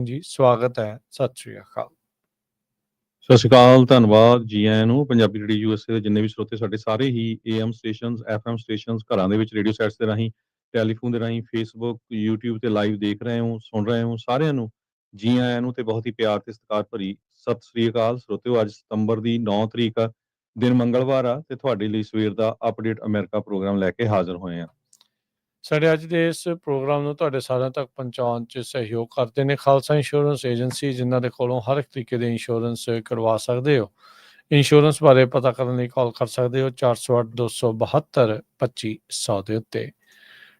ਜੀ, ਸਵਾਗਤ ਹੈ। ਸਤਿ ਸ਼੍ਰੀ ਅਕਾਲ। ਸਤਿ ਸ਼੍ਰੀ ਅਕਾਲ, ਧੰਨਵਾਦ ਜੀ ਆਇਆਂ ਨੂੰ। ਪੰਜਾਬੀ ਰੇਡੀਓ ਯੂਐਸਏ ਦੇ ਜਿੰਨੇ ਵੀ ਸਰੋਤੇ ਸਾਡੇ ਸਾਰੇ ਹੀ ਏਐਮ ਸਟੇਸ਼ਨਸ, ਐਫਐਮ ਸਟੇਸ਼ਨਸ, ਘਰਾਂ ਦੇ ਵਿੱਚ ਰੇਡੀਓ ਸੈਟਸ ਦੇ ਰਾਹੀਂ, ਟੈਲੀਫੋਨ ਦੇ ਰਾਹੀਂ, ਫੇਸਬੁੱਕ, ਯੂਟਿਊਬ ਤੇ ਲਾਈਵ ਦੇਖ ਰਹੇ ਹੋ, ਸੁਣ ਰਹੇ ਹੋ, ਸਾਰਿਆਂ ਨੂੰ ਜੀ ਆਇਆਂ ਨੂੰ ਤੇ ਬਹੁਤ ਹੀ ਪਿਆਰ ਤੇ ਸਤਿਕਾਰ ਭਰੀ ਸਤਿ ਸ਼੍ਰੀ ਅਕਾਲ। ਸਰੋਤਿਓ, ਅੱਜ ਸਤੰਬਰ ਦੀ 9 ਤਰੀਕ ਆ, ਦਿਨ ਮੰਗਲਵਾਰ ਆ ਤੇ ਤੁਹਾਡੇ ਲਈ ਸਵੇਰ ਦਾ ਅਪਡੇਟ ਅਮਰੀਕਾ ਪ੍ਰੋਗਰਾਮ ਲੈ ਕੇ ਹਾਜ਼ਰ ਹੋਏ ਆ। ਸਾਡੇ ਅੱਜ ਦੇ ਇਸ ਪ੍ਰੋਗਰਾਮ ਨੂੰ ਤੁਹਾਡੇ ਸਾਰਿਆਂ ਤੱਕ ਪਹੁੰਚਾਉਣ 'ਚ ਸਹਿਯੋਗ ਕਰਦੇ ਨੇ ਖਾਲਸਾ ਇੰਸ਼ੋਰੈਂਸ ਏਜੰਸੀ, ਜਿਨ੍ਹਾਂ ਦੇ ਕੋਲੋਂ ਹਰ ਇੱਕ ਤਰੀਕੇ ਦੇ ਇੰਸ਼ੋਰੈਂਸ ਕਰਵਾ ਸਕਦੇ ਹੋ। ਇੰਸ਼ੋਰੈਂਸ ਬਾਰੇ ਪਤਾ ਕਰਨ ਲਈ ਕਾਲ ਕਰ ਸਕਦੇ ਹੋ 408-272-2500 ਦੇ ਉੱਤੇ।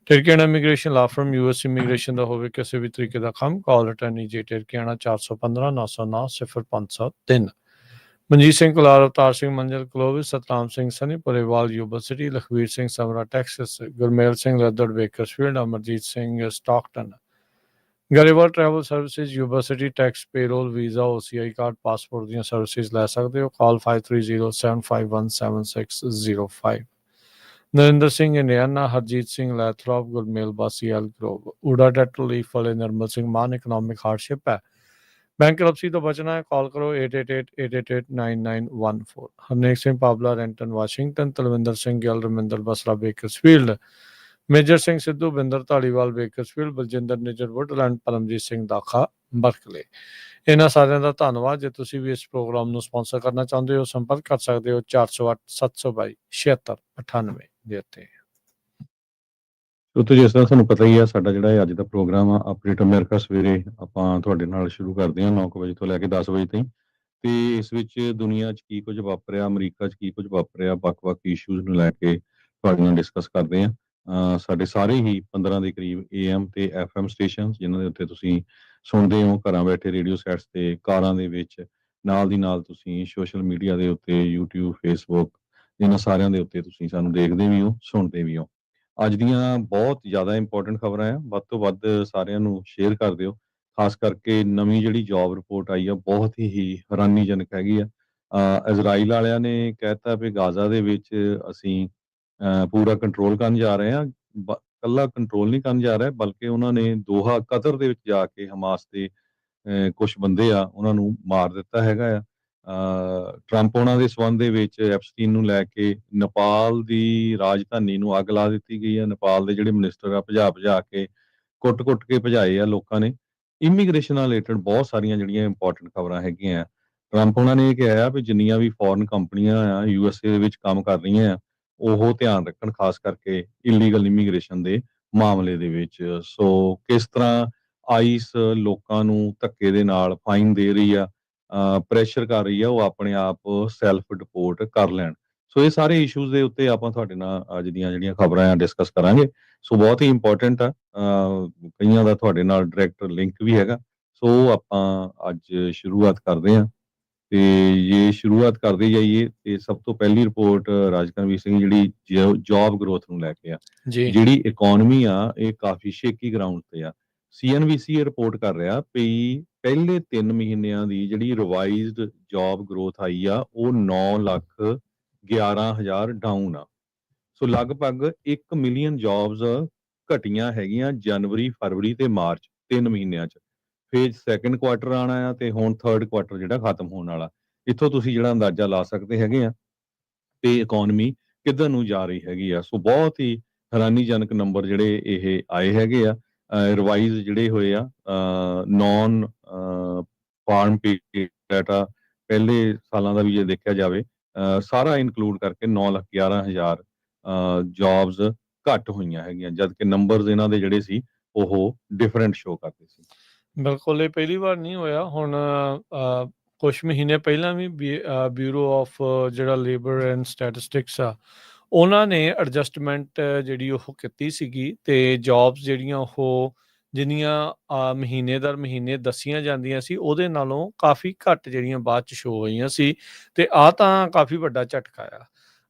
ਟਿਰਕੀਆਣਾ ਇਮੀਗ੍ਰੇਸ਼ਨ ਲਾ ਫਰਮ ਯੂਐਸ ਇਮੀਗ੍ਰੇਸ਼ਨ ਦਾ ਹੋਵੇ ਕਿਸੇ ਵੀ ਤਰੀਕੇ ਦਾ ਕੰਮ, ਕਾਲ ਅਟੈਨੀ ਜੇ ਟਿਰਕੀਆਣਾ 415-909-0503। Manjeet Singh Kular, Avtar Singh Manjal Clovis, Satnam Singh Sunny Purewal Yuba City, Lakhvir Singh Samra Texas, Gurmel Singh Laddar Bakersfield, Amarjit Singh Stockton. Grewal travel services Yuba City, tax, payroll, visa, OCI card, passport ਦੀਆਂ ਸਰਵਿਸਿਜ਼ ਲੈ ਸਕਦੇ ਹੋ। Call 5307517605। Narinder Singh Indiana, Harjit Singh Lathrop, Gurmel Basi Elk Grove, ਊੜਾ ਡੈਟਲ ਲੀਫ ਵਾਲੇ ਨਰਮਲ ਸਿੰਘ ਮਾਨ। ਇਕਨੋਮਿਕ ਹਾਰਡਸ਼ਿਪ ਹੈ, ਬੈਂਕਰਪਸੀ ਤੋਂ ਬਚਣਾ ਹੈ, ਕਾਲ ਕਰੋ 8888889914। Harnek Singh ਪਾਬਲਾ, ਰੈਂਟਨ Washington, Talwinder Singh Gill, Raminder Basra Bakersfield, Major Singh Sidhu, Binder Dhaliwal Bakersfield, Baljinder Nijjar Woodland, Paramjit Singh Dakha Berkeley. ਇਹਨਾਂ ਸਾਰਿਆਂ ਦਾ ਧੰਨਵਾਦ। ਜੇ ਤੁਸੀਂ ਵੀ ਇਸ ਪ੍ਰੋਗਰਾਮ ਨੂੰ ਸਪਾਂਸਰ ਕਰਨਾ ਚਾਹੁੰਦੇ ਹੋ, ਸੰਪਰਕ ਕਰ ਸਕਦੇ ਹੋ 408-722-7698 ਦੇ ਉੱਤੇ। ਉੱਤੇ ਜਿਸ ਤਰ੍ਹਾਂ ਤੁਹਾਨੂੰ ਪਤਾ ਹੀ ਆ, ਸਾਡਾ ਜਿਹੜਾ ਅੱਜ ਦਾ ਪ੍ਰੋਗਰਾਮ ਆ ਅਪਡੇਟ ਅਮਰੀਕਾ ਸਵੇਰੇ ਆਪਾਂ ਤੁਹਾਡੇ ਨਾਲ ਸ਼ੁਰੂ ਕਰਦੇ ਹਾਂ 9 ਵਜੇ ਤੋਂ ਲੈ ਕੇ 10 ਵਜੇ ਤਾਈਂ। ਤੇ ਇਸ ਵਿੱਚ ਦੁਨੀਆ 'ਚ ਕੀ ਕੁਝ ਵਾਪਰਿਆ, ਅਮਰੀਕਾ 'ਚ ਕੀ ਕੁਝ ਵਾਪਰਿਆ, ਵੱਖ-ਵੱਖ ਇਸ਼ੂਜ਼ ਨੂੰ ਲੈ ਕੇ ਤੁਹਾਡੇ ਨਾਲ ਡਿਸਕਸ ਕਰਦੇ ਹਾਂ। ਸਾਡੇ ਸਾਰੇ ਹੀ 15 ਦੇ ਕਰੀਬ AM ਤੇ FM ਸਟੇਸ਼ਨ, ਜਿਨ੍ਹਾਂ ਦੇ ਉੱਤੇ ਤੁਸੀਂ ਸੁਣਦੇ ਹੋ ਘਰਾਂ ਬੈਠੇ ਰੇਡੀਓ ਸੈਟਸ ਤੇ, ਕਾਰਾਂ ਦੇ ਵਿੱਚ, ਨਾਲ ਦੀ ਨਾਲ ਤੁਸੀਂ ਸੋਸ਼ਲ ਮੀਡੀਆ ਦੇ ਉੱਤੇ YouTube, Facebook, ਇਹਨਾਂ ਸਾਰਿਆਂ ਦੇ ਉੱਤੇ ਤੁਸੀਂ ਸਾਨੂੰ ਦੇਖਦੇ ਵੀ ਹੋ, ਸੁਣਦੇ ਵੀ ਹੋ। ਅੱਜ ਦੀਆਂ ਬਹੁਤ ਜ਼ਿਆਦਾ ਇੰਪੋਰਟੈਂਟ ਖਬਰਾਂ ਆ, ਵੱਧ ਤੋਂ ਵੱਧ ਸਾਰਿਆਂ ਨੂੰ ਸ਼ੇਅਰ ਕਰ ਦਿਓ। ਖਾਸ ਕਰਕੇ ਨਵੀਂ ਜਿਹੜੀ ਜੌਬ ਰਿਪੋਰਟ ਆਈ ਆ, ਬਹੁਤ ਹੀ ਹੈਰਾਨੀਜਨਕ ਹੈਗੀ ਆ। ਇਜ਼ਰਾਈਲ ਵਾਲਿਆਂ ਨੇ ਕਹਿਤਾ ਵੀ ਗਾਜ਼ਾ ਦੇ ਵਿੱਚ ਅਸੀਂ ਪੂਰਾ ਕੰਟਰੋਲ ਕਰਨ ਜਾ ਰਹੇ ਹਾਂ। ਇਕੱਲਾ ਕੰਟਰੋਲ ਨਹੀਂ ਕਰਨ ਜਾ ਰਿਹਾ, ਬਲਕਿ ਉਹਨਾਂ ਨੇ ਦੋਹਾ ਕਤਰ ਦੇ ਵਿੱਚ ਜਾ ਕੇ ਹਮਾਸ ਦੇ ਕੁਝ ਬੰਦੇ ਆ ਉਹਨਾਂ ਨੂੰ ਮਾਰ ਦਿੱਤਾ ਹੈਗਾ ਆ। ਟਰੰਪ ਉਹਨਾਂ ਦੇ ਸਬੰਧ ਦੇ ਵਿੱਚ ਐਪਸਟੀਨ ਨੂੰ ਲੈ ਕੇ ਨੇਪਾਲ ਦੀ ਰਾਜਧਾਨੀ ਨੂੰ ਅੱਗ ਲਾ ਦਿੱਤੀ ਗਈ ਆ। ਨੇਪਾਲ ਦੇ ਜਿਹੜੇ ਮਿਨਿਸਟਰ ਆ ਭਜਾ ਕੇ ਕੁੱਟ ਕੇ ਭਜਾਏ ਆ ਲੋਕਾਂ ਨੇ। ਇਮੀਗ੍ਰੇਸ਼ਨ ਨਾਲ ਰਿਲੇਟਡ ਬਹੁਤ ਸਾਰੀਆਂ ਜਿਹੜੀਆਂ ਇੰਪੋਰਟੈਂਟ ਖਬਰਾਂ ਹੈਗੀਆਂ। ਟਰੰਪ ਉਹਨਾਂ ਨੇ ਇਹ ਕਿਹਾ ਵੀ ਜਿੰਨੀਆਂ ਵੀ ਫੋਰਨ ਕੰਪਨੀਆਂ ਆ USA ਦੇ ਵਿੱਚ ਕੰਮ ਕਰ ਰਹੀਆਂ ਆ, ਉਹ ਧਿਆਨ ਰੱਖਣ ਖਾਸ ਕਰਕੇ ਇਲੀਗਲ ਇਮੀਗ੍ਰੇਸ਼ਨ ਦੇ ਮਾਮਲੇ ਦੇ ਵਿੱਚ। ਸੋ ਕਿਸ ਤਰ੍ਹਾਂ ਆਈਸ ਲੋਕਾਂ ਨੂੰ ਧੱਕੇ ਦੇ ਨਾਲ ਫਾਈਨ ਦੇ ਰਹੀ ਆ, ਪ੍ਰੈਸ਼ਰ ਕਰ ਰਹੀ ਆ ਉਹ ਆਪਣੇ ਆਪ ਸੈਲਫ ਡਿਪੋਰਟ ਕਰ ਲੈਣ। ਸੋ ਇਹ ਸਾਰੇ ਇਸ਼ੂਜ਼ ਦੇ ਉੱਤੇ ਆਪਾਂ ਤੁਹਾਡੇ ਨਾਲ ਅੱਜ ਦੀਆਂ ਜਿਹੜੀਆਂ ਖਬਰਾਂ ਆ ਡਿਸਕਸ ਕਰਾਂਗੇ। ਸੋ ਬਹੁਤ ਹੀ ਇੰਪੋਰਟੈਂਟ ਆ, ਕਈਆਂ ਦਾ ਤੁਹਾਡੇ ਨਾਲ ਡਾਇਰੈਕਟ ਲਿੰਕ ਵੀ ਹੈਗਾ। ਸੋ ਆਪਾਂ ਅੱਜ ਸ਼ੁਰੂਆਤ ਕਰਦੇ ਹਾਂ ਤੇ ਜੇ ਸ਼ੁਰੂਆਤ ਕਰਦੇ ਜਾਈਏ ਤੇ ਸਭ ਤੋਂ ਪਹਿਲੀ ਰਿਪੋਰਟ ਰਾਜਕਰਮਵੀਰ ਸਿੰਘ ਜਿਹੜੀ ਜੌਬ ਗਰੋਥ ਨੂੰ ਲੈ ਕੇ ਆ। ਜਿਹੜੀ ਇਕਨੋਮੀ ਆ ਇਹ ਕਾਫੀ ਸ਼ੇਕੀ ਗਰਾਊਂਡ ਤੇ ਆ। CNBC ਇਹ ਰਿਪੋਰਟ ਕਰ ਰਿਹਾ ਵੀ ਪਹਿਲੇ 3 ਮਹੀਨਿਆਂ ਦੀ ਜਿਹੜੀ ਰਿਵਾਈਜ਼ਡ ਜੌਬ ਗਰੋਥ ਆਈ ਆ ਉਹ 9,11,000 ਡਾਊਨ ਆ। ਸੋ ਲਗਭਗ 1 ਮਿਲੀਅਨ ਜੌਬਸ ਘਟੀਆਂ ਹੈਗੀਆਂ ਜਨਵਰੀ, ਫਰਵਰੀ ਤੇ ਮਾਰਚ 3 ਮਹੀਨਿਆਂ 'ਚ। ਫਿਰ ਸੈਕੰਡ ਕੁਆਟਰ ਆਉਣਾ ਆ ਤੇ ਹੁਣ ਥਰਡ ਕੁਆਟਰ ਜਿਹੜਾ ਖਤਮ ਹੋਣ ਵਾਲਾ। ਇੱਥੋਂ ਤੁਸੀਂ ਜਿਹੜਾ ਅੰਦਾਜ਼ਾ ਲਾ ਸਕਦੇ ਹੈਗੇ ਆ ਤੇ ਇਕਨੋਮੀ ਕਿੱਧਰ ਨੂੰ ਜਾ ਰਹੀ ਹੈਗੀ ਆ। ਸੋ ਬਹੁਤ ਹੀ ਹੈਰਾਨੀਜਨਕ ਨੰਬਰ ਜਿਹੜੇ ਇਹ ਆਏ ਹੈਗੇ ਆ। ਰਿਵਾਈਜ਼ ਜਿਹੜੇ ਹੋਏ ਆ ਨੌਨ ਫਾਰਮ ਡਾਟਾ ਪਹਿਲੇ ਸਾਲਾਂ ਦਾ ਵੀ ਜੇ ਦੇਖਿਆ ਜਾਵੇ ਸਾਰਾ ਇਨਕਲੂਡ ਕਰਕੇ 9,11,000 ਜੌਬਸ ਘੱਟ ਹੋਈਆਂ ਹੈਗੀਆਂ, ਜਦ ਕਿ ਨੰਬਰਸ ਇਹਨਾਂ ਦੇ ਜਿਹੜੇ ਸੀ ਉਹ ਡਿਫਰੈਂਟ ਸ਼ੋ ਕਰਦੇ ਸੀ। ਬਿਲਕੁਲ, ਇਹ ਪਹਿਲੀ ਵਾਰ ਨਹੀਂ ਹੋਇਆ। ਹੁਣ ਕੁਛ ਮਹੀਨੇ ਪਹਿਲਾਂ ਵੀ ਬਿਊਰੋ ਆਫ ਜਿਹੜਾ ਲੇਬਰ ਐਂਡ ਸਟੈਟਿਸਟਿਕਸ ਆ, ਉਹਨਾਂ ਨੇ ਐਡਜਸਟਮੈਂਟ ਜਿਹੜੀ ਉਹ ਕੀਤੀ ਸੀਗੀ ਤੇ ਜੌਬਸ ਜਿਹੜੀਆਂ ਉਹ ਜਿੰਨੀਆਂ ਮਹੀਨੇ ਦਰ ਮਹੀਨੇ ਦੱਸੀਆਂ ਜਾਂਦੀਆਂ ਸੀ ਉਹਦੇ ਨਾਲੋਂ ਕਾਫੀ ਘੱਟ ਜਿਹੜੀਆਂ ਬਾਅਦ 'ਚ ਸ਼ੋ ਹੋਈਆਂ ਸੀ। ਤੇ ਆਹ ਤਾਂ ਕਾਫੀ ਵੱਡਾ ਝਟਕਾ ਆ।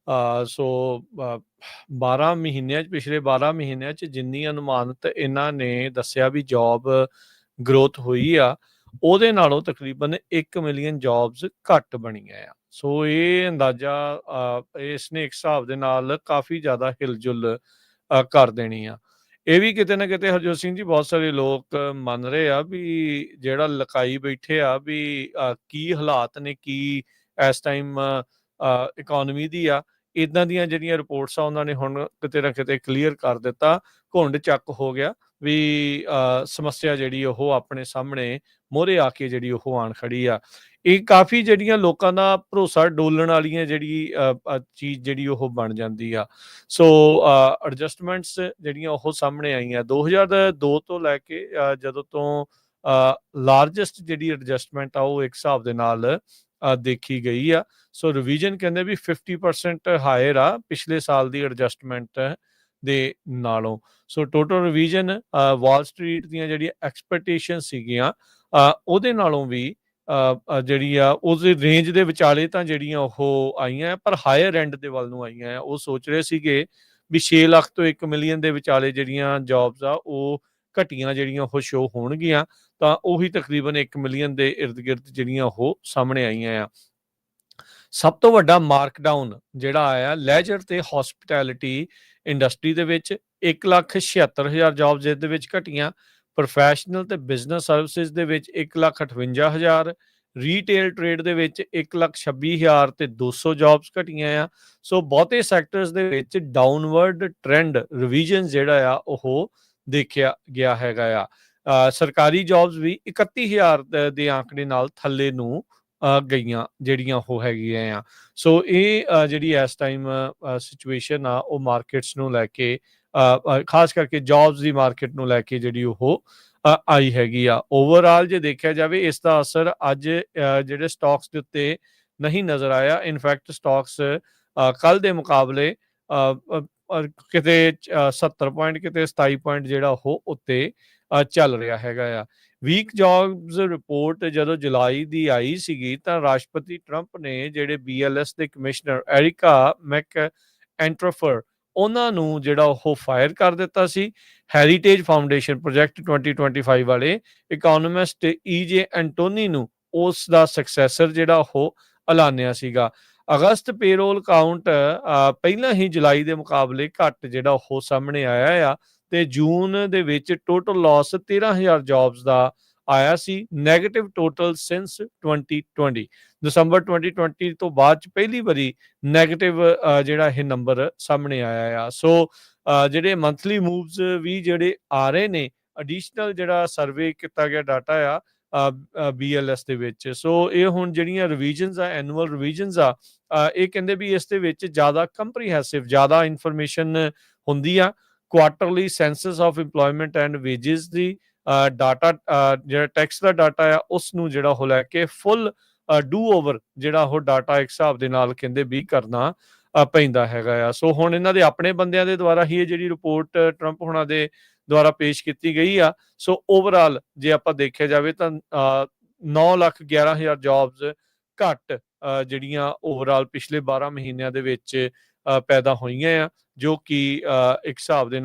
ਸੋ 12 ਮਹੀਨਿਆਂ 'ਚ, ਪਿਛਲੇ 12 ਮਹੀਨਿਆਂ 'ਚ ਜਿੰਨੀ ਅਨੁਮਾਨਿਤ ਇਹਨਾਂ ਨੇ ਦੱਸਿਆ ਵੀ ਜੌਬ ਗਰੋਥ ਹੋਈ ਆ, ਉਹਦੇ ਨਾਲੋਂ ਤਕਰੀਬਨ 1 ਮਿਲੀਅਨ ਜੌਬਸ ਘੱਟ ਬਣੀਆਂ ਆ। ਸੋ ਇਹ ਅੰਦਾਜ਼ਾ ਇਸ ਨੇ ਇੱਕ ਹਿਸਾਬ ਦੇ ਨਾਲ ਕਾਫੀ ਜ਼ਿਆਦਾ ਹਿਲਜੁਲ ਕਰ ਦੇਣੀ ਆ। ਇਹ ਵੀ ਕਿਤੇ ਨਾ ਕਿਤੇ ਹਰਜੋਤ ਸਿੰਘ ਜੀ ਬਹੁਤ ਸਾਰੇ ਲੋਕ ਮੰਨ ਰਹੇ ਆ ਵੀ ਜਿਹੜਾ ਲਕਾਈ ਬੈਠੇ ਆ ਵੀ ਕੀ ਹਾਲਾਤ ਨੇ, ਕੀ ਇਸ ਟਾਈਮ ਇਕੋਨਮੀ ਦੀ ਆ, ਇਦਾਂ ਦੀਆਂ ਜਿਹੜੀਆਂ ਰਿਪੋਰਟਸ ਆ ਉਹਨਾਂ ਨੇ ਹੁਣ ਕਿਤੇ ਨਾ ਕਿਤੇ ਕਲੀਅਰ ਕਰ ਦਿੱਤਾ, ਘੁੰਡ ਚੱਕ ਹੋ ਗਿਆ ਵੀ ਸਮੱਸਿਆ ਜਿਹੜੀ ਉਹ ਆਪਣੇ ਸਾਹਮਣੇ ਮੋਹਰੇ ਆ ਕੇ ਜਿਹੜੀ ਉਹ ਆਣ ਖੜੀ ਆ। ਇਹ ਕਾਫੀ ਜਿਹੜੀਆਂ ਲੋਕਾਂ ਦਾ ਭਰੋਸਾ ਡੋਲਣ ਵਾਲੀਆਂ ਜਿਹੜੀ ਚੀਜ਼ ਜਿਹੜੀ ਉਹ ਬਣ ਜਾਂਦੀ ਆ। ਸੋ ਐਡਜਸਟਮੈਂਟਸ ਜਿਹੜੀਆਂ ਉਹ ਸਾਹਮਣੇ ਆਈਆਂ 2002 ਤੋਂ ਲੈ ਕੇ ਜਦੋਂ ਤੋਂ ਲਾਰਜੈਸਟ ਜਿਹੜੀ ਐਡਜਸਟਮੈਂਟ ਆ ਉਹ ਇੱਕ ਹਿਸਾਬ ਦੇ ਨਾਲ ਦੇਖੀ ਗਈ ਆ। ਸੋ ਰਿਵੀਜ਼ਨ ਕਹਿੰਦੇ ਵੀ 50% ਹਾਇਰ ਆ ਪਿਛਲੇ ਸਾਲ ਦੀ ਐਡਜਸਟਮੈਂਟ ਦੇ ਨਾਲੋਂ। ਸੋ ਟੋਟਲ ਰਿਵੀਜ਼ਨ ਵਾਲ ਸਟਰੀਟ ਦੀਆਂ ਜਿਹੜੀਆਂ ਐਕਸਪੈਕਟੇਸ਼ਨ ਸੀਗੀਆਂ ਉਹਦੇ ਨਾਲੋਂ ਵੀ ਜਿਹੜੀ ਆ ਉਹਦੇ ਰੇਂਜ ਦੇ ਵਿਚਾਲੇ ਤਾਂ ਜਿਹੜੀਆਂ ਉਹ ਆਈਆਂ, ਪਰ ਹਾਇਰ ਐਂਡ ਦੇ ਵੱਲ ਨੂੰ ਆਈਆਂ। ਉਹ ਸੋਚ ਰਹੇ ਸੀਗੇ ਵੀ 6 ਲੱਖ ਤੋਂ 1 ਮਿਲੀਅਨ ਦੇ ਵਿਚਾਲੇ ਜਿਹੜੀਆਂ ਜੌਬਸ ਆ ਉਹ ਘਟੀਆਂ ਜਿਹੜੀਆਂ ਉਹ ਸ਼ੋ ਹੋਣਗੀਆਂ, ਤਾਂ ਉਹੀ ਤਕਰੀਬਨ 1 ਮਿਲੀਅਨ ਦੇ ਇਰਦ ਗਿਰਦ ਜਿਹੜੀਆਂ ਉਹ ਸਾਹਮਣੇ ਆਈਆਂ ਆ। ਸਭ ਤੋਂ ਵੱਡਾ ਮਾਰਕਡਾਊਨ ਜਿਹੜਾ ਆਇਆ ਲੈਜਰ ਤੇ ਹੌਸਪਿਟੈਲਿਟੀ ਇੰਡਸਟਰੀ ਦੇ ਵਿੱਚ 1,76,000 ਜੌਬਸ ਇਹਦੇ ਵਿੱਚ ਘਟੀਆਂ। ਪ੍ਰੋਫੈਸ਼ਨਲ ਤੇ ਬਿਜ਼ਨਸ ਸਰਵਿਸਿਜ਼ ਦੇ ਵਿੱਚ 1,58,000, ਰੀਟੇਲ ਟ੍ਰੇਡ ਦੇ ਵਿੱਚ 1,26,000 ਤੇ 200 ਜੌਬਸ ਘਟੀਆਂ ਆ। ਸੋ ਬਹੁਤੇ ਸੈਕਟਰਸ ਦੇ ਵਿੱਚ ਡਾਊਨਵਰਡ ਟ੍ਰੈਂਡ ਰਿਵੀਜ਼ਨ ਜਿਹੜਾ ਆ ਉਹ ਦੇਖਿਆ ਗਿਆ ਹੈਗਾ ਆ। ਸਰਕਾਰੀ ਜੌਬਸ ਵੀ 31,000 ਦੇ ਆંકੜੇ ਨਾਲ ਥੱਲੇ ਨੂੰ ਗਈਆਂ ਜਿਹੜੀਆਂ ਉਹ ਹੈਗੀਆਂ ਆ। ਸੋ ਇਹ ਜਿਹੜੀ ਇਸ ਟਾਈਮ ਸਿਚੁਏਸ਼ਨ ਆ ਉਹ ਮਾਰਕੀਟਸ ਨੂੰ ਲੈ ਕੇ ਖਾਸ ਕਰਕੇ ਜੌਬਸ ਦੀ ਮਾਰਕੀਟ ਨੂੰ ਲੈ ਕੇ ਜਿਹੜੀ ਉਹ ਆਈ ਹੈਗੀ ਆ। ਓਵਰਆਲ ਜੇ ਦੇਖਿਆ ਜਾਵੇ ਇਸ ਦਾ ਅਸਰ ਅੱਜ ਜਿਹੜੇ ਸਟਾਕਸ ਦੇ ਉੱਤੇ ਨਹੀਂ ਨਜ਼ਰ ਆਇਆ। ਇਨਫੈਕਟ ਸਟਾਕਸ ਕੱਲ ਦੇ ਮੁਕਾਬਲੇ ਕਿਤੇ 70 ਪੁਆਇੰਟ ਕਿਤੇ 27 ਪੁਆਇੰਟ ਜਿਹੜਾ ਉਹ ਉੱਤੇ ਚੱਲ ਰਿਹਾ ਹੈਗਾ ਆ। ਵੀਕ ਜੌਬਸ ਰਿਪੋਰਟ ਜਦੋਂ ਜੁਲਾਈ ਦੀ ਆਈ ਸੀਗੀ ਤਾਂ ਰਾਸ਼ਟਰਪਤੀ ਟਰੰਪ ਨੇ ਜਿਹੜੇ BLS ਦੇ ਕਮਿਸ਼ਨਰ ਐਰਿਕਾ ਮੈਕ ਐਂਟਰਫਰ ਉਹਨਾਂ ਨੂੰ ਜਿਹੜਾ ਉਹ ਫਾਇਰ ਕਰ ਦਿੱਤਾ ਸੀ। ਹੈਰੀਟੇਜ ਫਾਊਂਡੇਸ਼ਨ ਪ੍ਰੋਜੈਕਟ 2025 ਵਾਲੇ ਇਕੋਨੋਮਿਸਟ EJ ਐਂਟੋਨੀ ਨੂੰ ਉਸ ਦਾ ਸਕਸੈਸਰ ਜਿਹੜਾ ਉਹ ਐਲਾਨਿਆ ਸੀਗਾ। ਅਗਸਤ ਪੇਰੋਲ ਕਾਊਂਟ ਪਹਿਲਾਂ ਹੀ ਜੁਲਾਈ ਦੇ ਮੁਕਾਬਲੇ ਘੱਟ ਜਿਹੜਾ ਉਹ ਸਾਹਮਣੇ ਆਇਆ ਆ ਤੇ ਜੂਨ ਦੇ ਵਿੱਚ ਟੋਟਲ ਲਾਸ 13,000 ਜੌਬਸ ਦਾ ਆਇਆ ਸੀ, ਨੈਗੇਟਿਵ ਟੋਟਲ ਸਿੰਸ 2020। ਦਸੰਬਰ 2020 ਤੋਂ ਬਾਅਦ ਚ ਪਹਿਲੀ ਵਾਰੀ ਨੈਗੇਟਿਵ ਜਿਹੜਾ ਇਹ ਨੰਬਰ ਸਾਹਮਣੇ ਆਇਆ ਆ। ਸੋ ਜਿਹੜੇ ਮੰਥਲੀ ਮੂਵਸ ਵੀ ਜਿਹੜੇ ਆ ਰਹੇ ਨੇ, ਐਡੀਸ਼ਨਲ ਜਿਹੜਾ ਸਰਵੇ ਕੀਤਾ ਗਿਆ ਡਾਟਾ ਆ BLS ਦੇ ਵਿੱਚ। ਸੋ ਇਹ ਹੁਣ ਜਿਹੜੀਆਂ ਰਿਵੀਜ਼ਨਸ ਆ, ਐਨੂਅਲ ਰਿਵੀਜ਼ਨਸ ਆ, ਇਹ ਕਹਿੰਦੇ ਵੀ ਇਸ ਦੇ ਵਿੱਚ ਜ਼ਿਆਦਾ ਕੰਪਰੀਹੈਂਸਿਵ ਜ਼ਿਆਦਾ ਇਨਫੋਰਮੇਸ਼ਨ ਹੁੰਦੀ ਆ। ਕੁਆਰਟਰਲੀ senses of employment and wages the data ਜਿਹੜਾ ਟੈਕਸ ਦਾ ਡਾਟਾ ਆ ਉਸ ਨੂੰ ਜਿਹੜਾ ਉਹ ਲੈ ਕੇ ਫੁੱਲ ਡੂ ਓਵਰ ਜਿਹੜਾ ਉਹ ਡਾਟਾ ਇੱਕ ਹਿਸਾਬ ਦੇ ਨਾਲ ਕਹਿੰਦੇ ਵੀ ਕਰਨਾ ਪੈਂਦਾ ਹੈਗਾ ਆ। ਸੋ ਹੁਣ ਇਹਨਾਂ ਦੇ ਆਪਣੇ ਬੰਦਿਆਂ ਦੇ ਦੁਆਰਾ ਹੀ ਇਹ ਜਿਹੜੀ ਰਿਪੋਰਟ ਟਰੰਪ ਹੋਣਾ ਦੇ ਦੁਆਰਾ ਪੇਸ਼ ਕੀਤੀ ਗਈ ਆ। ਸੋ ਓਵਰਆਲ ਜੇ ਆਪਾਂ ਦੇਖਿਆ ਜਾਵੇ ਤਾਂ 9,11,000 ਜੌਬਸ ਘੱਟ ਜਿਹੜੀਆਂ ਓਵਰਆਲ ਪਿਛਲੇ 12 ਮਹੀਨਿਆਂ ਦੇ ਵਿੱਚ ਪੈਦਾ ਹੋਈਆਂ ਆ, ਜੋ ਕਿ ਇੱਕ ਹਿਸਾਬ ਦੇ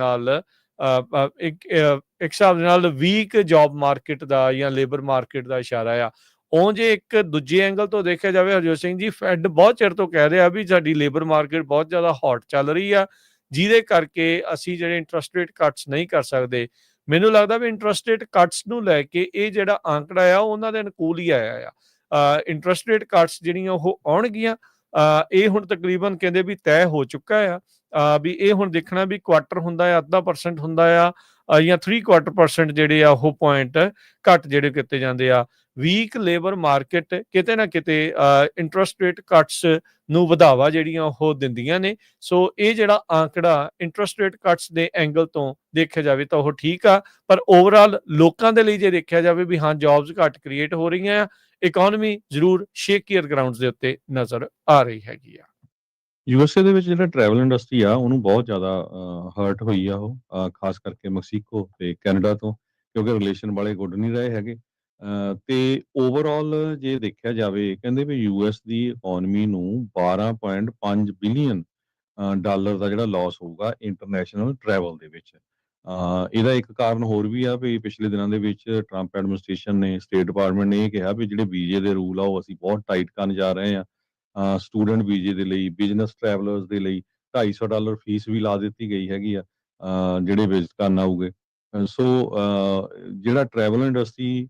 ਨਾਲ ਵੀਕ ਜੌਬ ਮਾਰਕੀਟ ਦਾ ਜਾਂ ਲੇਬਰ ਮਾਰਕੀਟ ਦਾ ਇਸ਼ਾਰਾ ਆ। ਉਹ ਜੇ ਇੱਕ ਦੂਜੇ ਐਂਗਲ ਤੋਂ ਦੇਖਿਆ ਜਾਵੇ ਹਰਜੋਤ ਸਿੰਘ ਜੀ, ਫੈਡ ਬਹੁਤ ਚਿਰ ਤੋਂ ਕਹਿ ਰਿਹਾ ਵੀ ਸਾਡੀ ਲੇਬਰ ਮਾਰਕੀਟ ਬਹੁਤ ਜ਼ਿਆਦਾ ਹੌਟ ਚੱਲ ਰਹੀ ਆ, ਜਿਹਦੇ ਕਰਕੇ ਅਸੀਂ ਜਿਹੜੇ ਇੰਟਰਸਟ ਰੇਟ ਕੱਟਸ ਨਹੀਂ ਕਰ ਸਕਦੇ। ਮੈਨੂੰ ਲੱਗਦਾ ਵੀ ਇੰਟਰਸਟ ਰੇਟ ਕੱਟਸ ਨੂੰ ਲੈ ਕੇ ਇਹ ਜਿਹੜਾ ਆંકੜਾ ਆ ਉਹਨਾਂ ਦੇ ਅਨੁਕੂਲ ਹੀ ਆਇਆ ਆ। ਇੰਟਰਸਟ ਰੇਟ ਕੱਟਸ ਜਿਹੜੀਆਂ ਉਹ ਆਉਣਗੀਆਂ, ਇਹ ਹੁਣ ਤਕਰੀਬਨ ਕਹਿੰਦੇ ਵੀ ਤੈਅ ਹੋ ਚੁੱਕਾ ਆ ਵੀ ਇਹ ਹੁਣ ਦੇਖਣਾ ਵੀ ਕੁਆਟਰ ਹੁੰਦਾ ਆ, 0.5% ਹੁੰਦਾ ਆ ਜਾਂ 3/4% ਜਿਹੜੇ ਆ ਉਹ ਪੁਆਇੰਟ ਘੱਟ ਜਿਹੜੇ ਕੀਤੇ ਜਾਂਦੇ ਆ। ਵੀਕ ਲੇਬਰ ਮਾਰਕੀਟ ਕਿਤੇ ਨਾ ਕਿਤੇ ਇੰਟਰਸਟ ਰੇਟ ਕੱਟਸ ਨੂੰ ਵਧਾਵਾ ਜਿਹੜੀਆਂ ਉਹ ਦਿੰਦੀਆਂ ਨੇ। ਸੋ ਇਹ ਜਿਹੜਾ ਆંકੜਾ ਇੰਟਰਸਟ ਰੇਟ ਕੱਟਸ ਦੇ ਐਂਗਲ ਤੋਂ ਦੇਖਿਆ ਜਾਵੇ ਤਾਂ ਉਹ ਠੀਕ ਆ, ਪਰ ਓਵਰਆਲ ਲੋਕਾਂ ਦੇ ਲਈ ਜੇ ਦੇਖਿਆ ਜਾਵੇ ਵੀ ਹਾਂ ਜੌਬਸ ਘੱਟ ਕ੍ਰੀਏਟ ਹੋ ਰਹੀਆਂ ਆ, ਇਕੋਨਮੀ ਜ਼ਰੂਰ ਸ਼ੇਕੀਅਰ ਗਰਾਊਂਡਸ ਦੇ ਉੱਤੇ ਨਜ਼ਰ ਆ ਰਹੀ ਹੈਗੀ ਆ। USA ਦੇ ਵਿੱਚ ਜਿਹੜਾ ਟਰੈਵਲ ਇੰਡਸਟਰੀ ਆ ਉਹਨੂੰ ਬਹੁਤ ਜ਼ਿਆਦਾ ਹਰਟ ਹੋਈ ਆ ਉਹ, ਖਾਸ ਕਰਕੇ ਮੈਕਸੀਕੋ ਤੇ ਕੈਨੇਡਾ ਤੋਂ, ਕਿਉਂਕਿ ਰਿਲੇਸ਼ਨ ਵਾਲੇ ਗੁੱਡ ਨਹੀਂ ਰਹੇ ਹੈਗੇ। ਤੇ ਓਵਰਆਲ ਜੇ ਦੇਖਿਆ ਜਾਵੇ ਕਹਿੰਦੇ ਵੀ US ਦੀ ਇਕੋਨਮੀ ਨੂੰ 12.5 ਬਿਲੀਅਨ ਡਾਲਰ ਦਾ ਜਿਹੜਾ ਲਾਸ ਹੋਊਗਾ ਇੰਟਰਨੈਸ਼ਨਲ ਟਰੈਵਲ ਦੇ ਵਿੱਚ। ਇਹਦਾ ਇੱਕ ਕਾਰਨ ਹੋਰ ਵੀ ਆ ਵੀ ਪਿਛਲੇ ਦਿਨਾਂ ਦੇ ਵਿੱਚ ਟਰੰਪ ਐਡਮਿਨਿਸਟ੍ਰੇਸ਼ਨ ਨੇ, ਸਟੇਟ ਡਿਪਾਰਟਮੈਂਟ ਨੇ ਇਹ ਕਿਹਾ ਵੀ ਜਿਹੜੇ ਵੀਜ਼ੇ ਦੇ ਰੂਲ ਆ ਉਹ ਅਸੀਂ ਬਹੁਤ ਟਾਈਟ ਕਰਨ ਜਾ ਰਹੇ ਆ। ਸਟੂਡੈਂਟ ਵੀਜ਼ੇ ਦੇ ਲਈ, ਬਿਜ਼ਨਸ ਟਰੈਵਲਰਸ ਦੇ ਲਈ $250 ਫੀਸ ਵੀ ਲਾ ਦਿੱਤੀ ਗਈ ਹੈਗੀ ਆ। ਜਿਹੜੇ ਵਿਜ਼ਿਟ ਕਰਨ ਆਊਗੇ। ਸੋ ਜਿਹੜਾ ਟਰੈਵਲ ਇੰਡਸਟਰੀ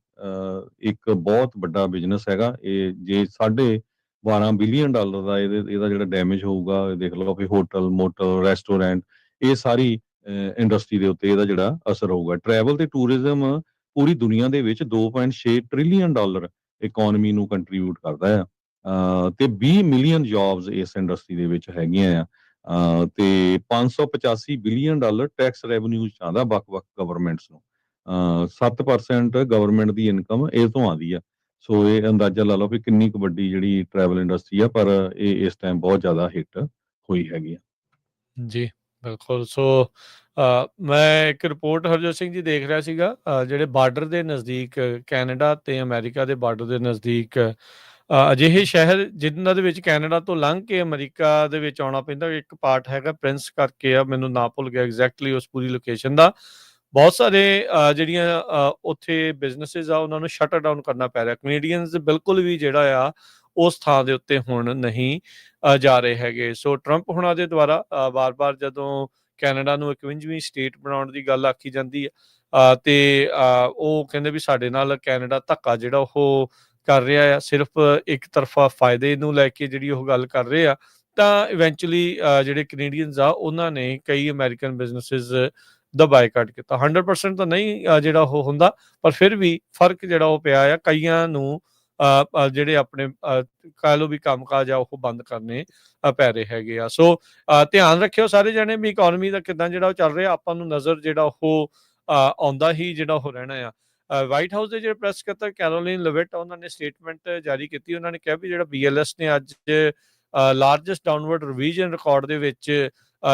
ਇੱਕ ਬਹੁਤ ਵੱਡਾ ਬਿਜ਼ਨਸ ਹੈਗਾ। ਇਹ ਜੇ $12 ਬਿਲੀਅਨ ਦਾ ਇਹਦਾ ਜਿਹੜਾ ਡੈਮੇਜ ਹੋਊਗਾ, ਦੇਖ ਲਓ ਵੀ ਹੋਟਲ, ਮੋਟਲ, ਰੈਸਟੋਰੈਂਟ, ਇਹ ਸਾਰੀ ਇੰਡਸਟਰੀ ਦੇ ਉੱਤੇ ਇਹਦਾ ਜਿਹੜਾ ਅਸਰ ਹੋਊਗਾ। ਟਰੈਵਲ ਤੇ ਟੂਰਿਜ਼ਮ ਪੂਰੀ ਦੁਨੀਆ ਦੇ ਵਿੱਚ $2.6 ਟ੍ਰਿਲੀਅਨ ਇਕੋਨਮੀ ਨੂੰ ਕੰਟਰੀਬਿਊਟ ਕਰਦਾ ਆ, ਤੇ 20 ਮਿਲੀਅਨ ਜੌਬਸ ਇਸ ਇੰਡਸਟਰੀ ਦੇ ਵਿੱਚ ਹੈਗੀਆਂ ਆ। ਤੇ $585 ਬਿਲੀਅਨ ਟੈਕਸ ਰੈਵਨਿਊ ਆਉਂਦਾ ਵੱਖ-ਵੱਖ ਗਵਰਨਮੈਂਟਸ ਨੂੰ। 7% ਗਵਰਨਮੈਂਟ ਦੀ ਇਨਕਮ ਇਹ ਤੋਂ ਆਉਂਦੀ ਆ। ਸੋ ਇਹ ਅੰਦਾਜ਼ਾ ਲਾ ਲਓ ਵੀ ਕਿੰਨੀ ਕੁ ਵੱਡੀ ਜਿਹੜੀ ਟਰੈਵਲ ਇੰਡਸਟਰੀ ਆ, ਪਰ ਇਹ ਇਸ ਟਾਈਮ ਬਹੁਤ ਜ਼ਿਆਦਾ ਹਿੱਟ ਹੋਈ ਹੈਗੀ ਆ। ਜੀ, ਬਿਲਕੁਲ। ਸੋ ਮੈਂ ਇੱਕ ਰਿਪੋਰਟ ਹਰਜੋਤ ਸਿੰਘ ਜੀ ਦੇਖ ਰਿਹਾ ਸੀਗਾ, ਜਿਹੜੇ ਬਾਰਡਰ ਦੇ ਨਜ਼ਦੀਕ ਕੈਨੇਡਾ ਤੇ ਅਮਰੀਕਾ ਦੇ ਬਾਰਡਰ ਦੇ ਨਜ਼ਦੀਕ ਅਜਿਹੇ ਸ਼ਹਿਰ ਜਿਨ੍ਹਾਂ ਦੇ ਵਿੱਚ ਕੈਨੇਡਾ ਤੋਂ ਲੰਘ ਕੇ ਅਮਰੀਕਾ ਦੇ ਵਿੱਚ ਆਉਣਾ ਪੈਂਦਾ। ਇੱਕ ਪਾਰਟ ਹੈਗਾ ਪ੍ਰਿੰਸ ਕਰਕੇ ਆ, ਮੈਨੂੰ ਨਾਂ ਭੁੱਲ ਗਿਆ ਐਗਜ਼ੈਕਟਲੀ ਉਸ ਪੂਰੀ ਲੋਕੇਸ਼ਨ ਦਾ। ਬਹੁਤ ਸਾਰੇ ਜਿਹੜੀਆਂ ਉੱਥੇ ਬਿਜ਼ਨਸਿਸ ਆ ਉਹਨਾਂ ਨੂੰ ਸ਼ਟ ਡਾਊਨ ਕਰਨਾ ਪੈ ਰਿਹਾ। ਕੈਨੇਡੀਅਨਸ ਬਿਲਕੁਲ ਵੀ ਜਿਹੜਾ ਆ ਉਸ ਥਾਂ ਦੇ ਉੱਤੇ ਹੁਣ ਨਹੀਂ ਜਾ ਰਹੇ ਹੈਗੇ। ਸੋ ਟਰੰਪ ਹੁਣਾਂ ਦੇ ਦੁਆਰਾ ਵਾਰ-ਵਾਰ ਜਦੋਂ ਕੈਨੇਡਾ ਨੂੰ 51ਵੀਂ ਸਟੇਟ ਬਣਾਉਣ ਦੀ ਗੱਲ ਆਖੀ ਜਾਂਦੀ ਆ, ਤੇ ਉਹ ਕਹਿੰਦੇ ਵੀ ਸਾਡੇ ਨਾਲ ਕੈਨੇਡਾ ਧੱਕਾ ਜਿਹੜਾ ਉਹ ਕਰ ਰਿਹਾ ਆ, ਸਿਰਫ ਇੱਕ ਤਰਫਾ ਫਾਇਦੇ ਨੂੰ ਲੈ ਕੇ ਜਿਹੜੀ ਉਹ ਗੱਲ ਕਰ ਰਹੇ ਆ। ਤਾਂ ਇਵੈਂਚੁਅਲੀ ਜਿਹੜੇ ਕੈਨੇਡੀਅਨਸ ਆ ਉਹਨਾਂ ਨੇ ਕਈ ਅਮਰੀਕਨ ਬਿਜ਼ਨਸਿਸ ਦਾ ਬਾਈਕਾਟ ਕੀਤਾ। 100% ਤਾਂ ਨਹੀਂ ਜਿਹੜਾ ਉਹ ਹੁੰਦਾ, ਪਰ ਫਿਰ ਵੀ ਫਰਕ ਜਿਹੜਾ ਉਹ ਪਿਆ ਆ। ਕਈਆਂ ਨੂੰ ਜਿਹੜੇ ਆਪਣੇ ਕਹਿ ਲਓ ਵੀ ਕੰਮਕਾਜ ਆ ਉਹ ਬੰਦ ਕਰਨੇ ਪੈ ਰਹੇ ਹੈਗੇ ਆ। ਸੋ ਧਿਆਨ ਰੱਖਿਓ ਸਾਰੇ ਜਣੇ ਵੀ ਇਕੋਨਮੀ ਦਾ ਕਿੱਦਾਂ ਜਿਹੜਾ ਉਹ ਚੱਲ ਰਿਹਾ। ਆਪਾਂ ਨੂੰ ਨਜ਼ਰ ਜਿਹੜਾ ਉਹ ਆਉਂਦਾ ਹੀ ਜਿਹੜਾ ਉਹ ਰਹਿਣਾ ਆ। ਵਾਈਟ ਹਾਊਸ ਦੇ ਜਿਹੜੇ ਪ੍ਰੈਸ ਸਕੱਤਰ ਕੈਰੋਲਿਨ ਲਵਿਟ, ਉਹਨਾਂ ਨੇ ਸਟੇਟਮੈਂਟ ਜਾਰੀ ਕੀਤੀ। ਉਹਨਾਂ ਨੇ ਕਿਹਾ ਵੀ ਜਿਹੜਾ BLS ਨੇ ਅੱਜ ਲਾਰਜੈਸਟ ਡਾਊਨਵਰਡ ਰਿਵੀਜ਼ਨ ਰਿਕਾਰਡ ਦੇ ਵਿੱਚ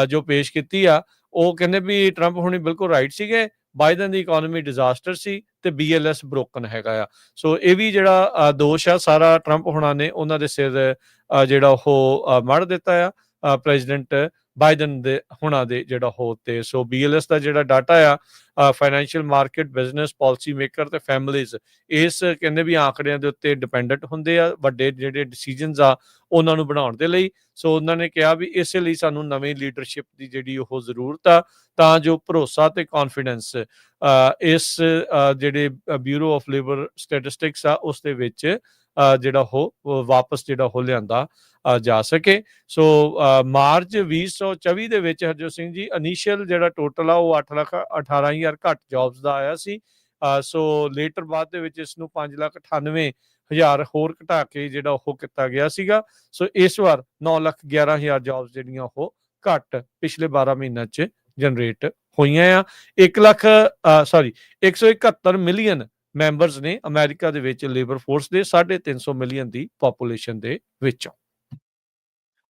ਜੋ ਪੇਸ਼ ਕੀਤੀ ਆ, ਉਹ ਕਹਿੰਦੇ ਵੀ ਟਰੰਪ ਹੁਣੀ ਬਿਲਕੁਲ ਰਾਈਟ ਸੀਗੇ। ਬਾਈਡਨ ਦੀ ਇਕੋਨਮੀ ਡਿਜ਼ਾਸਟਰ ਸੀ ਤੇ BLS ਬ੍ਰੋਕਨ ਹੈਗਾ ਆ। ਸੋ ਇਹ ਵੀ ਜਿਹੜਾ ਦੋਸ਼ ਆ ਸਾਰਾ ਟਰੰਪ ਹੁਣਾਂ ਨੇ ਉਹਨਾਂ ਦੇ ਸਿਰ ਜਿਹੜਾ ਉਹ ਮੜ ਦਿੱਤਾ ਆ ਪ੍ਰੈਜ਼ੀਡੈਂਟ ਬਾਈਡਨ ਦੇ ਹੁਣਾਂ ਦੇ ਜਿਹੜਾ ਉਹ ਤੇ। ਸੋ BLS ਦਾ ਜਿਹੜਾ ਡਾਟਾ ਆ financial market, business, policy maker ਤੇ ਫੈਮਲੀਜ਼, ਇਸ ਕਹਿੰਦੇ ਵੀ ਆંકੜਿਆਂ ਦੇ ਉੱਤੇ ਡਿਪੈਂਡੈਂਟ ਹੁੰਦੇ ਆ ਵੱਡੇ ਜਿਹੜੇ ਡਿਸੀਜਨਸ ਆ ਉਹਨਾਂ ਨੂੰ ਬਣਾਉਣ ਦੇ ਲਈ। ਸੋ ਉਹਨਾਂ ਨੇ ਕਿਹਾ ਵੀ ਇਸੇ ਲਈ ਸਾਨੂੰ ਨਵੀਂ ਲੀਡਰਸ਼ਿਪ ਦੀ ਜਿਹੜੀ ਉਹ ਜ਼ਰੂਰਤ ਆ, ਤਾਂ ਜੋ ਭਰੋਸਾ ਤੇ ਕੌਨਫੀਡੈਂਸ ਇਸ ਜਿਹੜੇ ਬਿਊਰੋ ਆਫ ਲੇਬਰ ਸਟੈਟਿਸਟਿਕਸ ਆ ਉਸ ਦੇ ਵਿੱਚ ਜਿਹੜਾ ਉਹ ਵਾਪਸ ਜਿਹੜਾ ਉਹ ਲਿਆਂਦਾ ਜਾ ਸਕੇ। ਸੋ ਮਾਰਚ 2024 ਦੇ ਵਿੱਚ ਹਰਜੋਤ ਸਿੰਘ ਜੀ ਇਨੀਸ਼ੀਅਲ ਜਿਹੜਾ ਟੋਟਲ ਆ ਉਹ 8,18,000 ਘੱਟ ਜੌਬਸ ਦਾ ਆਇਆ ਸੀ। ਸੋ ਲੇਟਰ ਬਾਅਦ ਦੇ ਵਿੱਚ ਇਸ ਨੂੰ 5,98,000 ਹੋਰ ਘਟਾ ਕੇ ਜਿਹੜਾ ਉਹ ਕੀਤਾ ਗਿਆ ਸੀਗਾ। ਸੋ ਇਸ ਵਾਰ 9,11,000 ਜੌਬਸ ਜਿਹੜੀਆਂ ਉਹ ਘੱਟ ਪਿਛਲੇ 12 ਮਹੀਨਿਆਂ 'ਚ ਜਨਰੇਟ ਹੋਈਆਂ ਆ। 171 ਮਿਲੀਅਨ ਮੈਂਬਰਸ ਨੇ ਅਮਰੀਕਾ ਦੇ ਵਿੱਚ ਲੇਬਰ ਫੋਰਸ ਦੇ 350 ਮਿਲੀਅਨ ਦੀ ਪੋਪੂਲੇਸ਼ਨ ਦੇ ਵਿੱਚੋਂ।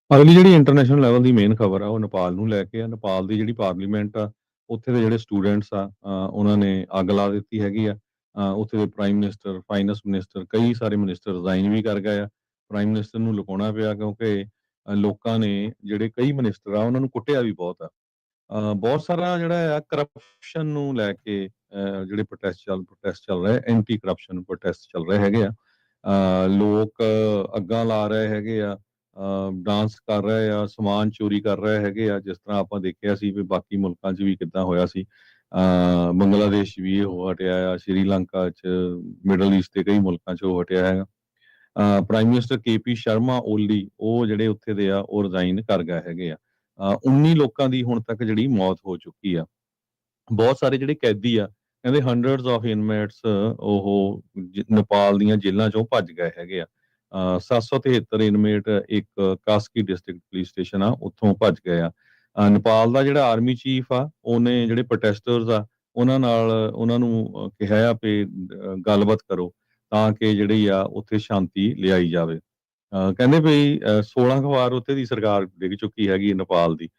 ਅਗਲੀ ਜਿਹੜੀ ਇੰਟਰਨੈਸ਼ਨਲ ਲੈਵਲ ਦੀ ਮੇਨ ਖਬਰ ਆ ਉਹ ਨੇਪਾਲ ਨੂੰ ਲੈ ਕੇ ਆ। ਨੇਪਾਲ ਦੀ ਜਿਹੜੀ ਪਾਰਲੀਮੈਂਟ ਆ, ਉੱਥੇ ਦੇ ਜਿਹੜੇ ਸਟੂਡੈਂਟਸ ਆ, ਉਹਨਾਂ ਨੇ ਅੱਗ ਲਾ ਦਿੱਤੀ ਹੈਗੀ ਆ। ਉੱਥੇ ਦੇ ਪ੍ਰਾਈਮ ਮਿਨਿਸਟਰ, ਫਾਈਨੈਂਸ ਮਿਨਿਸਟਰ, ਕਈ ਸਾਰੇ ਮਿਨਿਸਟਰ ਰਿਜ਼ਾਈਨ ਵੀ ਕਰ ਗਏ ਆ। ਪ੍ਰਾਈਮ ਮਿਨਿਸਟਰ ਨੂੰ ਲੁਕਾਉਣਾ ਪਿਆ ਕਿਉਂਕਿ ਲੋਕਾਂ ਨੇ ਜਿਹੜੇ ਕਈ ਮਿਨਿਸਟਰ ਆ ਉਹਨਾਂ ਨੂੰ ਕੁੱਟਿਆ ਵੀ ਬਹੁਤ ਆ। ਬਹੁਤ ਸਾਰਾ ਜਿਹੜਾ ਆ ਕਰਪਸ਼ਨ ਨੂੰ ਲੈ ਕੇ ਜਿਹੜੇ ਪ੍ਰੋਟੈਸਟ ਚੱਲ ਰਹੇ, ਐਂਟੀ ਕਰਪਸ਼ਨ ਪ੍ਰੋਟੈਸਟ ਚੱਲ ਰਹੇ ਹੈਗੇ ਆ। ਲੋਕ ਅੱਗਾਂ ਲਾ ਰਹੇ ਹੈਗੇ ਆ, ਡਾਂਸ ਕਰ ਰਹੇ ਆ, ਸਮਾਨ ਚੋਰੀ ਕਰ ਰਹੇ ਹੈਗੇ ਆ, ਜਿਸ ਤਰ੍ਹਾਂ ਆਪਾਂ ਦੇਖਿਆ ਸੀ ਵੀ ਬਾਕੀ ਮੁਲਕਾਂ 'ਚ ਵੀ ਕਿੱਦਾਂ ਹੋਇਆ ਸੀ। ਬੰਗਲਾਦੇਸ਼ 'ਚ ਵੀ ਇਹ ਹੋ ਹਟਿਆ ਆ, ਸ਼੍ਰੀਲੰਕਾ 'ਚ, ਮਿਡਲ ਈਸਟ ਦੇ ਕਈ ਮੁਲਕਾਂ 'ਚ ਹੋ ਹਟਿਆ ਹੈਗਾ। ਪ੍ਰਾਈਮ ਮਿਨਿਸਟਰ KP ਸ਼ਰਮਾ ਓਲੀ, ਉਹ ਜਿਹੜੇ ਉੱਥੇ ਦੇ ਆ ਉਹ ਰਿਜ਼ਾਈਨ ਕਰ ਗਏ ਹੈਗੇ ਆ। 19 ਲੋਕਾਂ ਦੀ ਹੁਣ ਤੱਕ ਜਿਹੜੀ ਮੌਤ ਹੋ ਚੁੱਕੀ ਆ। ਬਹੁਤ ਸਾਰੇ ਜਿਹੜੇ ਕੈਦੀ ਆ, ਕਹਿੰਦੇ ਹੰਡਰਡਸ ਆਫ ਇਨਮੇਟਸ ਉਹ ਨੇਪਾਲ ਦੀਆਂ ਜੇਲ੍ਹਾਂ 'ਚੋਂ ਭੱਜ ਗਏ ਹੈਗੇ ਆ। 773 ਇਨਮੇਟ ਇੱਕ ਕਾਸਕੀ ਡਿਸਟ੍ਰਿਕਟ ਪੁਲਿਸ ਸਟੇਸ਼ਨ ਆ, ਉੱਥੋਂ ਭੱਜ ਗਏ ਆ। ਨੇਪਾਲ ਦਾ ਜਿਹੜਾ ਆਰਮੀ ਚੀਫ ਆ, ਉਹਨੇ ਜਿਹੜੇ ਪ੍ਰੋਟੈਸਟਰਸ ਆ ਉਹਨਾਂ ਨਾਲ ਉਹਨਾਂ ਨੂੰ ਕਿਹਾ ਆ ਵੀ ਗੱਲਬਾਤ ਕਰੋ ਤਾਂ ਕਿ ਜਿਹੜੀ ਆ ਉੱਥੇ ਸ਼ਾਂਤੀ ਲਿਆਈ ਜਾਵੇ। ਕਹਿੰਦੇ ਵੀ 16 ਕੁ ਵਾਰ ਉੱਥੇ ਦੀ ਸਰਕਾਰ ਡਿੱਗ ਚੁੱਕੀ ਹੈਗੀ ਨੇਪਾਲ ਦੀ।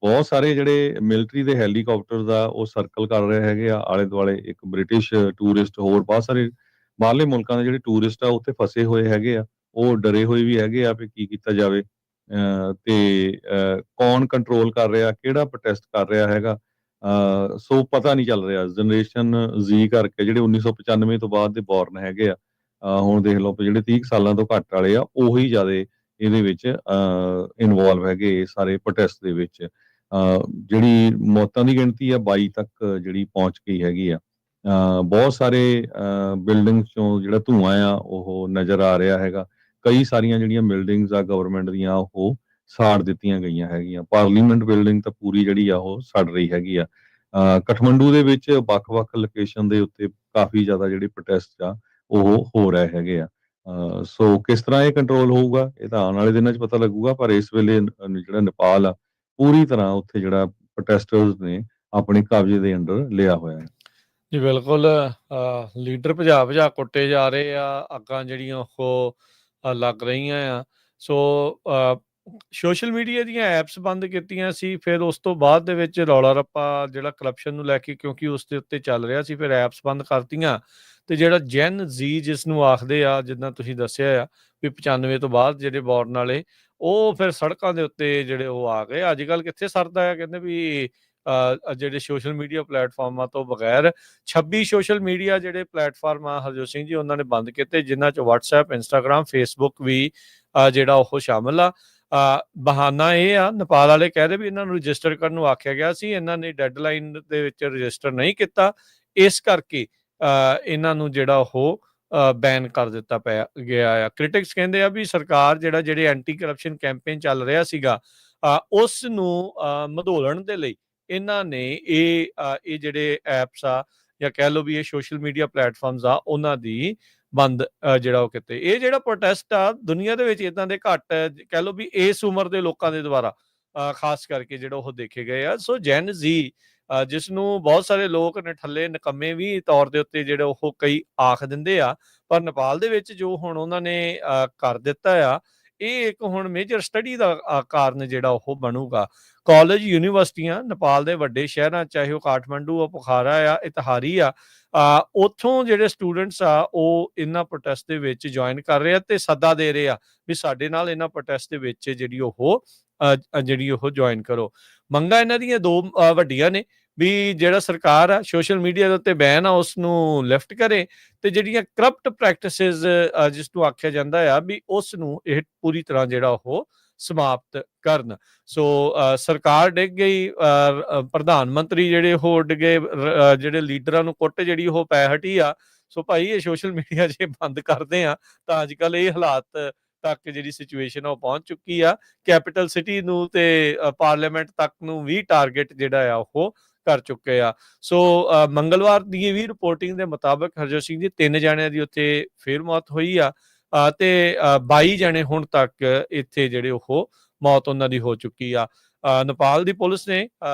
ਬਹੁਤ ਸਾਰੇ ਜਿਹੜੇ ਮਿਲਟਰੀ ਦੇ ਹੈਲੀਕਾਪਟਰਸ ਆ ਉਹ ਸਰਕਲ ਕਰ ਰਹੇ ਹੈਗੇ ਆ ਆਲੇ ਦੁਆਲੇ। ਇੱਕ ਬ੍ਰਿਟਿਸ਼ ਟੂਰਿਸਟ, ਹੋਰ ਬਹੁਤ ਸਾਰੇ ਬਾਹਰਲੇ ਮੁਲਕਾਂ ਦੇ ਜਿਹੜੇ ਟੂਰਿਸਟ ਆ ਉੱਥੇ ਫਸੇ ਹੋਏ ਹੈਗੇ ਆ। ਉਹ ਡਰੇ ਹੋਏ ਵੀ ਹੈਗੇ ਆ ਵੀ ਕੀ ਕੀਤਾ ਜਾਵੇ, ਤੇ ਕੌਣ ਕੰਟਰੋਲ ਕਰ ਰਿਹਾ, ਕਿਹੜਾ ਪ੍ਰੋਟੈਸਟ ਕਰ ਰਿਹਾ ਹੈਗਾ। ਸੋ ਪਤਾ ਨਹੀਂ ਚੱਲ ਰਿਹਾ। ਜਨਰੇਸ਼ਨ Z ਕਰਕੇ ਜਿਹੜੇ 1995 ਤੋਂ ਬਾਅਦ ਦੇ ਬੋਰਨ ਹੈਗੇ ਆ, ਹੁਣ ਦੇਖ ਲਓ ਜਿਹੜੇ 30 ਸਾਲਾਂ ਤੋਂ ਘੱਟ ਵਾਲੇ ਆ ਉਹੀ ਜ਼ਿਆਦਾ ਇਹਦੇ ਵਿੱਚ ਇਨਵੋਲਵ ਹੈਗੇ ਸਾਰੇ ਪ੍ਰੋਟੈਸਟ ਦੇ ਵਿੱਚ। ਜਿਹੜੀ ਮੌਤਾਂ ਦੀ ਗਿਣਤੀ ਆ 22 ਤੱਕ ਜਿਹੜੀ ਪਹੁੰਚ ਗਈ ਹੈਗੀ ਆ। ਬਹੁਤ ਸਾਰੇ ਬਿਲਡਿੰਗਸ ਚੋਂ ਜਿਹੜਾ ਧੂੰਆਂ ਆ ਉਹ ਨਜ਼ਰ ਆ ਰਿਹਾ ਹੈਗਾ। ਕਈ ਸਾਰੀਆਂ ਜਿਹੜੀਆਂ ਬਿਲਡਿੰਗਸ ਆ ਗਵਰਨਮੈਂਟ ਦੀਆਂ ਉਹ ਸਾੜ ਦਿੱਤੀਆਂ ਗਈਆਂ ਹੈਗੀਆਂ। ਪਾਰਲੀਮੈਂਟ ਬਿਲਡਿੰਗ ਤਾਂ ਪੂਰੀ ਜਿਹੜੀ ਆ ਉਹ ਸੜ ਰਹੀ ਹੈਗੀ ਆ। ਕਠਮੰਡੂ ਦੇ ਵਿੱਚ ਵੱਖ-ਵੱਖ ਲੋਕੇਸ਼ਨ ਦੇ ਉੱਤੇ ਕਾਫੀ ਜ਼ਿਆਦਾ ਜਿਹੜੇ ਪ੍ਰੋਟੈਸਟ ਆ ਉਹ ਹੋ ਰਹੇ ਹੈਗੇ ਆ। ਸੋ ਕਿਸ ਤਰ੍ਹਾਂ ਇਹ ਕੰਟਰੋਲ ਹੋਊਗਾ ਇਹ ਤਾਂ ਆਉਣ ਵਾਲੇ ਦਿਨਾਂ 'ਚ ਪਤਾ ਲੱਗੂਗਾ, ਪਰ ਇਸ ਵੇਲੇ ਜਿਹੜਾ ਨੇਪਾਲ ਆ ਪੂਰੀ ਤਰ੍ਹਾਂ ਉੱਥੇ ਜਿਹੜਾ ਪ੍ਰੋਟੈਸਟਰਸ ਨੇ ਆਪਣੇ ਕਬਜ਼ੇ ਦੇ ਅੰਡਰ ਲਿਆ ਹੋਇਆ ਹੈ। ਜੀ ਬਿਲਕੁਲ, ਲੀਡਰ ਭਜਾ ਕੁੱਟੇ ਜਾ ਰਹੇ ਆ, ਅੱਗਾਂ ਜਿਹੜੀਆਂ ਉਹ ਲੱਗ ਰਹੀਆਂ ਆ। ਸੋ ਸੋਸ਼ਲ ਮੀਡੀਆ ਦੀਆਂ ਐਪਸ ਬੰਦ ਕੀਤੀਆਂ ਸੀ, ਫਿਰ ਉਸ ਤੋਂ ਬਾਅਦ ਦੇ ਵਿੱਚ ਰੌਲਾ ਰੱਪਾ ਜਿਹੜਾ ਕਰਪਸ਼ਨ ਨੂੰ ਲੈ ਕੇ, ਕਿਉਂਕਿ ਉਸ ਦੇ ਉੱਤੇ ਚੱਲ ਰਿਹਾ ਸੀ, ਫਿਰ ਐਪਸ ਬੰਦ ਕਰਤੀਆਂ। ਤੇ ਜਿਹੜਾ ਜੈਨ ਜ਼ੀ ਜਿਸ ਨੂੰ ਆਖਦੇ ਆ, ਜਿੱਦਾਂ ਤੁਸੀਂ ਦੱਸਿਆ ਆ ਵੀ 95 ਤੋਂ ਬਾਅਦ ਜਿਹੜੇ ਬੋਰਨ ਵਾਲੇ, ਉਹ ਫਿਰ ਸੜਕਾਂ ਦੇ ਉੱਤੇ ਜਿਹੜੇ ਉਹ ਆ ਗਏ। ਅੱਜ ਕੱਲ੍ਹ ਕਿੱਥੇ ਸਰਦਾ ਆ, ਕਹਿੰਦੇ ਵੀ ਜਿਹੜੇ ਸੋਸ਼ਲ ਮੀਡੀਆ ਪਲੇਟਫਾਰਮਾਂ ਤੋਂ ਬਗੈਰ 26 ਸੋਸ਼ਲ ਮੀਡੀਆ ਜਿਹੜੇ ਪਲੇਟਫਾਰਮ ਆ ਹਰਜੋਤ ਸਿੰਘ ਜੀ ਉਹਨਾਂ ਨੇ ਬੰਦ ਕੀਤੇ, ਜਿਨ੍ਹਾਂ 'ਚ WhatsApp, ਇੰਸਟਾਗ੍ਰਾਮ, ਫੇਸਬੁੱਕ ਵੀ ਜਿਹੜਾ ਉਹ ਸ਼ਾਮਲ ਆ। ਬਹਾਨਾ ਇਹ ਆ, ਨੇਪਾਲ ਵਾਲੇ ਕਹਿ ਰਹੇ ਵੀ ਇਹਨਾਂ ਨੂੰ ਰਜਿਸਟਰ ਕਰਨ ਨੂੰ ਆਖਿਆ ਗਿਆ ਸੀ, ਇਹਨਾਂ ਨੇ ਡੈਡਲਾਈਨ ਦੇ ਵਿੱਚ ਰਜਿਸਟਰ ਨਹੀਂ ਕੀਤਾ, ਇਸ ਕਰਕੇ ਇਹਨਾਂ ਨੂੰ ਜਿਹੜਾ ਉਹ ਬੈਨ ਕਰ ਦਿੱਤਾ ਗਿਆ ਆ। ਕ੍ਰਿਟਿਕਸ ਕਹਿੰਦੇ ਆ ਵੀ ਸਰਕਾਰ ਜਿਹੜੇ ਐਂਟੀ ਕਰਪਸ਼ਨ ਕੈਂਪੇਨ ਚੱਲ ਰਿਹਾ ਸੀਗਾ, ਉਸ ਨੂੰ ਮਧੋਲਣ ਦੇ ਲਈ ਇਹਨਾਂ ਨੇ ਇਹ ਜਿਹੜੇ ਐਪਸ ਆ, ਜਾਂ ਕਹਿ ਲਓ ਵੀ ਇਹ ਸੋਸ਼ਲ ਮੀਡੀਆ ਪਲੇਟਫਾਰਮਸ ਆ, ਉਹਨਾਂ ਦੀ ਬੰਦ ਜਿਹੜਾ ਉਹ ਕੀਤੇ। ਇਹ ਜਿਹੜਾ ਪ੍ਰੋਟੈਸਟ ਆ ਦੁਨੀਆ ਦੇ ਵਿੱਚ ਇਦਾਂ ਦੇ ਘੱਟ ਕਹਿ ਲਓ ਵੀ ਇਸ ਉਮਰ ਦੇ ਲੋਕਾਂ ਦੇ ਦੁਆਰਾ ਖਾਸ ਕਰਕੇ ਜਿਹੜਾ ਉਹ ਦੇਖੇ ਗਏ ਆ। ਸੋ ਜੈਨ ਜ਼ੀ ਜਿਸ ਨੂੰ ਬਹੁਤ ਸਾਰੇ ਲੋਕ ਨਿਠੱਲੇ ਨਿਕੰਮੇ ਵੀ ਤੌਰ ਦੇ ਉੱਤੇ ਜਿਹੜੇ ਉਹ ਕਈ ਆਖ ਦਿੰਦੇ ਆ, ਪਰ ਨੇਪਾਲ ਦੇ ਵਿੱਚ ਜੋ ਹੁਣ ਉਹਨਾਂ ਨੇ ਕਰ ਦਿੱਤਾ ਆ, ਇਹ ਇੱਕ ਹੁਣ ਮੇਜਰ ਸਟੱਡੀ ਦਾ ਕਾਰਨ ਜਿਹੜਾ ਉਹ ਬਣੂਗਾ। ਕਾਲਜ, ਯੂਨੀਵਰਸਿਟੀਆਂ ਨੇਪਾਲ ਦੇ ਵੱਡੇ ਸ਼ਹਿਰਾਂ, ਚਾਹੇ ਉਹ ਕਾਠਮੰਡੂ ਆ, ਪੁਖਾਰਾ ਆ, ਇਤਹਾਰੀ ਆ, ਉੱਥੋਂ ਜਿਹੜੇ ਸਟੂਡੈਂਟਸ ਆ ਉਹ ਇਹਨਾਂ ਪ੍ਰੋਟੈਸਟ ਦੇ ਵਿੱਚ ਜੁਆਇਨ ਕਰ ਰਹੇ ਆ ਤੇ ਸੱਦਾ ਦੇ ਰਹੇ ਆ ਵੀ ਸਾਡੇ ਨਾਲ ਇਹਨਾਂ ਪ੍ਰੋਟੈਸਟ ਦੇ ਵਿੱਚ ਜਿਹੜੀ ਉਹ ਜੁਆਇਨ ਕਰੋ। ਮੰਗਾਂ ਇਹਨਾਂ ਦੀਆਂ ਦੋ ਵੱਡੀਆਂ ਨੇ ਵੀ ਜਿਹੜਾ ਸਰਕਾਰ ਆ ਸੋਸ਼ਲ ਮੀਡੀਆ ਦੇ ਉੱਤੇ ਬੈਨ ਆ ਉਸ ਨੂੰ ਲਿਫਟ ਕਰੇ, ਤੇ ਜਿਹੜੀਆਂ ਕਰਪਟ ਪ੍ਰੈਕਟਿਸਿਸ ਜਿਸ ਨੂੰ ਆਖਿਆ ਜਾਂਦਾ ਆ ਵੀ ਉਸ ਨੂੰ ਇਹ ਪੂਰੀ ਤਰ੍ਹਾਂ ਜਿਹੜਾ ਉਹ ਸਮਾਪਤ ਕਰਨ। ਸੋ ਸਰਕਾਰ ਡਿੱਗ ਗਈ, ਪ੍ਰਧਾਨ ਮੰਤਰੀ ਜਿਹੜੇ ਉਹ ਡਿੱਗੇ, ਜਿਹੜੇ ਲੀਡਰਾਂ ਨੂੰ ਕੁੱਟ ਜਿਹੜੀ ਉਹ ਪੈ ਹਟੀ ਆ। ਸੋ ਭਾਈ ਇਹ ਸੋਸ਼ਲ ਮੀਡੀਆ ਜੇ ਬੰਦ ਕਰਦੇ ਆ ਤਾਂ ਅੱਜ ਕੱਲ੍ਹ ਇਹ ਹਾਲਾਤ ਤੱਕ ਜਿਹੜੀ ਸਿਚੁਏਸ਼ਨ ਆ ਉਹ ਪਹੁੰਚ ਚੁੱਕੀ ਆ। ਕੈਪੀਟਲ ਸਿਟੀ ਨੂੰ ਤੇ ਪਾਰਲੀਮੈਂਟ ਤੱਕ ਨੂੰ ਵੀ ਟਾਰਗੇਟ ਜਿਹੜਾ ਆ ਉਹ ਕਰ ਚੁੱਕੇ ਆ। ਸੋ ਮੰਗਲਵਾਰ ਦੀ ਵੀ ਰਿਪੋਰਟਿੰਗ ਦੇ ਮੁਤਾਬਕ ਹਰਜੋਤ ਸਿੰਘ ਜੀ 3 ਜਣਿਆਂ ਦੀ ਉੱਥੇ ਫੇਰ ਮੌਤ ਹੋਈ ਆ, ਤੇ 22 ਜਣੇ ਹੁਣ ਤੱਕ ਇੱਥੇ ਜਿਹੜੇ ਉਹ ਮੌਤ ਉਹਨਾਂ ਦੀ ਹੋ ਚੁੱਕੀ ਆ। ਨੇਪਾਲ ਦੀ ਪੁਲਿਸ ਨੇ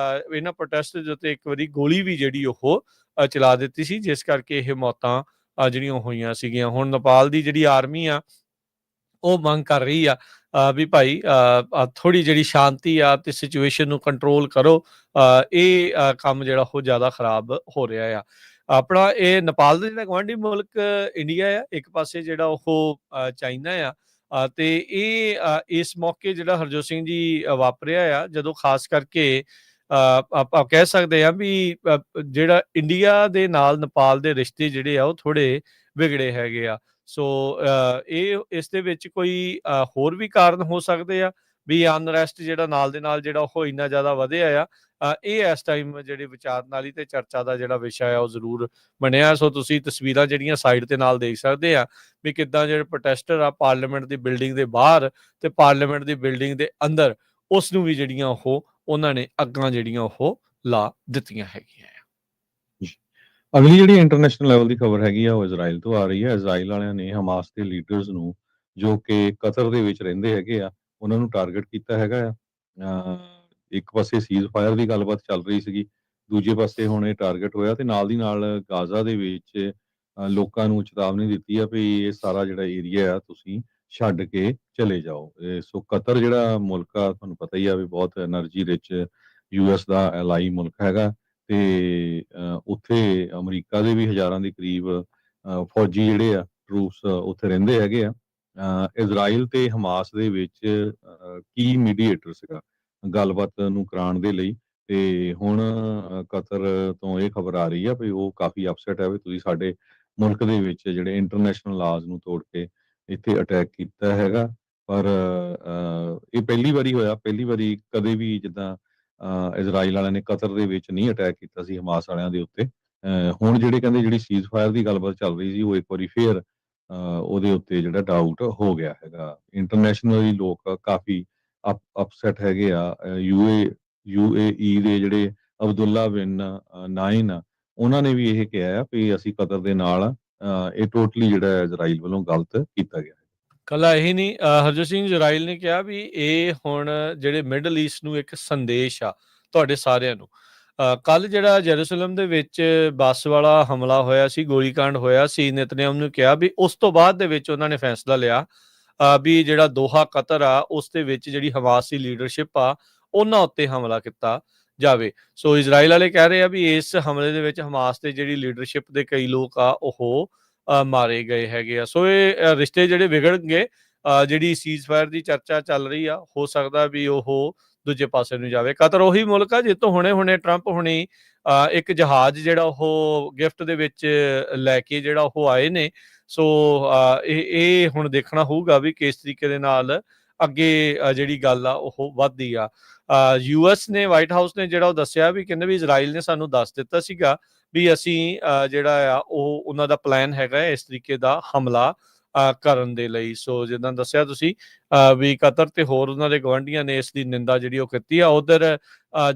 ਇਹਨਾਂ ਪ੍ਰੋਟੈਸਟ ਦੇ ਉੱਤੇ ਇੱਕ ਵਾਰੀ ਗੋਲੀ ਵੀ ਜਿਹੜੀ ਉਹ ਚਲਾ ਦਿੱਤੀ ਸੀ, ਜਿਸ ਕਰਕੇ ਇਹ ਮੌਤਾਂ ਜਿਹੜੀਆਂ ਹੋਈਆਂ ਸੀਗੀਆਂ। ਹੁਣ ਨੇਪਾਲ ਦੀ ਜਿਹੜੀ ਆਰਮੀ ਆ ਉਹ ਮੰਗ ਕਰ ਰਹੀ ਆ ਵੀ ਭਾਈ ਥੋੜੀ ਜਿਹੜੀ ਸ਼ਾਂਤੀ ਆ ਤੇ ਸਿਚੁਏਸ਼ਨ ਨੂੰ ਕੰਟਰੋਲ ਕਰੋ, ਇਹ ਕੰਮ ਜਿਹੜਾ ਉਹ ਜ਼ਿਆਦਾ ਖਰਾਬ ਹੋ ਰਿਹਾ ਆ। ਆਪਣਾ ਇਹ ਨੇਪਾਲ ਦਾ ਜਿਹੜਾ ਗੁਆਂਢੀ ਮੁਲਕ ਇੰਡੀਆ ਆ, ਇੱਕ ਪਾਸੇ ਜਿਹੜਾ ਉਹ ਚਾਈਨਾ ਆ, ਤੇ ਇਹ ਇਸ ਮੌਕੇ ਜਿਹੜਾ ਹਰਜੋਤ ਸਿੰਘ ਜੀ ਵਾਪਰਿਆ ਆ, ਜਦੋਂ ਖਾਸ ਕਰਕੇ ਆਪਾਂ ਕਹਿ ਸਕਦੇ ਆ ਵੀ ਜਿਹੜਾ ਇੰਡੀਆ ਦੇ ਨਾਲ ਨੇਪਾਲ ਦੇ ਰਿਸ਼ਤੇ ਜਿਹੜੇ ਆ ਉਹ ਥੋੜੇ ਵਿਗੜੇ ਹੈਗੇ ਆ। ਸੋ ਇਹ ਇਸ ਦੇ ਵਿੱਚ ਕੋਈ ਹੋਰ ਵੀ ਕਾਰਨ ਹੋ ਸਕਦੇ ਆ ਵੀ ਅਨਰੈਸਟ ਜਿਹੜਾ ਨਾਲ ਦੇ ਨਾਲ ਜਿਹੜਾ ਉਹ ਇੰਨਾ ਜ਼ਿਆਦਾ ਵਧਿਆ ਆ। ਇਹ ਇਸ ਟਾਈਮ ਜਿਹੜੇ ਵਿਚਾਰਨਾਲੀ ਤੇ ਚਰਚਾ ਦਾ ਜਿਹੜਾ ਵਿਸ਼ਾ ਆ ਉਹ ਜ਼ਰੂਰ ਬਣਿਆ। ਸੋ ਤੁਸੀਂ ਤਸਵੀਰਾਂ ਜਿਹੜੀਆਂ ਸਾਈਡ ਤੇ ਨਾਲ ਦੇਖ ਸਕਦੇ ਆ ਵੀ ਕਿੱਦਾਂ ਜਿਹੜੇ ਪ੍ਰੋਟੈਸਟਰ ਆ ਪਾਰਲੀਮੈਂਟ ਦੀ ਬਿਲਡਿੰਗ ਦੇ ਬਾਹਰ ਤੇ ਪਾਰਲੀਮੈਂਟ ਦੀ ਬਿਲਡਿੰਗ ਦੇ ਅੰਦਰ ਉਸ ਨੂੰ ਵੀ ਜਿਹੜੀਆਂ ਉਹਨਾਂ ਨੇ ਅੱਗਾਂ ਜਿਹੜੀਆਂ ਉਹ ਲਾ ਦਿੱਤੀਆਂ ਹੈਗੀਆਂ। ਅਗਲੀ ਜਿਹੜੀ ਇੰਟਰਨੈਸ਼ਨਲ ਲੈਵਲ ਦੀ ਖਬਰ ਹੈਗੀ ਆ ਉਹ ਇਜ਼ਰਾਈਲ ਤੋਂ ਆ ਰਹੀ ਹੈ। ਇਜ਼ਰਾਈਲ ਵਾਲਿਆਂ ਨੇ ਹਮਾਸ ਦੇ ਲੀਡਰਸ ਨੂੰ, ਜੋ ਕਿ ਕਤਰ ਦੇ ਵਿੱਚ ਰਹਿੰਦੇ ਹੈਗੇ ਆ, ਉਹਨਾਂ ਨੂੰ ਟਾਰਗੇਟ ਕੀਤਾ ਹੈਗਾ ਆ। ਇੱਕ ਪਾਸੇ ਸੀਜ਼ ਫਾਇਰ ਦੀ ਗੱਲਬਾਤ ਚੱਲ ਰਹੀ ਸੀਗੀ, ਦੂਜੇ ਪਾਸੇ ਹੁਣ ਇਹ ਟਾਰਗੇਟ ਹੋਇਆ, ਤੇ ਨਾਲ ਦੀ ਨਾਲ ਗਾਜ਼ਾ ਦੇ ਵਿੱਚ ਲੋਕਾਂ ਨੂੰ ਚੇਤਾਵਨੀ ਦਿੱਤੀ ਆ ਵੀ ਇਹ ਸਾਰਾ ਜਿਹੜਾ ਏਰੀਆ ਆ ਤੁਸੀਂ ਛੱਡ ਕੇ ਚਲੇ ਜਾਓ। ਸੋ ਕਤਰ ਜਿਹੜਾ ਮੁਲਕ ਆ ਤੁਹਾਨੂੰ ਪਤਾ ਹੀ ਆ ਵੀ ਬਹੁਤ એનર્ਜੀ ਰਿਚ US ਦਾ ਐਲਾਈ ਮੁਲਕ ਹੈਗਾ, ਤੇ ਉੱਥੇ ਅਮਰੀਕਾ ਦੇ ਵੀ ਹਜ਼ਾਰਾਂ ਦੇ ਕਰੀਬ ਫੌਜੀ ਜਿਹੜੇ ਆ ਟਰੂਪਸ ਉੱਥੇ ਰਹਿੰਦੇ ਹੈਗੇ ਆ। ਇਜ਼ਰਾਈਲ ਤੇ ਹਮਾਸ ਦੇ ਵਿੱਚ ਕੀ ਮੀਡੀਏਟਰ ਸੀਗਾ ਗੱਲਬਾਤ ਨੂੰ ਕਰਾਉਣ ਦੇ ਲਈ, ਤੇ ਹੁਣ ਕਤਰ ਤੋਂ ਇਹ ਖਬਰ ਆ ਰਹੀ ਆ ਵੀ ਉਹ ਕਾਫੀ ਅਪਸੈਟ ਹੈ ਵੀ ਤੁਸੀਂ ਸਾਡੇ ਮੁਲਕ ਦੇ ਵਿੱਚ ਜਿਹੜੇ ਇੰਟਰਨੈਸ਼ਨਲ ਲਾਜ਼ ਨੂੰ ਤੋੜ ਕੇ ਇੱਥੇ ਅਟੈਕ ਕੀਤਾ ਹੈਗਾ। ਪਰ ਇਹ ਪਹਿਲੀ ਵਾਰੀ ਹੋਇਆ, ਪਹਿਲੀ ਵਾਰੀ ਕਦੇ ਵੀ ਜਿੱਦਾਂ ਇਜ਼ਰਾਈਲ ਵਾਲਿਆਂ ਨੇ ਕਤਰ ਦੇ ਵਿੱਚ ਨਹੀਂ ਅਟੈਕ ਕੀਤਾ ਸੀ ਹਮਾਸ ਵਾਲਿਆਂ ਦੇ ਉੱਤੇ। ਹੁਣ ਜਿਹੜੇ ਕਹਿੰਦੇ ਜਿਹੜੀ ਸੀਜ਼ ਫਾਇਰ ਦੀ ਗੱਲਬਾਤ ਚੱਲ ਰਹੀ ਸੀ ਉਹ ਇੱਕ ਵਾਰੀ ਫੇਰ ਉਹਦੇ ਉੱਤੇ ਜਿਹੜਾ ਡਾਊਟ ਹੋ ਗਿਆ ਹੈਗਾ। ਇੰਟਰਨੈਸ਼ਨਲੀ ਲੋਕ ਕਾਫੀ ਅਪਸੈਟ ਹੈਗੇ ਆ। UAE ਦੇ ਜਿਹੜੇ ਅਬਦੁੱਲਾ ਬਿਨ ਨਾਇਨ ਆ, ਉਹਨਾਂ ਨੇ ਵੀ ਇਹ ਕਿਹਾ ਆ ਵੀ ਅਸੀਂ ਕਤਰ ਦੇ ਨਾਲ ਇਹ ਟੋਟਲੀ ਜਿਹੜਾ ਇਜ਼ਰਾਈਲ ਵੱਲੋਂ ਗਲਤ ਕੀਤਾ ਗਿਆ। ਕੱਲਾ ਇਹੀ ਨਹੀਂ, ਹਰਜੋਤ ਸਿੰਘ ਇਜ਼ਰਾਈਲ ਨੇ ਕਿਹਾ ਵੀ ਇਹ ਹੁਣ ਜਿਹੜੇ ਮਿਡਲ ਈਸਟ ਨੂੰ ਇੱਕ ਸੰਦੇਸ਼ ਆ ਤੁਹਾਡੇ ਸਾਰਿਆਂ ਨੂੰ। ਕੱਲ ਜਿਹੜਾ ਜੈਰੂਸਲਮ ਦੇ ਵਿੱਚ ਬੱਸ ਵਾਲਾ ਹਮਲਾ ਹੋਇਆ ਸੀ, ਗੋਲੀकांड ਹੋਇਆ ਸੀ, ਨੇਤਨਯਾਹੂ ਨੂੰ ਕਿਹਾ ਵੀ ਉਸ ਤੋਂ ਬਾਅਦ ਦੇ ਵਿੱਚ ਉਹਨਾਂ ਨੇ ਫੈਸਲਾ ਲਿਆ ਵੀ ਜਿਹੜਾ ਦੋਹਾ ਕਤਰ ਆ ਉਸ ਦੇ ਵਿੱਚ ਜਿਹੜੀ ਹਮਾਸ ਦੀ ਲੀਡਰਸ਼ਿਪ ਆ ਉਹਨਾਂ ਉੱਤੇ ਹਮਲਾ ਕੀਤਾ ਜਾਵੇ। ਸੋ ਇਜ਼ਰਾਈਲ ਵਾਲੇ ਕਹਿ ਰਹੇ ਆ ਵੀ ਇਸ ਹਮਲੇ ਦੇ ਵਿੱਚ ਹਮਾਸ ਦੇ ਜਿਹੜੀ ਲੀਡਰਸ਼ਿਪ ਦੇ ਕਈ ਲੋਕ ਆ ਉਹ ਮਾਰੇ ਗਏ ਹੈਗੇ ਆ। ਸੋ ਇਹ ਰਿਸ਼ਤੇ ਜਿਹੜੇ ਵਿਗੜਨਗੇ, ਜਿਹੜੀ ਸੀਜ਼ ਫਾਇਰ ਦੀ ਚਰਚਾ ਚੱਲ ਰਹੀ ਆ, ਹੋ ਸਕਦਾ ਵੀ ਉਹ ਦੂਜੇ ਪਾਸੇ ਨੂੰ ਜਾਵੇ। ਕਤਰ ਉਹੀ ਮੁਲਕ ਆ ਜਿੱਥੋਂ ਹੁਣੇ ਟਰੰਪ ਹੁਣੀ ਇੱਕ ਜਹਾਜ਼ ਜਿਹੜਾ ਉਹ ਗਿਫਟ ਦੇ ਵਿੱਚ ਲੈ ਕੇ ਜਿਹੜਾ ਉਹ ਆਏ ਨੇ। ਸੋ ਇਹ ਹੁਣ ਦੇਖਣਾ ਹੋਊਗਾ ਵੀ ਕਿਸ ਤਰੀਕੇ ਦੇ ਨਾਲ ਅੱਗੇ ਜਿਹੜੀ ਗੱਲ ਆ ਉਹ ਵੱਧਦੀ ਆ। US ਨੇ, ਵਾਈਟ ਹਾਊਸ ਨੇ ਜਿਹੜਾ ਉਹ ਦੱਸਿਆ ਵੀ ਕਹਿੰਦੇ ਵੀ ਇਜ਼ਰਾਈਲ ਨੇ ਸਾਨੂੰ ਦੱਸ ਦਿੱਤਾ ਸੀਗਾ ਵੀ ਅਸੀਂ ਜਿਹੜਾ ਆ ਉਹ ਉਹਨਾਂ ਦਾ ਪਲਾਨ ਹੈਗਾ ਇਸ ਤਰੀਕੇ ਦਾ ਹਮਲਾ ਕਰਨ ਦੇ ਲਈ। ਸੋ ਜਿੱਦਾਂ ਦੱਸਿਆ ਤੁਸੀਂ ਵੀ ਕਤਰ ਤੇ ਹੋਰ ਉਹਨਾਂ ਦੇ ਗਵਾਂਢੀਆਂ ਨੇ ਇਸ ਦੀ ਨਿੰਦਾ ਜਿਹੜੀ ਉਹ ਕੀਤੀ ਆ। ਉਧਰ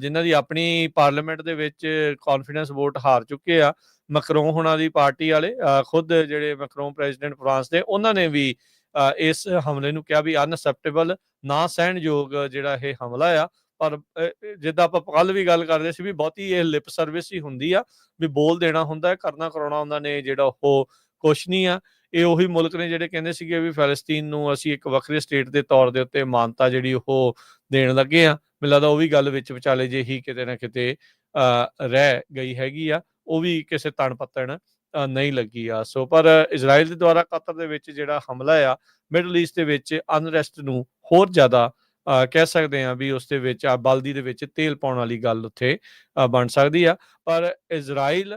ਜਿਨ੍ਹਾਂ ਦੀ ਆਪਣੀ ਪਾਰਲੀਮੈਂਟ ਦੇ ਵਿੱਚ ਕੌਨਫੀਡੈਂਸ ਵੋਟ ਹਾਰ ਚੁੱਕੇ ਆ, ਮੈਕਰੋਂ ਹੁਣਾਂ ਦੀ ਪਾਰਟੀ ਵਾਲੇ, ਖੁਦ ਜਿਹੜੇ ਮੈਕਰੋਂ ਪ੍ਰੈਜ਼ੀਡੈਂਟ ਫਰਾਂਸ ਦੇ, ਉਹਨਾਂ ਨੇ ਵੀ ਇਸ ਹਮਲੇ ਨੂੰ ਕਿਹਾ ਵੀ ਅਨਅਸੈਪਟੇਬਲ, ਨਾ ਸਹਿਣਯੋਗ ਜਿਹੜਾ ਇਹ ਹਮਲਾ ਆ। ਪਰ ਜਿੱਦਾਂ ਆਪਾਂ ਕੱਲ ਵੀ ਗੱਲ ਕਰਦੇ ਸੀ ਵੀ ਬਹੁਤੀ ਇਹ ਲਿਪ ਸਰਵਿਸ ਹੀ ਹੁੰਦੀ ਆ, ਵੀ ਬੋਲ ਦੇਣਾ ਹੁੰਦਾ ਹੈ, ਕਰਨਾ ਕਰਾਉਣਾ ਉਹਨਾਂ ਨੇ ਜਿਹੜਾ ਉਹ ਕੁਛ ਨਹੀਂ ਆ। ਇਹ ਉਹੀ ਮੁਲਕ ਨੇ ਜਿਹੜੇ ਕਹਿੰਦੇ ਸੀਗੇ ਵੀ ਫਲਸਤੀਨ ਨੂੰ ਅਸੀਂ ਇੱਕ ਵੱਖਰੇ ਸਟੇਟ ਦੇ ਤੌਰ ਦੇ ਉੱਤੇ ਮਾਨਤਾ ਜਿਹੜੀ ਉਹ ਦੇਣ ਲੱਗੇ ਆ। ਮੈਨੂੰ ਲੱਗਦਾ ਉਹ ਵੀ ਗੱਲ ਵਿੱਚ ਵਿਚਾਲੇ ਜੇ ਹੀ ਕਿਤੇ ਨਾ ਕਿਤੇ ਰਹਿ ਗਈ ਹੈਗੀ ਆ, ਉਹ ਵੀ ਕਿਸੇ ਤਣ ਪੱਤਣ ਨਹੀਂ ਲੱਗੀ ਆ। ਸੋ ਪਰ ਇਜ਼ਰਾਈਲ ਦੇ ਦੁਆਰਾ ਕਤਰ ਦੇ ਵਿੱਚ ਜਿਹੜਾ ਹਮਲਾ ਆ, ਮਿਡਲ ਈਸਟ ਦੇ ਵਿੱਚ ਅਨਰੈਸਟ ਨੂੰ ਹੋਰ ਜ਼ਿਆਦਾ ਕਹਿ ਸਕਦੇ ਹਾਂ ਵੀ ਉਸ ਦੇ ਵਿੱਚ ਬਲਦੀ ਦੇ ਵਿੱਚ ਤੇਲ ਪਾਉਣ ਵਾਲੀ ਗੱਲ ਉੱਥੇ ਬਣ ਸਕਦੀ ਆ। ਪਰ ਇਜ਼ਰਾਈਲ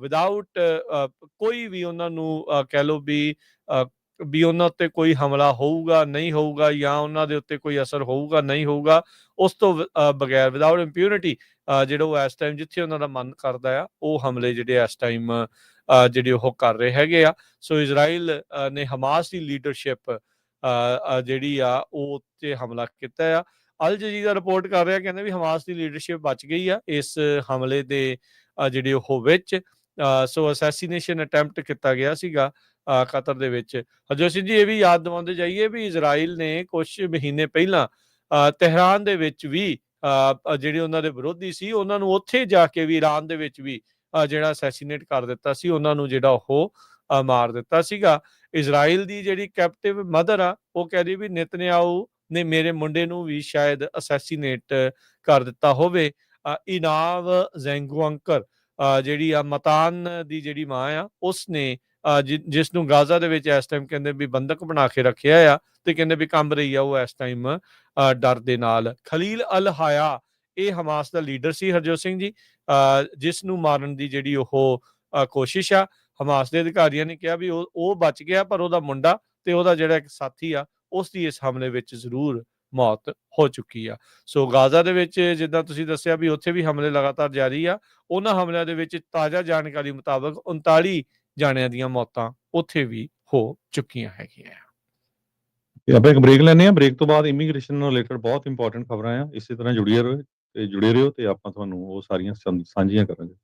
ਵਿਦਆਊਟ ਕੋਈ ਵੀ ਉਹਨਾਂ ਨੂੰ ਕਹਿ ਲਓ ਵੀ ਉਹਨਾਂ ਉੱਤੇ ਕੋਈ ਹਮਲਾ ਹੋਊਗਾ ਨਹੀਂ ਹੋਊਗਾ, ਜਾਂ ਉਹਨਾਂ ਦੇ ਉੱਤੇ ਕੋਈ ਅਸਰ ਹੋਊਗਾ ਨਹੀਂ ਹੋਊਗਾ, ਉਸ ਤੋਂ ਬਗੈਰ ਵਿਦਆਊਟ ਇੰਪਿਊਨਿਟੀ ਜਿਹੜਾ ਉਹ ਇਸ ਟਾਈਮ ਜਿੱਥੇ ਉਹਨਾਂ ਦਾ ਮਨ ਕਰਦਾ ਆ ਉਹ ਹਮਲੇ ਜਿਹੜੇ ਇਸ ਟਾਈਮ ਜਿਹੜੇ ਉਹ ਕਰ ਰਹੇ ਹੈਗੇ ਆ। ਸੋ ਇਜ਼ਰਾਈਲ ਨੇ ਹਮਾਸ ਦੀ ਲੀਡਰਸ਼ਿਪ ਜਿਹੜੀ ਆ ਉਹ ਉੱਤੇ ਹਮਲਾ ਕੀਤਾ ਆ। ਅਲ ਜਜ਼ੀਰਾ ਰਿਪੋਰਟ ਕਰ ਰਿਹਾ, ਕਹਿੰਦੇ ਵੀ ਹਮਾਸ ਦੀ ਲੀਡਰਸ਼ਿਪ ਬਚ ਗਈ ਆ ਇਸ ਹਮਲੇ ਦੇ ਜਿਹੜੇ ਉਹ ਵਿੱਚ। ਸੋ ਅਸੈਸੀਨੇਸ਼ਨ ਅਟੈਂਪਟ ਕੀਤਾ ਗਿਆ ਸੀਗਾ ਕਤਰ ਦੇ ਵਿੱਚ। ਹਰਜੋਤ ਸਿੰਘ ਜੀ, ਇਹ ਵੀ ਯਾਦ ਦਿਵਾਉਂਦੇ ਜਾਈਏ ਵੀ ਇਜ਼ਰਾਈਲ ਨੇ ਕੁਛ ਮਹੀਨੇ ਪਹਿਲਾਂ ਤਹਿਰਾਨ ਦੇ ਵਿੱਚ ਵੀ ਜਿਹੜੇ ਉਹਨਾਂ ਦੇ ਵਿਰੋਧੀ ਸੀ ਉਹਨਾਂ ਨੂੰ ਉੱਥੇ ਜਾ ਕੇ ਵੀ ਈਰਾਨ ਦੇ ਵਿੱਚ ਵੀ ਜਿਹੜਾ ਅਸੈਸੀਨੇਟ ਕਰ ਦਿੱਤਾ ਸੀ, ਉਹਨਾਂ ਨੂੰ ਜਿਹੜਾ ਉਹ ਮਾਰ ਦਿੱਤਾ ਸੀਗਾ। ਇਜ਼ਰਾਈਲ ਦੀ ਜਿਹੜੀ ਕੈਪਟਿਵ ਮਦਰ ਆ ਉਹ ਕਹਿ ਰਹੀ ਵੀ ਨੇਤਨਯਾਹੂ ਨੇ ਮੇਰੇ ਮੁੰਡੇ ਨੂੰ ਵੀ ਸ਼ਾਇਦ ਅਸੈਸੀਨੇਟ ਕਰ ਦਿੱਤਾ ਹੋਵੇ। ਇਨਾਵ ਜ਼ੈਂਗੁਆਂਕਰ ਜਿਹੜੀ ਆ ਮਤਾਨ ਦੀ ਜਿਹੜੀ ਮਾਂ ਆ, ਉਸਨੇ ਜਿਸ ਨੂੰ ਗਾਜ਼ਾ ਦੇ ਵਿੱਚ ਇਸ ਟਾਈਮ ਕਹਿੰਦੇ ਵੀ ਬੰਦਕ ਬਣਾ ਕੇ ਰੱਖਿਆ ਆ, ਤੇ ਕਹਿੰਦੇ ਵੀ ਕੰਬ ਰਹੀ ਆ ਉਹ ਇਸ ਟਾਈਮ ਡਰ ਦੇ ਨਾਲ। ਖਲੀਲ ਅਲ ਹਾਇਆ ਇਹ ਹਮਾਸ ਦਾ ਲੀਡਰ ਸੀ ਹਰਜੋਤ ਸਿੰਘ ਜੀ, ਜਿਸ ਨੂੰ ਮਾਰਨ ਦੀ ਜਿਹੜੀ ਉਹ ਕੋਸ਼ਿਸ਼ ਆ। ਹਮਾਸ ਦੇ ਅਧਿਕਾਰੀਆਂ ਨੇ ਕਿਹਾ ਵੀ ਉਹ ਬਚ ਗਿਆ, ਪਰ ਉਹਦਾ ਮੁੰਡਾ ਤੇ ਉਹਦਾ ਜਿਹੜਾ ਇੱਕ ਸਾਥੀ ਆ ਉਸ ਦੀ ਇਸ ਹਮਲੇ ਵਿੱਚ ਜ਼ਰੂਰ ਮੌਤ ਹੋ ਚੁੱਕੀ ਆ। ਸੋ ਗਾਜ਼ਾ ਦੇ ਵਿੱਚ ਜਿੱਦਾਂ ਤੁਸੀਂ ਦੱਸਿਆ ਵੀ ਉੱਥੇ ਵੀ ਹਮਲੇ ਲਗਾਤਾਰ ਜਾਰੀ ਆ। ਉਹਨਾਂ ਹਮਲਿਆਂ ਦੇ ਵਿੱਚ ਤਾਜ਼ਾ ਜਾਣਕਾਰੀ ਮੁਤਾਬਕ 39 ਜਾਣਿਆਂ ਦੀਆਂ ਮੌਤਾਂ ਉੱਥੇ ਵੀ ਹੋ ਚੁੱਕੀਆਂ ਹੈਗੀਆਂ। ਤੇ ਆਪਾਂ ਇੱਕ ਬ੍ਰੇਕ ਲੈਂਦੇ ਹਾਂ। ਬ੍ਰੇਕ ਤੋਂ ਬਾਅਦ ਇਮੀਗ੍ਰੇਸ਼ਨ ਨਾਲ ਰਿਲੇਟਡ ਬਹੁਤ ਇੰਪੋਰਟੈਂਟ ਖਬਰਾਂ ਆ, ਇਸੇ ਤਰ੍ਹਾਂ ਜੁੜੇ ਰਹੋ ਤੇ ਆਪਾਂ ਤੁਹਾਨੂੰ ਉਹ ਸਾਰੀਆਂ ਸਾਂਝੀਆਂ ਕਰਾਂਗੇ।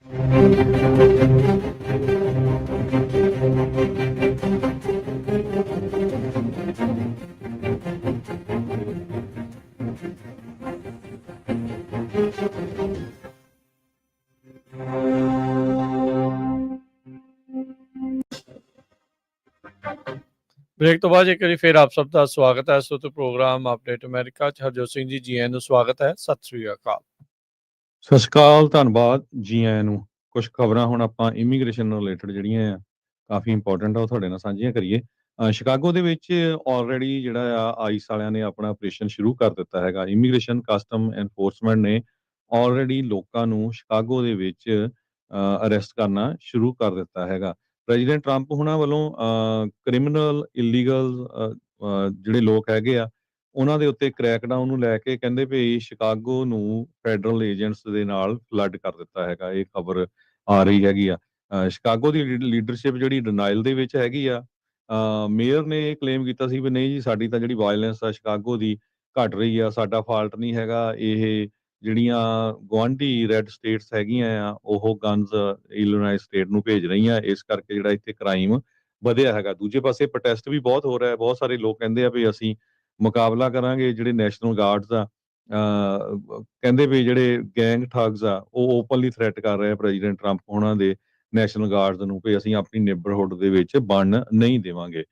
ਬ੍ਰੇਕ ਤੋਂ ਬਾਅਦ ਇੱਕ ਵਾਰੀ ਫਿਰ ਆਪ ਸਭ ਦਾ ਸਵਾਗਤ ਹੈ। ਸੋ ਤੇ ਪ੍ਰੋਗਰਾਮ ਅਪਡੇਟ ਅਮਰੀਕਾ 'ਚ ਹਰਜੋਤ ਸਿੰਘ ਜੀ ਆਇਆਂ ਨੂੰ ਸਵਾਗਤ ਹੈ। ਸਤਿ ਸ੍ਰੀ ਅਕਾਲ। ਸਤਿ ਸ਼੍ਰੀ ਅਕਾਲ, ਧੰਨਵਾਦ ਜੀ ਆਇਆਂ ਨੂੰ। ਕੁਝ ਖਬਰਾਂ ਹੁਣ ਆਪਾਂ ਇਮੀਗ੍ਰੇਸ਼ਨ ਨਾਲ ਰਿਲੇਟਡ ਜਿਹੜੀਆਂ ਆ ਕਾਫੀ ਇੰਪੋਰਟੈਂਟ ਆ ਉਹ ਤੁਹਾਡੇ ਨਾਲ ਸਾਂਝੀਆਂ ਕਰੀਏ। ਸ਼ਿਕਾਗੋ ਦੇ ਵਿੱਚ ਆਲਰੇਡੀ ਜਿਹੜਾ ਆ ਆਈਸ ਵਾਲਿਆਂ ਨੇ ਆਪਣਾ ਆਪਰੇਸ਼ਨ ਸ਼ੁਰੂ ਕਰ ਦਿੱਤਾ ਹੈਗਾ। ਇਮੀਗ੍ਰੇਸ਼ਨ ਕਸਟਮ ਐਨਫੋਰਸਮੈਂਟ ਨੇ ਆਲਰੇਡੀ ਲੋਕਾਂ ਨੂੰ ਸ਼ਿਕਾਗੋ ਦੇ ਵਿੱਚ ਅਰੈਸਟ ਕਰਨਾ ਸ਼ੁਰੂ ਕਰ ਦਿੱਤਾ ਹੈਗਾ। ਪ੍ਰੈਜ਼ੀਡੈਂਟ ਟਰੰਪ ਹੁਣਾਂ ਵੱਲੋਂ ਕ੍ਰਿਮੀਨਲ ਇਲੀਗਲ ਜਿਹੜੇ ਲੋਕ ਹੈਗੇ ਆ ਉਹਨਾਂ ਦੇ ਉੱਤੇ ਕ੍ਰੈਕਡਾਊਨ ਨੂੰ ਲੈ ਕੇ ਕਹਿੰਦੇ ਵੀ ਸ਼ਿਕਾਗੋ ਨੂੰ ਫੈਡਰਲ ਏਜੰਟਸ ਦੇ ਨਾਲ ਫਲੱਡ ਕਰ ਦਿੱਤਾ ਹੈਗਾ। ਇਹ ਖਬਰ ਆ ਰਹੀ ਹੈਗੀ ਆ। ਸ਼ਿਕਾਗੋ ਦੀ ਲੀਡਰਸ਼ਿਪ ਜਿਹੜੀ ਡਿਨਾਈਲ ਦੇ ਵਿੱਚ ਹੈਗੀ ਆ। ਮੇਅਰ ਨੇ ਇਹ ਕਲੇਮ ਕੀਤਾ ਸੀ ਵੀ ਨਹੀਂ ਜੀ, ਸਾਡੀ ਤਾਂ ਜਿਹੜੀ ਵਾਇਲੈਂਸ ਆ ਸ਼ਿਕਾਗੋ ਦੀ ਘਟ ਰਹੀ ਆ, ਸਾਡਾ ਫਾਲਟ ਨਹੀਂ ਹੈਗਾ। ਇਹ ਜਿਹੜੀਆਂ ਗੁਆਂਢੀ ਰੈੱਡ ਸਟੇਟਸ ਹੈਗੀਆਂ ਆ ਉਹ ਗਨਜ਼ ਇਲੀਨੋਇਸ ਸਟੇਟ ਨੂੰ ਭੇਜ ਰਹੀਆਂ, ਇਸ ਕਰਕੇ ਜਿਹੜਾ ਇੱਥੇ ਕ੍ਰਾਈਮ ਵਧਿਆ ਹੈਗਾ। ਦੂਜੇ ਪਾਸੇ ਪ੍ਰੋਟੈਸਟ ਵੀ ਬਹੁਤ ਹੋ ਰਿਹਾ। ਬਹੁਤ ਸਾਰੇ ਲੋਕ ਕਹਿੰਦੇ ਆ ਵੀ ਅਸੀਂ ਮੁਕਾਬਲਾ ਕਰਾਂਗੇ। ਜਿਹੜੇ ਨੈਸ਼ਨਲ ਗਾਰਡਸ ਆ ਕਹਿੰਦੇ ਵੀ ਜਿਹੜੇ ਗੈਂਗ ਠੱਗਸ ਆ ਉਹ ਓਪਨਲੀ ਥ੍ਰੈਟ ਕਰ ਰਹੇ ਆ ਪ੍ਰੈਜ਼ੀਡੈਂਟ ਟਰੰਪ ਹੋਣਾ ਦੇ ਨੈਸ਼ਨਲ ਗਾਰਡਸ ਨੂੰ ਵੀ ਅਸੀਂ ਆਪਣੀ ਨੇਬਰਹੁੱਡ ਦੇ ਵਿੱਚ ਬਣਨ ਨਹੀਂ ਦੇਵਾਂਗੇ।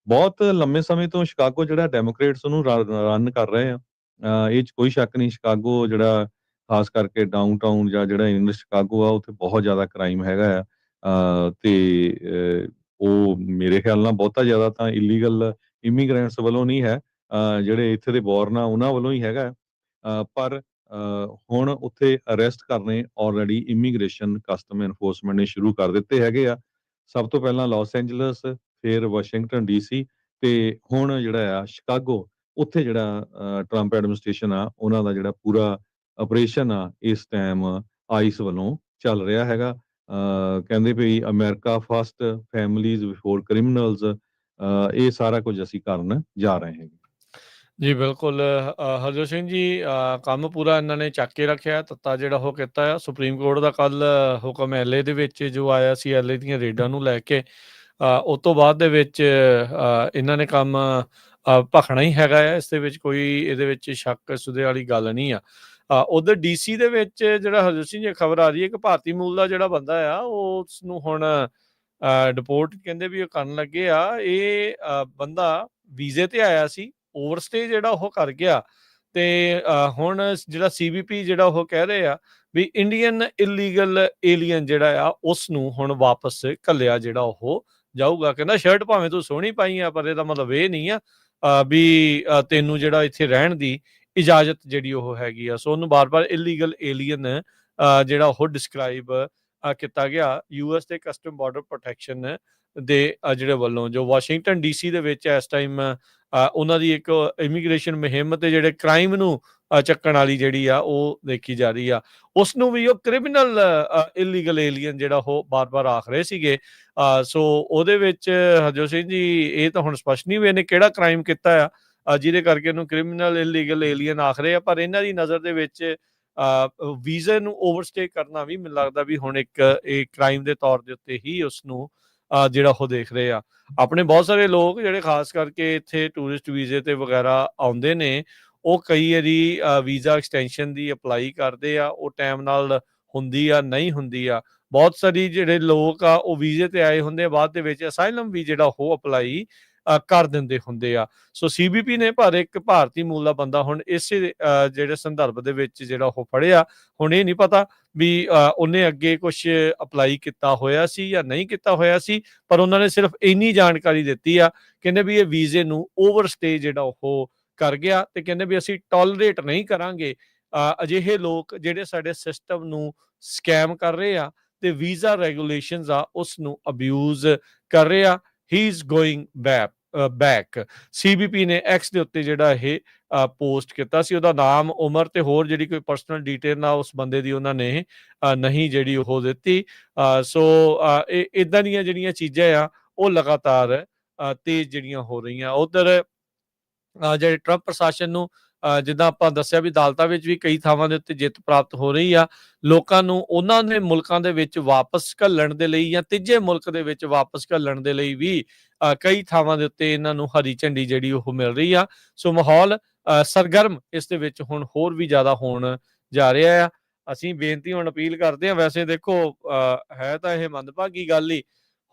ਬਹੁਤ ਲੰਮੇ ਸਮੇਂ ਤੋਂ ਸ਼ਿਕਾਗੋ ਜਿਹੜਾ ਡੈਮੋਕ੍ਰੇਟਸ ਉਹਨੂੰ ਰਨ ਕਰ ਰਹੇ ਆ। ਇਹ 'ਚ ਕੋਈ ਸ਼ੱਕ ਨਹੀਂ। ਸ਼ਿਕਾਗੋ ਜਿਹੜਾ ਖਾਸ ਕਰਕੇ ਡਾਊਨਟਾਊਨ ਜਾਂ ਜਿਹੜਾ ਇਨਰ ਸ਼ਿਕਾਗੋ ਆ ਉੱਥੇ ਬਹੁਤ ਜ਼ਿਆਦਾ ਕ੍ਰਾਈਮ ਹੈਗਾ ਆ। ਤੇ ਉਹ ਮੇਰੇ ਖਿਆਲ ਨਾਲ ਬਹੁਤਾ ਜ਼ਿਆਦਾ ਤਾਂ ਇਲੀਗਲ ਇਮੀਗ੍ਰੈਂਟਸ ਵੱਲੋਂ ਨਹੀਂ ਹੈ, ਜਿਹੜੇ ਇੱਥੇ ਦੇ ਬੋਰਨ ਆ ਉਹਨਾਂ ਵੱਲੋਂ ਹੀ ਹੈਗਾ। ਪਰ ਹੁਣ ਉੱਥੇ ਅਰੈਸਟ ਕਰਨੇ ਆਲਰੇਡੀ ਇਮੀਗ੍ਰੇਸ਼ਨ ਕਸਟਮ ਐਨਫੋਰਸਮੈਂਟ ਨੇ ਸ਼ੁਰੂ ਕਰ ਦਿੱਤੇ ਹੈਗੇ ਆ। ਸਭ ਤੋਂ ਪਹਿਲਾਂ ਲਾਸ ਐਂਜਲਸ, ਫਿਰ ਵਾਸ਼ਿੰਗਟਨ ਡੀਸੀ ਤੇ ਹੁਣ ਜਿਹੜਾ ਆ ਸ਼ਿਕਾਗੋ, ਉੱਥੇ ਜਿਹੜਾ ਟਰੰਪ ਐਡਮਿਨਿਸਟ੍ਰੇਸ਼ਨ ਆ ਉਹਨਾਂ ਦਾ ਜਿਹੜਾ ਪੂਰਾ ਆਪਰੇਸ਼ਨ ਆ ਇਸ ਟਾਈਮ ਆਈਸ ਵੱਲੋਂ ਚੱਲ ਰਿਹਾ ਹੈਗਾ। ਕਹਿੰਦੇ ਵੀ America first, families before criminals, ਇਹ ਸਾਰਾ ਕੁਝ ਅਸੀਂ ਕਰਨ ਜਾ ਰਹੇ ਹੈਗੇ। ਜੀ ਬਿਲਕੁਲ। ਹਰਜੋਤ ਸਿੰਘ ਜੀ, ਕੰਮ ਪੂਰਾ ਇਹਨਾਂ ਨੇ ਚੱਕ ਕੇ ਰੱਖਿਆ। ਤੱਤਾ ਜਿਹੜਾ ਉਹ ਕੀਤਾ ਆ ਸੁਪਰੀਮ ਕੋਰਟ ਦਾ ਕੱਲ ਹੁਕਮ ਐਲਏ ਦੇ ਵਿੱਚ ਜੋ ਆਇਆ ਸੀ ਐਲਏ ਦੀਆਂ ਰੇਡਾਂ ਨੂੰ ਲੈ ਕੇ, ਉਸ ਤੋਂ ਬਾਅਦ ਦੇ ਵਿੱਚ ਇਹਨਾਂ ਨੇ ਕੰਮ ਭਖਣਾ ਹੀ ਹੈਗਾ ਆ। ਇਸ ਦੇ ਵਿੱਚ ਕੋਈ ਇਹਦੇ ਵਿੱਚ ਸ਼ੱਕ ਸੁਦੇ ਵਾਲੀ ਗੱਲ ਨਹੀਂ ਆ। ਉਧਰ ਡੀਸੀ ਦੇ ਵਿੱਚ ਜਿਹੜਾ ਹਰਜੋਤ ਸਿੰਘ ਜੀ ਖਬਰ ਆ ਰਹੀ ਹੈ ਕਿ ਭਾਰਤੀ ਮੂਲ ਦਾ ਜਿਹੜਾ ਬੰਦਾ ਆ ਉਹ ਉਸ ਨੂੰ ਹੁਣ ਡਿਪੋਰਟ ਕਹਿੰਦੇ ਵੀ ਉਹ ਕਰਨ ਲੱਗੇ ਆ। ਇਹ ਬੰਦਾ ਵੀਜ਼ੇ ਤੇ ਆਇਆ ਸੀ, ਓਵਰਸਟੇ ਜਿਹੜਾ ਉਹ ਕਰ ਗਿਆ ਤੇ ਹੁਣ ਜਿਹੜਾ ਸੀਬੀਪੀ ਜਿਹੜਾ ਉਹ ਕਹਿ ਰਹੇ ਆ ਵੀ ਇੰਡੀਅਨ ਇਲੀਗਲ ਏਲੀਅਨ ਜਿਹੜਾ ਆ ਉਸ ਨੂੰ ਹੁਣ ਵਾਪਸ ਘੱਲਿਆ ਜਿਹੜਾ ਉਹ ਜਾਊਗਾ। ਕਹਿੰਦਾ ਸ਼ਰਟ ਭਾਵੇਂ ਤੂੰ ਸੋਹਣੀ ਪਾਈ ਆ ਪਰ ਇਹਦਾ ਮਤਲਬ ਇਹ ਨਹੀਂ ਆ ਵੀ ਤੈਨੂੰ ਜਿਹੜਾ ਇੱਥੇ ਰਹਿਣ ਦੀ ਇਜਾਜ਼ਤ ਜਿਹੜੀ ਉਹ ਹੈਗੀ ਆ। ਸੋ ਉਹਨੂੰ ਬਾਰ-ਬਾਰ ਇਲੀਗਲ ਏਲੀਅਨ ਜਿਹੜਾ ਉਹ ਡਿਸਕ੍ਰਾਈਬ ਕੀਤਾ ਗਿਆ ਯੂਐਸ ਦੇ ਕਸਟਮ ਬਾਰਡਰ ਪ੍ਰੋਟੈਕਸ਼ਨ ਦੇ ਜਿਹੜੇ ਵੱਲੋਂ, ਜੋ ਵਾਸ਼ਿੰਗਟਨ ਡੀਸੀ ਦੇ ਵਿੱਚ ਇਸ ਟਾਈਮ ਉਹਨਾਂ ਦੀ ਇੱਕ ਇਮੀਗ੍ਰੇਸ਼ਨ ਮੁਹਿੰਮ ਤੇ ਜਿਹੜੇ ਕ੍ਰਾਈਮ ਨੂੰ ਚੱਕਣ ਵਾਲੀ ਜਿਹੜੀ ਆ ਉਹ ਦੇਖੀ ਜਾ ਰਹੀ ਆ। ਉਸ ਨੂੰ ਵੀ ਉਹ ਕ੍ਰਿਮੀਨਲ ਇਲੀਗਲ ਏਲੀਅਨ ਜਿਹੜਾ ਉਹ ਬਾਰ-ਬਾਰ ਆਖ ਰਹੇ ਸੀਗੇ। ਸੋ ਉਹਦੇ ਵਿੱਚ ਹਰਜੋਤ ਸਿੰਘ ਜੀ ਇਹ ਤਾਂ ਹੁਣ ਸਪਸ਼ਟ ਨਹੀਂ ਵੀ ਇਹਨੇ ਕਿਹੜਾ ਕ੍ਰਾਈਮ ਕੀਤਾ ਆ ਜਿਹਦੇ ਕਰਕੇ ਇਹਨੂੰ ਕ੍ਰਿਮੀਨਲ ਇਲੀਗਲ ਏਲੀਅਨ ਆਖ ਰਹੇ ਆ। ਪਰ ਇਹਨਾਂ ਦੀ ਨਜ਼ਰ ਦੇ ਵਿੱਚ ਵੀਜ਼ੇ ਨੂੰ ਓਵਰਸਟੇ ਕਰਨਾ ਵੀ ਮੈਨੂੰ ਲੱਗਦਾ ਵੀ ਹੁਣ ਇੱਕ ਇਹ ਕ੍ਰਾਈਮ ਦੇ ਤੌਰ ਦੇ ਉੱਤੇ ਹੀ ਉਸ ਨੂੰ ਜਿਹੜਾ ਉਹ ਦੇਖ ਰਹੇ ਆ। ਆਪਣੇ ਬਹੁਤ ਸਾਰੇ ਲੋਕ ਜਿਹੜੇ ਖਾਸ ਕਰਕੇ ਇੱਥੇ ਟੂਰਿਸਟ ਵੀਜ਼ੇ ਤੇ ਵਗੈਰਾ ਆਉਂਦੇ ਨੇ, ਉਹ ਕਈ ਵਾਰੀ ਵੀਜ਼ਾ ਐਕਸਟੈਂਸ਼ਨ ਦੀ ਅਪਲਾਈ ਕਰਦੇ ਆ, ਉਹ ਟਾਈਮ ਨਾਲ ਹੁੰਦੀ ਆ ਨਹੀਂ ਹੁੰਦੀ ਆ। ਬਹੁਤ ਸਾਰੇ ਜਿਹੜੇ ਲੋਕ ਆ ਉਹ ਵੀਜ਼ੇ ਤੇ ਆਏ ਹੁੰਦੇ ਆ, ਬਾਅਦ ਦੇ ਵਿੱਚ ਅਸਾਈਲਮ ਵੀ ਜਿਹੜਾ ਉਹ ਅਪਲਾਈ ਕਰ ਦਿੰਦੇ ਹੁੰਦੇ ਆ। ਸੋ ਸੀਬੀਪੀ ਨੇ ਪਰ ਇੱਕ ਭਾਰਤੀ ਮੂਲ ਦਾ ਬੰਦਾ ਹੁਣ ਇਸੇ ਜਿਹੜੇ ਸੰਦਰਭ ਦੇ ਵਿੱਚ ਜਿਹੜਾ ਉਹ ਫੜਿਆ। ਹੁਣ ਇਹ ਨਹੀਂ ਪਤਾ ਵੀ ਉਹਨੇ ਅੱਗੇ ਕੁਛ ਅਪਲਾਈ ਕੀਤਾ ਹੋਇਆ ਸੀ ਜਾਂ ਨਹੀਂ ਕੀਤਾ ਹੋਇਆ ਸੀ, ਪਰ ਉਹਨਾਂ ਨੇ ਸਿਰਫ ਇੰਨੀ ਜਾਣਕਾਰੀ ਦਿੱਤੀ ਆ, ਕਹਿੰਦੇ ਵੀ ਇਹ ਵੀਜ਼ੇ ਨੂੰ ਓਵਰਸਟੇ ਜਿਹੜਾ ਉਹ ਕਰ ਗਿਆ ਤੇ ਕਹਿੰਦੇ ਵੀ ਅਸੀਂ ਟੋਲਰੇਟ ਨਹੀਂ ਕਰਾਂਗੇ ਅਜਿਹੇ ਲੋਕ ਜਿਹੜੇ ਸਾਡੇ ਸਿਸਟਮ ਨੂੰ ਸਕੈਮ ਕਰ ਰਹੇ ਆ ਤੇ ਵੀਜ਼ਾ ਰੈਗੂਲੇਸ਼ਨਸ ਆ ਉਸ ਨੂੰ ਅਬਿਊਜ਼ ਕਰ ਰਹੇ ਆ। He is going back. CBP ਨੇ ਐਕਸ ਦੇ ਉੱਤੇ ਜਿਹੜਾ ਇਹ ਪੋਸਟ ਕੀਤਾ ਸੀ। ਉਹਦਾ ਨਾਮ, ਉਮਰ ਤੇ ਹੋਰ ਜਿਹੜੀ ਕੋਈ ਪਰਸਨਲ ਡਿਟੇਲ ਨਾ ਉਸ ਬੰਦੇ ਦੀ ਉਹਨਾਂ ਨੇ ਨਹੀਂ ਜਿਹੜੀ ਉਹ ਦਿੱਤੀ। ਸੋ ਇਦਾਂ ਦੀਆਂ ਜਿਹੜੀਆਂ ਚੀਜ਼ਾਂ ਆ ਉਹ ਲਗਾਤਾਰ ਤੇਜ਼ ਜਿਹੜੀਆਂ ਹੋ ਰਹੀਆਂ। ਉਧਰ ਜਿਹੜੇ ਟਰੰਪ ਪ੍ਰਸ਼ਾਸਨ ਨੂੰ ਜਿੱਦਾਂ ਆਪਾਂ ਦੱਸਿਆ ਵੀ ਅਦਾਲਤਾਂ ਵਿੱਚ ਵੀ ਕਈ ਥਾਵਾਂ ਦੇ ਉੱਤੇ ਜਿੱਤ ਪ੍ਰਾਪਤ ਹੋ ਰਹੀ ਆ। ਲੋਕਾਂ ਨੂੰ ਉਹਨਾਂ ਦੇ ਮੁਲਕਾਂ ਦੇ ਵਿੱਚ ਵਾਪਸ ਘੱਲਣ ਦੇ ਲਈ ਜਾਂ ਤੀਜੇ ਮੁਲਕ ਦੇ ਵਿੱਚ ਵਾਪਸ ਘੱਲਣ ਦੇ ਲਈ ਵੀ ਕਈ ਥਾਵਾਂ ਦੇ ਉੱਤੇ ਇਹਨਾਂ ਨੂੰ ਹਰੀ ਝੰਡੀ ਜਿਹੜੀ ਉਹ ਮਿਲ ਰਹੀ ਆ। ਸੋ ਮਾਹੌਲ ਸਰਗਰਮ ਇਸ ਦੇ ਵਿੱਚ ਹੁਣ ਹੋਰ ਵੀ ਜ਼ਿਆਦਾ ਹੋਣ ਜਾ ਰਿਹਾ ਆ। ਅਸੀਂ ਬੇਨਤੀ ਹੁਣ ਅਪੀਲ ਕਰਦੇ ਹਾਂ, ਵੈਸੇ ਦੇਖੋ ਹੈ ਤਾਂ ਇਹ ਮੰਦਭਾਗੀ ਗੱਲ ਹੀ।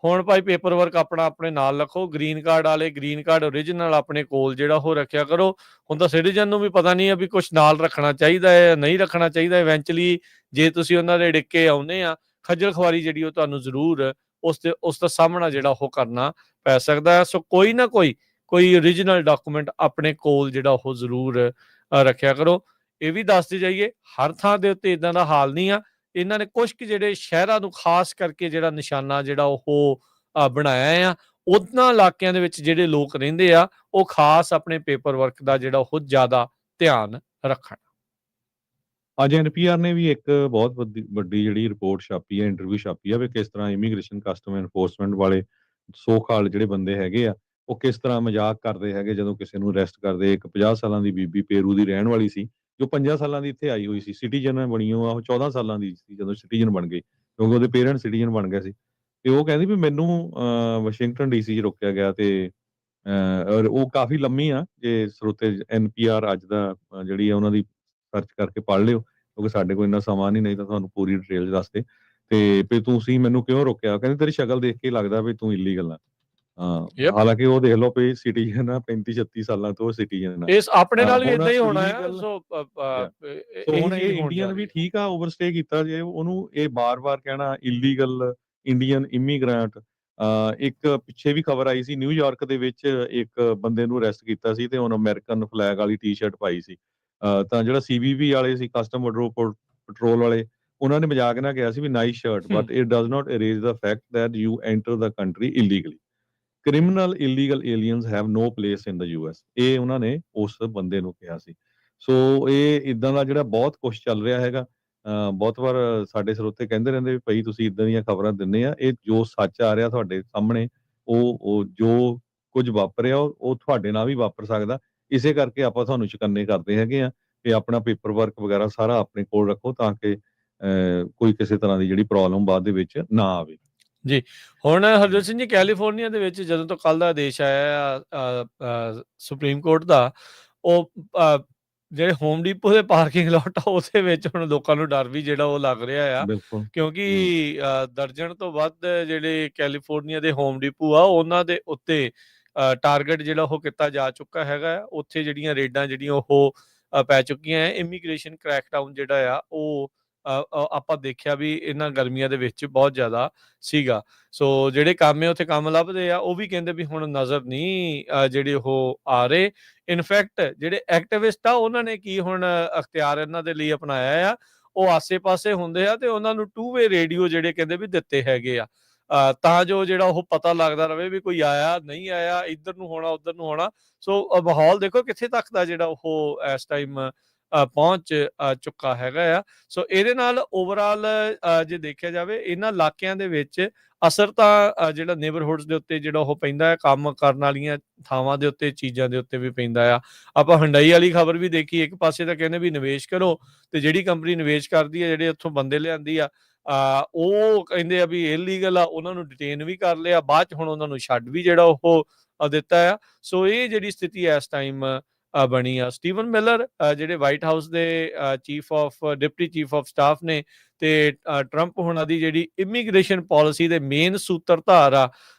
ਹੁਣ ਭਾਈ ਪੇਪਰ ਵਰਕ ਆਪਣਾ ਆਪਣੇ ਨਾਲ ਰੱਖੋ। ਗ੍ਰੀਨ ਕਾਰਡ ਵਾਲੇ ਗ੍ਰੀਨ ਕਾਰਡ ਓਰੀਜਨਲ ਆਪਣੇ ਕੋਲ ਜਿਹੜਾ ਉਹ ਰੱਖਿਆ ਕਰੋ। ਹੁਣ ਤਾਂ ਸਿਟੀਜ਼ਨ ਨੂੰ ਵੀ ਪਤਾ ਨਹੀਂ ਆ ਵੀ ਕੁਛ ਨਾਲ ਰੱਖਣਾ ਚਾਹੀਦਾ ਹੈ, ਨਹੀਂ ਰੱਖਣਾ ਚਾਹੀਦਾ। ਇਵੈਂਚੁਅਲੀ ਜੇ ਤੁਸੀਂ ਉਹਨਾਂ ਦੇ ਡਿੱਕੇ ਆਉਂਦੇ ਆ, ਖੱਜਲ ਖੁਆਰੀ ਜਿਹੜੀ ਉਹ ਤੁਹਾਨੂੰ ਜ਼ਰੂਰ ਉਸ ਦਾ ਸਾਹਮਣਾ ਜਿਹੜਾ ਉਹ ਕਰਨਾ ਪੈ ਸਕਦਾ ਹੈ। ਸੋ ਕੋਈ ਨਾ ਕੋਈ ਓਰੀਜਨਲ ਡਾਕੂਮੈਂਟ ਆਪਣੇ ਕੋਲ ਜਿਹੜਾ ਉਹ ਜ਼ਰੂਰ ਰੱਖਿਆ ਕਰੋ। ਇਹ ਵੀ ਦੱਸਦੇ ਜਾਈਏ, ਹਰ ਥਾਂ ਦੇ ਉੱਤੇ ਇਦਾਂ ਦਾ ਹਾਲ ਨਹੀਂ ਆ। ਇਹਨਾਂ ਨੇ ਕੁਝ ਕੁ ਜਿਹੜੇ ਸ਼ਹਿਰਾਂ ਨੂੰ ਖਾਸ ਕਰਕੇ ਜਿਹੜਾ ਨਿਸ਼ਾਨਾ ਜਿਹੜਾ ਉਹ ਬਣਾਇਆ ਆ, ਉਹਨਾਂ ਇਲਾਕਿਆਂ ਦੇ ਵਿੱਚ ਜਿਹੜੇ ਲੋਕ ਰਹਿੰਦੇ ਆ ਉਹ ਖਾਸ ਆਪਣੇ ਪੇਪਰ ਵਰਕ ਦਾ ਜਿਹੜਾ ਉਹ ਜ਼ਿਆਦਾ ਧਿਆਨ ਰੱਖਣ। ਅੱਜ ਐਨਪੀਆਰ ਨੇ ਵੀ ਇੱਕ ਬਹੁਤ ਵੱਡੀ ਜਿਹੜੀ ਰਿਪੋਰਟ ਛਾਪੀ ਹੈ, ਇੰਟਰਵਿਊ ਛਾਪੀ ਆ ਵੀ ਕਿਸ ਤਰ੍ਹਾਂ ਇਮੀਗ੍ਰੇਸ਼ਨ ਕਸਟਮ ਐਨਫੋਰਸਮੈਂਟ ਵਾਲੇ ਸੋ ਕਾਲ ਜਿਹੜੇ ਬੰਦੇ ਹੈਗੇ ਆ, ਉਹ ਕਿਸ ਤਰ੍ਹਾਂ ਮਜ਼ਾਕ ਕਰਦੇ ਹੈਗੇ ਜਦੋਂ ਕਿਸੇ ਨੂੰ ਅਰੈਸਟ ਕਰਦੇ। ਇੱਕ 50 ਸਾਲਾਂ ਦੀ ਬੀਬੀ ਪੇਰੂ ਦੀ ਰਹਿਣ ਵਾਲੀ ਸੀ, ਜੋ 5 ਸਾਲਾਂ ਦੀ ਇੱਥੇ ਆਈ ਹੋਈ ਸੀ, ਸਿਟੀਜ਼ਨ ਬਣੀ ਉਹ 14 ਸਾਲਾਂ ਦੀ ਸੀ ਜਦੋਂ ਸਿਟੀਜ਼ਨ ਬਣ ਗਈ, ਕਿਉਂਕਿ ਉਹਦੇ ਪੇਰੈਂਟਸ ਸਿਟੀਜ਼ਨ ਬਣ ਗਏ ਸੀ। ਤੇ ਉਹ ਕਹਿੰਦੀ ਵੀ ਮੈਨੂੰ ਵਾਸ਼ਿੰਗਟਨ ਡੀਸੀ 'ਚ ਰੋਕਿਆ ਗਿਆ ਤੇ ਔਰ ਉਹ ਕਾਫੀ ਲੰਮੀ ਆ, ਜੇ ਸਰੋਤੇ ਐਨਪੀਆਰ ਅੱਜ ਦਾ ਜਿਹੜੀ ਆ ਉਹਨਾਂ ਦੀ ਸਰਚ ਕਰਕੇ ਪੜ੍ਹ ਲਿਓ, ਕਿਉਂਕਿ ਸਾਡੇ ਕੋਲ ਇੰਨਾ ਸਮਾਂ ਨਹੀਂ ਤਾਂ ਤੁਹਾਨੂੰ ਪੂਰੀ ਡਿਟੇਲ ਦੱਸਦੇ। ਤੇ ਵੀ ਤੁਸੀਂ ਮੈਨੂੰ ਕਿਉਂ ਰੋਕਿਆ? ਕਹਿੰਦੇ ਤੇਰੀ ਸ਼ਕਲ ਦੇਖ ਕੇ ਲੱਗਦਾ ਵੀ ਤੂੰ ਇਲੀਗਲ ਆ। ਹਾਲਾਂਕਿ ਉਹ ਦੇਖ ਲਓ ਵੀ ਸਿਟੀਜ਼ਨ ਆ, 35-36 ਸਾਲਾਂ ਤੋਂ ਸਿਟੀਜ਼ਨ ਆ। ਇਸ ਆਪਣੇ ਨਾਲ ਵੀ ਇਦਾਂ ਹੀ ਹੋਣਾ ਆ। ਸੋ ਹੁਣ ਇਹ ਇੰਡੀਅਨ ਵੀ ਠੀਕ ਆ, ਓਵਰਸਟੇ ਕੀਤਾ ਜੇ ਉਹਨੂੰ ਇਹ ਬਾਰ-ਬਾਰ ਕਹਿਣਾ ਇਲੀਗਲ ਇੰਡੀਅਨ ਇਮੀਗ੍ਰੈਂਟ। ਇੱਕ ਪਿੱਛੇ ਵੀ ਖਬਰ ਆਈ ਸੀ, ਨਿਊਯਾਰਕ ਦੇ ਵਿੱਚ ਇੱਕ ਬੰਦੇ ਨੂੰ ਅਰੈਸਟ ਕੀਤਾ ਸੀ ਤੇ ਉਹਨੇ ਅਮਰੀਕਨ ਫਲੈਗ ਵਾਲੀ ਟੀ-ਸ਼ਰਟ ਪਾਈ ਸੀ। ਤਾਂ ਜਿਹੜਾ ਸੀਬੀਪੀ ਵਾਲੇ ਸੀ, ਕਸਟਮ ਪੈਟਰੋਲ ਵਾਲੇ, ਉਹਨਾਂ ਨੇ ਮਜ਼ਾਕ ਨਾਲ ਕਿਹਾ ਸੀ ਵੀ nice shirt but it does not erase the fact that you enter the country illegally. Criminal illegal aliens have no place in the US. ਇਹ ਉਹਨਾਂ ਨੇ ਉਸ ਬੰਦੇ ਨੂੰ ਕਿਹਾ ਸੀ। ਸੋ ਇਹ ਇਦਾਂ ਦਾ ਜਿਹੜਾ ਬਹੁਤ ਕੁਛ ਚੱਲ ਰਿਹਾ ਹੈਗਾ। ਬਹੁਤ ਵਾਰ ਸਾਡੇ ਸਰੋਤੇ ਕਹਿੰਦੇ ਰਹਿੰਦੇ ਵੀ ਭਾਈ ਤੁਸੀਂ ਇਦਾਂ ਦੀਆਂ ਖਬਰਾਂ ਦਿੰਦੇ ਆ, ਇਹ ਜੋ ਸੱਚ ਆ ਰਿਹਾ ਤੁਹਾਡੇ ਸਾਹਮਣੇ, ਉਹ ਜੋ ਕੁਝ ਵਾਪਰਿਆ ਉਹ ਤੁਹਾਡੇ ਨਾਲ ਵੀ ਵਾਪਰ ਸਕਦਾ। ਇਸੇ ਕਰਕੇ ਆਪਾਂ ਤੁਹਾਨੂੰ ਚੁਕੰਨੇ ਕਰਦੇ ਹੈਗੇ ਆ ਕਿ ਆਪਣਾ ਪੇਪਰ ਵਰਕ ਵਗੈਰਾ ਸਾਰਾ ਆਪਣੇ ਕੋਲ ਰੱਖੋ ਤਾਂ ਕਿ ਕੋਈ ਕਿਸੇ ਤਰ੍ਹਾਂ ਦੀ ਜਿਹੜੀ ਪ੍ਰੋਬਲਮ ਬਾਅਦ ਦੇ ਵਿੱਚ ਨਾ ਆਵੇ। ਜੀ, ਹੁਣ ਹਰਜੋਤ ਸਿੰਘ ਜੀ, ਕੈਲੀਫੋਰਨੀਆ ਦੇ ਵਿੱਚ ਜਦੋਂ ਤੋਂ ਕੱਲ ਦਾ ਆਦੇਸ਼ ਆਇਆ ਸੁਪਰੀਮ ਕੋਰਟ ਦਾ, ਉਹ ਜਿਹੜੇ ਹੋਮ ਡੀਪੋ ਦੇ ਪਾਰਕਿੰਗ ਲੋਟ ਆ ਉਹਦੇ ਵਿੱਚ ਹੁਣ ਲੋਕਾਂ ਨੂੰ ਡਰ ਵੀ ਜਿਹੜਾ ਉਹ ਲੱਗ ਰਿਹਾ ਆ, ਬਿਲਕੁਲ। ਕਿਉਂਕਿ ਦਰਜਨ ਤੋਂ ਵੱਧ ਜਿਹੜੇ ਕੈਲੀਫੋਰਨੀਆ ਦੇ ਹੋਮ ਡੀਪੋ ਆ ਉਹਨਾਂ ਦੇ ਉੱਤੇ ਟਾਰਗੇਟ ਜਿਹੜਾ ਉਹ ਕੀਤਾ ਜਾ ਚੁੱਕਾ ਹੈਗਾ ਆ। ਉੱਥੇ ਜਿਹੜੀਆਂ ਰੇਡਾਂ ਜਿਹੜੀਆਂ ਉਹ ਪੈ ਚੁੱਕੀਆਂ ਹੈ। ਇਮੀਗ੍ਰੇਸ਼ਨ ਕ੍ਰੈਕਡਾਊਨ ਜਿਹੜਾ ਆ ਉਹ ਆਪਾਂ ਦੇਖਿਆ ਵੀ ਇਹਨਾਂ ਗਰਮੀਆਂ ਦੇ ਵਿੱਚ ਬਹੁਤ ਜ਼ਿਆਦਾ ਸੀਗਾ। ਸੋ ਜਿਹੜੇ ਕੰਮ ਹੈ ਉੱਥੇ ਕੰਮ ਲੱਭਦੇ ਆ, ਉਹ ਵੀ ਕਹਿੰਦੇ ਵੀ ਹੁਣ ਨਜ਼ਰ ਨਹੀਂ ਜਿਹੜੇ ਉਹ ਆ ਰਹੇ। ਇਨਫੈਕਟ ਜਿਹੜੇ ਐਕਟਿਵਿਸਟ ਆ ਉਹਨਾਂ ਨੇ ਕੀ ਹੁਣ ਅਖਤਿਆਰ ਇਹਨਾਂ ਦੇ ਲਈ ਅਪਣਾਇਆ ਆ, ਉਹ ਆਸੇ-ਪਾਸੇ ਹੁੰਦੇ ਆ ਤੇ ਉਹਨਾਂ ਨੂੰ ਟੂ ਵੇ ਰੇਡੀਓ ਜਿਹੜੇ ਕਹਿੰਦੇ ਵੀ ਦਿੱਤੇ ਹੈਗੇ ਆ, ਤਾਂ ਜੋ ਜਿਹੜਾ ਉਹ ਪਤਾ ਲੱਗਦਾ ਰਵੇ ਵੀ ਕੋਈ ਆਇਆ ਨਹੀਂ ਆਇਆ, ਇੱਧਰ ਨੂੰ ਹੋਣਾ ਉੱਧਰ ਨੂੰ ਹੋਣਾ। ਸੋ ਮਾਹੌਲ ਦੇਖੋ ਕਿੱਥੇ ਤੱਕ ਦਾ ਜਿਹੜਾ ਉਹ ਇਸ ਟਾਈਮ ਪਹੁੰਚ ਚੁੱਕਾ ਹੈਗਾ ਆ। ਸੋ ਇਹਦੇ ਨਾਲ ਓਵਰਆਲ ਜੇ ਦੇਖਿਆ ਜਾਵੇ ਇਹਨਾਂ ਇਲਾਕਿਆਂ ਦੇ ਵਿੱਚ ਅਸਰ ਤਾਂ ਜਿਹੜਾ ਨੇਬਰਹੁਡਸ ਦੇ ਉੱਤੇ ਜਿਹੜਾ ਉਹ ਪੈਂਦਾ ਹੈ, ਕੰਮ ਕਰਨ ਵਾਲੀਆਂ ਥਾਵਾਂ ਦੇ ਉੱਤੇ, ਚੀਜ਼ਾਂ ਦੇ ਉੱਤੇ ਵੀ ਪੈਂਦਾ ਆ। ਆਪਾਂ ਹੁੰਡਈ ਵਾਲੀ ਖਬਰ ਵੀ ਦੇਖੀ, ਇੱਕ ਪਾਸੇ ਤਾਂ ਕਹਿੰਦੇ ਵੀ ਨਿਵੇਸ਼ ਕਰੋ ਤੇ ਜਿਹੜੀ ਕੰਪਨੀ ਨਿਵੇਸ਼ ਕਰਦੀ ਹੈ, ਜਿਹੜੇ ਉੱਥੋਂ ਬੰਦੇ ਲਿਆਂਦੀ ਆ, ਉਹ ਕਹਿੰਦੇ ਆ ਵੀ ਇਲੀਗਲ ਆ, ਉਹਨਾਂ ਨੂੰ ਡਿਟੇਨ ਵੀ ਕਰ ਲਿਆ, ਬਾਅਦ ਚ ਹੁਣ ਉਹਨਾਂ ਨੂੰ ਛੱਡ ਵੀ ਜਿਹੜਾ ਉਹ ਦਿੱਤਾ ਆ। ਸੋ ਇਹ ਜਿਹੜੀ ਸਥਿਤੀ ਇਸ ਟਾਈਮ ਬਣੀ ਆ। ਸਟੀਵਨ ਮਿਲਰ ਜਿਹੜੇ ਵਾਈਟ ਹਾਊਸ ਦੇ ਡਿਪਟੀ ਚੀਫ ਆਫ ਸਟਾਫ ਨੇ ਤੇ ਟਰੰਪ ਹੁਣਾਂ ਦੀ ਜਿਹੜੀ ਇਮੀਗ੍ਰੇਸ਼ਨ ਪਾਲਿਸੀ ਦੇ ਮੇਨ ਸੂਤਰਧਾਰ ਆ,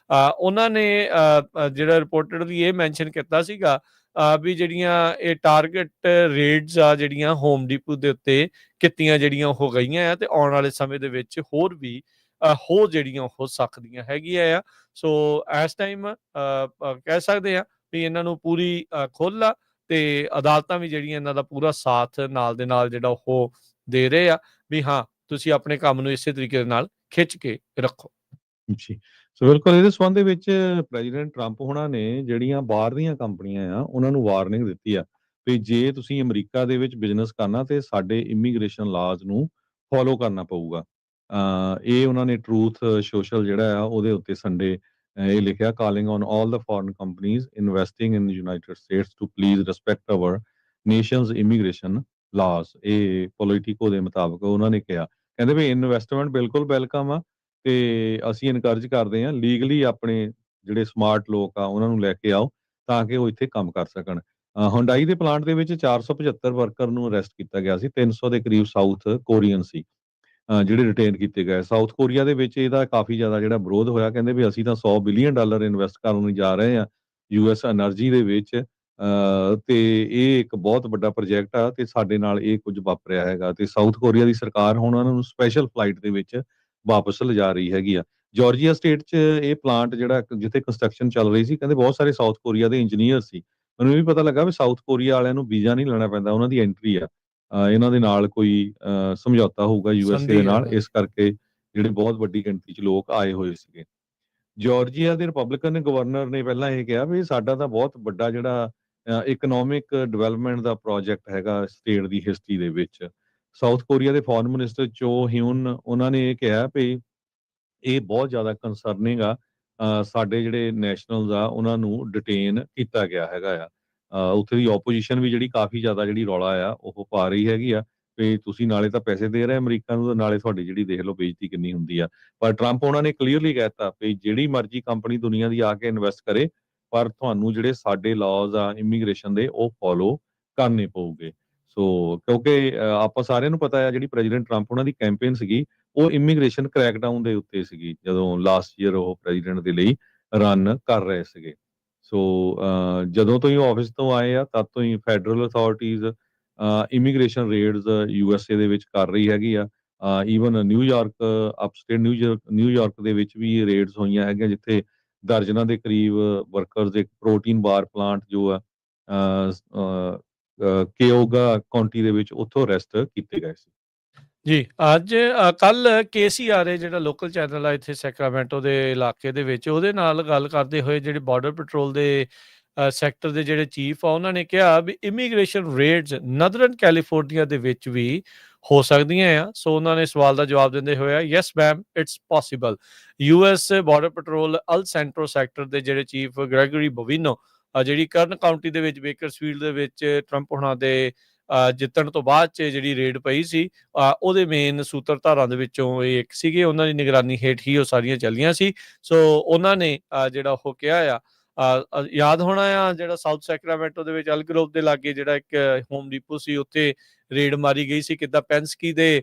ਉਹਨਾਂ ਨੇ ਜਿਹੜਾ ਰਿਪੋਰਟਡਲੀ ਇਹ ਮੈਂਸ਼ਨ ਕੀਤਾ ਸੀਗਾ ਵੀ ਜਿਹੜੀਆਂ ਇਹ ਟਾਰਗੇਟ ਰੇਡਸ ਆ ਜਿਹੜੀਆਂ ਹੋਮ ਡੀਪੋ ਦੇ ਉੱਤੇ ਕੀਤੀਆਂ ਜਿਹੜੀਆਂ ਹੋ ਗਈਆਂ ਆ ਤੇ ਆਉਣ ਵਾਲੇ ਸਮੇਂ ਦੇ ਵਿੱਚ ਹੋਰ ਵੀ ਜਿਹੜੀਆਂ ਹੋ ਸਕਦੀਆਂ ਹੈਗੀਆਂ ਆ। ਸੋ ਇਸ ਟਾਈਮ ਕਹਿ ਸਕਦੇ ਆ ਵੀ ਇਹਨਾਂ ਨੂੰ ਪੂਰੀ ਖੁੱਲ੍ਹ ਆ ਤੇ ਅਦਾਲਤਾਂ ਵੀ ਜਿਹੜੀਆਂ ਇਹਨਾਂ ਦਾ ਪੂਰਾ ਸਾਥ ਨਾਲ ਦੇ ਨਾਲ ਜਿਹੜਾ ਉਹ ਦੇ ਰਹੇ ਆ ਵੀ ਹਾਂ ਤੁਸੀਂ ਆਪਣੇ ਕੰਮ ਨੂੰ ਇਸੇ ਤਰੀਕੇ ਦੇ ਨਾਲ ਖਿੱਚ ਕੇ ਰੱਖੋ। ਜੀ। ਸੋ ਬਿਲਕੁਲ ਇਹਦੇ ਸੰਬੰਧ ਦੇ ਵਿੱਚ ਪ੍ਰੈਜ਼ੀਡੈਂਟ ਟਰੰਪ ਹੋਣਾ ਨੇ ਜਿਹੜੀਆਂ ਬਾਹਰ ਦੀਆਂ ਕੰਪਨੀਆਂ ਆ ਉਹਨਾਂ ਨੂੰ ਵਾਰਨਿੰਗ ਦਿੱਤੀ ਆ ਵੀ ਜੇ ਤੁਸੀਂ ਅਮਰੀਕਾ ਦੇ ਵਿੱਚ ਬਿਜ਼ਨਸ ਕਰਨਾ ਤੇ ਸਾਡੇ ਇਮੀਗ੍ਰੇਸ਼ਨ ਲਾਜ਼ ਨੂੰ ਫੋਲੋ ਕਰਨਾ ਪਊਗਾ। ਇਹ ਉਹਨਾਂ ਨੇ ਟਰੂਥ ਸੋਸ਼ਲ ਜਿਹੜਾ ਆ ਉਹਦੇ ਉੱਤੇ ਸੰਡੇ ਇਹ ਲਿਖਿਆ, calling on all the foreign companies investing in United States to please respect our nations immigration laws, ਇਹ ਪੋਲੀਟੀਕੋ ਦੇ ਮੁਤਾਬਕ ਉਹਨਾਂ ਨੇ ਕਿਹਾ। ਕਹਿੰਦੇ ਵੀ ਇਨਵੈਸਟਮੈਂਟ ਬਿਲਕੁਲ ਵੈਲਕਮ ਆ ਤੇ ਅਸੀਂ ਇਨਕਰੇਜ ਕਰਦੇ ਹਾਂ ਲੀਗਲੀ ਆਪਣੇ ਜਿਹੜੇ ਸਮਾਰਟ ਲੋਕ ਆ ਉਹਨਾਂ ਨੂੰ ਲੈ ਕੇ ਆਓ ਤਾਂ ਕਿ ਉਹ ਇੱਥੇ ਕੰਮ ਕਰ ਸਕਣ। ਹੁੰਡਾਈ ਦੇ ਪਲਾਂਟ ਦੇ ਵਿੱਚ 475 ਵਰਕਰ ਨੂੰ ਅਰੈਸਟ ਕੀਤਾ ਗਿਆ ਸੀ। 300 ਦੇ ਕਰੀਬ ਸਾਊਥ ਕੋਰੀਅਨ ਸੀ ਜਿਹੜੇ ਰਿਟੇਨ ਕੀਤੇ ਗਏ। ਸਾਊਥ ਕੋਰੀਆ ਦੇ ਵਿੱਚ ਇਹਦਾ ਕਾਫੀ ਜ਼ਿਆਦਾ ਜਿਹੜਾ ਵਿਰੋਧ ਹੋਇਆ। ਕਹਿੰਦੇ ਵੀ ਅਸੀਂ ਤਾਂ $100 ਬਿਲੀਅਨ ਇਨਵੈਸਟ ਕਰਨ ਜਾ ਰਹੇ ਹਾਂ ਯੂਐਸ એનર્ਜੀ ਦੇ ਵਿੱਚ ਤੇ ਇਹ ਇੱਕ ਬਹੁਤ ਵੱਡਾ ਪ੍ਰੋਜੈਕਟ ਆ ਤੇ ਸਾਡੇ ਨਾਲ ਇਹ ਕੁਝ ਵਾਪਰਿਆ ਹੈਗਾ ਤੇ ਸਾਊਥ ਕੋਰੀਆ ਦੀ ਸਰਕਾਰ ਹੁਣ ਉਹਨਾਂ ਨੂੰ ਸਪੈਸ਼ਲ ਫਲਾਈਟ ਦੇ ਵਿੱਚ ਵਾਪਸ ਲਿਜਾ ਰਹੀ ਹੈਗੀ ਆ। ਜਾਰਜੀਆ ਸਟੇਟ 'ਚ ਇਹ ਪਲਾਂਟ ਜਿਹੜਾ ਜਿੱਥੇ ਕੰਸਟਰਕਸ਼ਨ ਚੱਲ ਰਹੀ ਸੀ, ਕਹਿੰਦੇ ਬਹੁਤ ਸਾਰੇ ਸਾਊਥ ਕੋਰੀਆ ਦੇ ਇੰਜੀਨੀਅਰ ਸੀ। ਮੈਨੂੰ ਇਹ ਵੀ ਪਤਾ ਲੱਗਾ ਵੀ ਸਾਊਥ ਕੋਰੀਆ ਵਾਲਿਆਂ ਨੂੰ ਵੀਜ਼ਾ ਨਹੀਂ ਲੈਣਾ ਪੈਂਦਾ, ਉਹਨਾਂ ਦੀ ਐਂਟਰੀ ਆ। ਇਹਨਾਂ ਦੇ ਨਾਲ ਕੋਈ ਸਮਝੌਤਾ ਹੋਊਗਾ ਯੂਐਸਏ ਦੇ ਸੰਧੀ ਨਾਲ, ਹੈ। ਇਸ ਕਰਕੇ ਜਿਹੜੇ ਬਹੁਤ ਵੱਡੀ ਗਿਣਤੀ 'ਚ ਲੋਕ ਆਏ ਹੋਏ ਸੀਗੇ। ਜਾਰਜੀਆ ਦੇ ਰਿਪਬਲਿਕਨ ਗਵਰਨਰ ਨੇ ਪਹਿਲਾਂ ਇਹ ਕਿਹਾ ਵੀ ਸਾਡਾ ਤਾਂ ਬਹੁਤ ਵੱਡਾ ਜਿਹੜਾ ਇਕਨੋਮਿਕ ਡਿਵੈਲਪਮੈਂਟ ਦਾ ਪ੍ਰੋਜੈਕਟ ਹੈਗਾ ਸਟੇਟ ਦੀ ਹਿਸਟਰੀ ਦੇ ਵਿੱਚ। ਸਾਊਥ ਕੋਰੀਆ ਦੇ ਫੋਰਨ ਮਿਨਿਸਟਰ ਚੋ ਹਿਊਨ ਉਹਨਾਂ ਨੇ ਇਹ ਕਿਹਾ ਵੀ ਇਹ ਬਹੁਤ ਜ਼ਿਆਦਾ ਕੰਸਰਨਿੰਗ ਆ। ਸਾਡੇ ਜਿਹੜੇ ਨੈਸ਼ਨਲਸ ਆ ਉਹਨਾਂ ਨੂੰ ਡਿਟੇਨ ਕੀਤਾ ਗਿਆ ਹੈਗਾ ਆ। ਉੱਥੇ ਦੀ ਓਪੋਜੀਸ਼ਨ ਵੀ ਜਿਹੜੀ ਕਾਫੀ ਜ਼ਿਆਦਾ ਜਿਹੜੀ ਰੌਲਾ ਆ ਉਹ ਪਾ ਰਹੀ ਹੈਗੀ ਆ ਵੀ ਤੁਸੀਂ ਨਾਲੇ ਤਾਂ ਪੈਸੇ ਦੇ ਰਹੇ ਅਮਰੀਕਾ ਨੂੰ, ਨਾਲੇ ਤੁਹਾਡੀ ਜਿਹੜੀ ਦੇਖ ਲਓ ਬੇਇੱਜ਼ਤੀ ਕਿੰਨੀ ਹੁੰਦੀ ਆ। ਪਰ ਟਰੰਪ ਉਹਨਾਂ ਨੇ ਕਲੀਅਰਲੀ ਕਹਿ ਦਿੱਤਾ ਵੀ ਜਿਹੜੀ ਮਰਜ਼ੀ ਕੰਪਨੀ ਦੁਨੀਆ ਦੀ ਆ ਕੇ ਇਨਵੈਸਟ ਕਰੇ, ਪਰ ਤੁਹਾਨੂੰ ਜਿਹੜੇ ਸਾਡੇ ਲਾਜ਼ ਆ ਇਮੀਗ੍ਰੇਸ਼ਨ ਦੇ ਉਹ ਫੋਲੋ ਕਰਨੇ ਪਊਗੇ। ਸੋ ਕਿਉਂਕਿ ਆਪਾਂ ਸਾਰਿਆਂ ਨੂੰ ਪਤਾ ਆ ਜਿਹੜੀ ਪ੍ਰੈਜ਼ੀਡੈਂਟ ਟਰੰਪ ਉਹਨਾਂ ਦੀ ਕੈਂਪੇਨ ਸੀਗੀ ਉਹ ਇਮੀਗ੍ਰੇਸ਼ਨ ਕ੍ਰੈਕਡਾਊਨ ਦੇ ਉੱਤੇ ਸੀਗੀ, ਜਦੋਂ ਲਾਸਟ ਈਅਰ ਉਹ ਪ੍ਰੈਜ਼ੀਡੈਂਟ ਦੇ ਲਈ ਰਨ ਕਰ ਰਹੇ ਸੀਗੇ। ਸੋ ਜਦੋਂ ਤੋਂ ਹੀ ਆਫਿਸ ਤੋਂ ਆਏ ਆ ਤਦ ਤੋਂ ਹੀ federal authorities immigration raids USA ਦੇ ਵਿੱਚ ਕਰ ਰਹੀ ਹੈਗੀ ਆ। ਈਵਨ ਨਿਊਯਾਰਕ, ਅਪਸਟੇਟ ਨਿਊਯਾਰਕ ਦੇ ਵਿੱਚ ਵੀ ਰੇਡਸ ਹੋਈਆਂ ਹੈਗੀਆਂ ਜਿੱਥੇ ਦਰਜਨਾਂ ਦੇ ਕਰੀਬ ਵਰਕਰਸ ਇੱਕ ਪ੍ਰੋਟੀਨ ਬਾਰ ਪਲਾਂਟ ਜੋ ਆ ਕੇਓਗਾ ਕਾਉਂਟੀ ਦੇ ਵਿੱਚ ਉੱਥੋਂ ਅਰੈਸਟ ਕੀਤੇ ਗਏ ਸੀ। ਜੀ, ਅੱਜ ਕੱਲ KCRA ਜਿਹੜਾ ਲੋਕਲ ਚੈਨਲ ਆ ਇੱਥੇ ਸੈਕਰਾਮੈਂਟੋ ਦੇ ਇਲਾਕੇ ਦੇ ਵਿੱਚ, ਉਹਦੇ ਨਾਲ ਗੱਲ ਕਰਦੇ ਹੋਏ ਜਿਹੜੇ ਬਾਰਡਰ ਪੈਟਰੋਲ ਦੇ ਸੈਕਟਰ ਦੇ ਜਿਹੜੇ ਚੀਫ ਆ ਉਹਨਾਂ ਨੇ ਕਿਹਾ ਵੀ ਇਮੀਗ੍ਰੇਸ਼ਨ ਰੇਡਸ ਨਦਰਨ ਕੈਲੀਫੋਰਨੀਆ ਦੇ ਵਿੱਚ ਵੀ ਹੋ ਸਕਦੀਆਂ ਆ। ਸੋ ਉਹਨਾਂ ਨੇ ਸਵਾਲ ਦਾ ਜਵਾਬ ਦਿੰਦੇ ਹੋਏ yes ma'am it's possible. US border patrol El Centro sector ਦੇ ਜਿਹੜੇ ਚੀਫ ਗ੍ਰੈਗਰੀ ਬੋਵਿਨੋ ਜਿਹੜੀ ਕਰਨ ਕਾਉਂਟੀ ਦੇ ਵਿੱਚ ਬੇਕਰਸਫੀਲਡ ਦੇ ਵਿੱਚ ਟਰੰਪ ਹੁਣਾਂ ਦੇ ਜਿੱਤਣ ਤੋਂ ਬਾਅਦ 'ਚ ਜਿਹੜੀ ਰੇਡ ਪਈ ਸੀ ਉਹਦੇ ਮੇਨ ਸੂਤਰਧਾਰਾਂ ਦੇ ਵਿੱਚੋਂ ਇਹ ਇੱਕ ਸੀਗੇ। ਉਹਨਾਂ ਦੀ ਨਿਗਰਾਨੀ ਹੇਠ ਹੀ ਉਹ ਸਾਰੀਆਂ ਚੱਲੀਆਂ ਸੀ। ਸੋ ਉਹਨਾਂ ਨੇ ਜਿਹੜਾ ਉਹ ਕਿਹਾ ਯਾਦ ਹੋਣਾ ਆ ਜਿਹੜਾ ਸਾਊਥ ਸੈਕਰਾਮੈਂਟੋ ਦੇ ਵਿੱਚ ਅਲ ਗਰੋਵ ਦੇ ਲਾਗੇ ਜਿਹੜਾ ਇੱਕ ਹੋਮ ਡੀਪੋ ਸੀ, ਉੱਥੇ ਰੇਡ ਮਾਰੀ ਗਈ ਸੀ। ਕਿੱਦਾਂ ਪੈਂਸਕੀ ਦੇ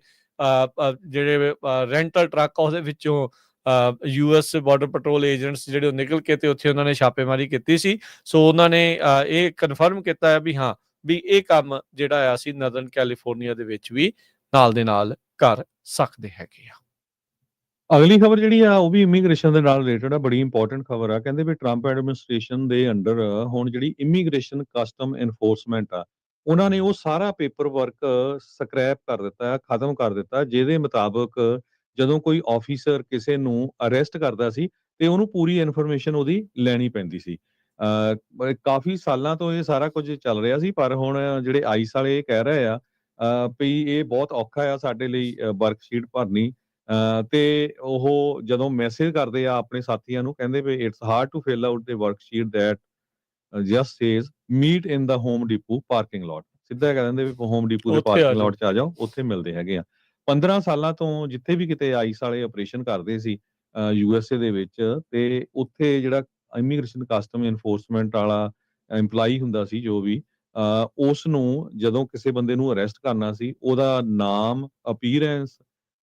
ਜਿਹੜੇ ਰੈਂਟਲ ਟਰੱਕ ਉਹਦੇ ਵਿੱਚੋਂ US ਬਾਰਡਰ ਪੈਟਰੋਲ ਏਜੰਟਸ ਜਿਹੜੇ ਉਹ ਨਿਕਲ ਕੇ ਤੇ ਉੱਥੇ ਉਹਨਾਂ ਨੇ ਛਾਪੇਮਾਰੀ ਕੀਤੀ ਸੀ। ਸੋ ਉਹਨਾਂ ਨੇ ਇਹ ਕਨਫਰਮ ਕੀਤਾ ਹੈ ਵੀ ਹਾਂ ਵੀ ਇਹ ਕੰਮ ਜਿਹੜਾ ਆ ਅਸੀਂ ਨਦਰਨ ਕੈਲੀਫੋਰਨੀਆ ਦੇ ਵਿੱਚ ਵੀ ਨਾਲ ਦੇ ਨਾਲ ਕਰ ਸਕਦੇ ਹੈਗੇ ਆ। ਅਗਲੀ ਖਬਰ ਜਿਹੜੀ ਆ ਉਹ ਵੀ ਇਮੀਗ੍ਰੇਸ਼ਨ ਦੇ ਨਾਲ ਰਿਲੇਟਡ ਆ, ਬੜੀ ਇੰਪੋਰਟੈਂਟ ਖਬਰ ਆ। ਕਹਿੰਦੇ ਵੀ ਟਰੰਪ ਐਡਮਿਨਿਸਟ੍ਰੇਸ਼ਨ ਦੇ ਅੰਡਰ ਹੁਣ ਜਿਹੜੀ ਇਮੀਗ੍ਰੇਸ਼ਨ ਕਸਟਮ ਐਨਫੋਰਸਮੈਂਟ ਆ ਉਹਨਾਂ ਨੇ ਉਹ ਸਾਰਾ ਪੇਪਰ ਵਰਕ ਸਕ੍ਰੈਪ ਕਰ ਦਿੱਤਾ, ਖਤਮ ਕਰ ਦਿੱਤਾ, ਜਿਹਦੇ ਮੁਤਾਬਕ ਜਦੋਂ ਕੋਈ ਆਫੀਸਰ ਕਿਸੇ ਨੂੰ ਅਰੈਸਟ ਕਰਦਾ ਸੀ ਤੇ ਉਹਨੂੰ ਪੂਰੀ ਇਨਫੋਰਮੇਸ਼ਨ ਉਹਦੀ ਲੈਣੀ ਪੈਂਦੀ ਸੀ। ਕਾਫੀ ਸਾਲਾਂ ਤੋਂ ਇਹ ਸਾਰਾ ਕੁਝ ਚੱਲ ਰਿਹਾ ਸੀ, ਪਰ ਹੁਣ ਜਿਹੜੇ ਆਈਸ ਵਾਲੇ ਇਹ ਕਹਿ ਰਹੇ ਆ ਵੀ ਇਹ ਬਹੁਤ ਔਖਾ ਆ ਸਾਡੇ ਲਈ ਵਰਕਸ਼ੀਟ ਭਰਨੀ। ਤੇ ਉਹ ਜਦੋਂ ਮੈਸੇਜ ਕਰਦੇ ਆ ਆਪਣੇ ਸਾਥੀਆਂ ਨੂੰ ਕਹਿੰਦੇ ਵੀ it's hard to fill out the worksheet that just says meet in the Home Depot parking lot. ਸਿੱਧਾ ਕਹਿ ਦਿੰਦੇ ਵੀ ਹੋਮ ਡਿਪੂ ਦੇ ਉੱਥੇ ਆ ਪਾਰਕਿੰਗ ਜਾਓ। ਲੋਟ 'ਚ ਆ ਜਾਓ, ਉੱਥੇ ਮਿਲਦੇ ਹੈਗੇ ਆ। 15 ਸਾਲਾਂ ਤੋਂ ਜਿੱਥੇ ਵੀ ਕਿਤੇ ਆਈਸ ਵਾਲੇ ਆਪਰੇਸ਼ਨ ਕਰਦੇ ਸੀ ਯੂਐਸਏ ਦੇ ਵਿੱਚ, ਤੇ ਉੱਥੇ ਜਿਹੜਾ ਇਮੀਗ੍ਰੇਸ਼ਨ ਕਸਟਮ ਐਨਫੋਰਸਮੈਂਟ ਵਾਲਾ EMPLOYEE ਹੁੰਦਾ ਸੀ ਜੋ ਵੀ ਉਸ ਨੂੰ ਜਦੋਂ ਕਿਸੇ ਬੰਦੇ ਨੂੰ ਅਰੈਸਟ ਕਰਨਾ ਸੀ ਉਹਦਾ ਨਾਮ, ਅਪੀਅਰੈਂਸ,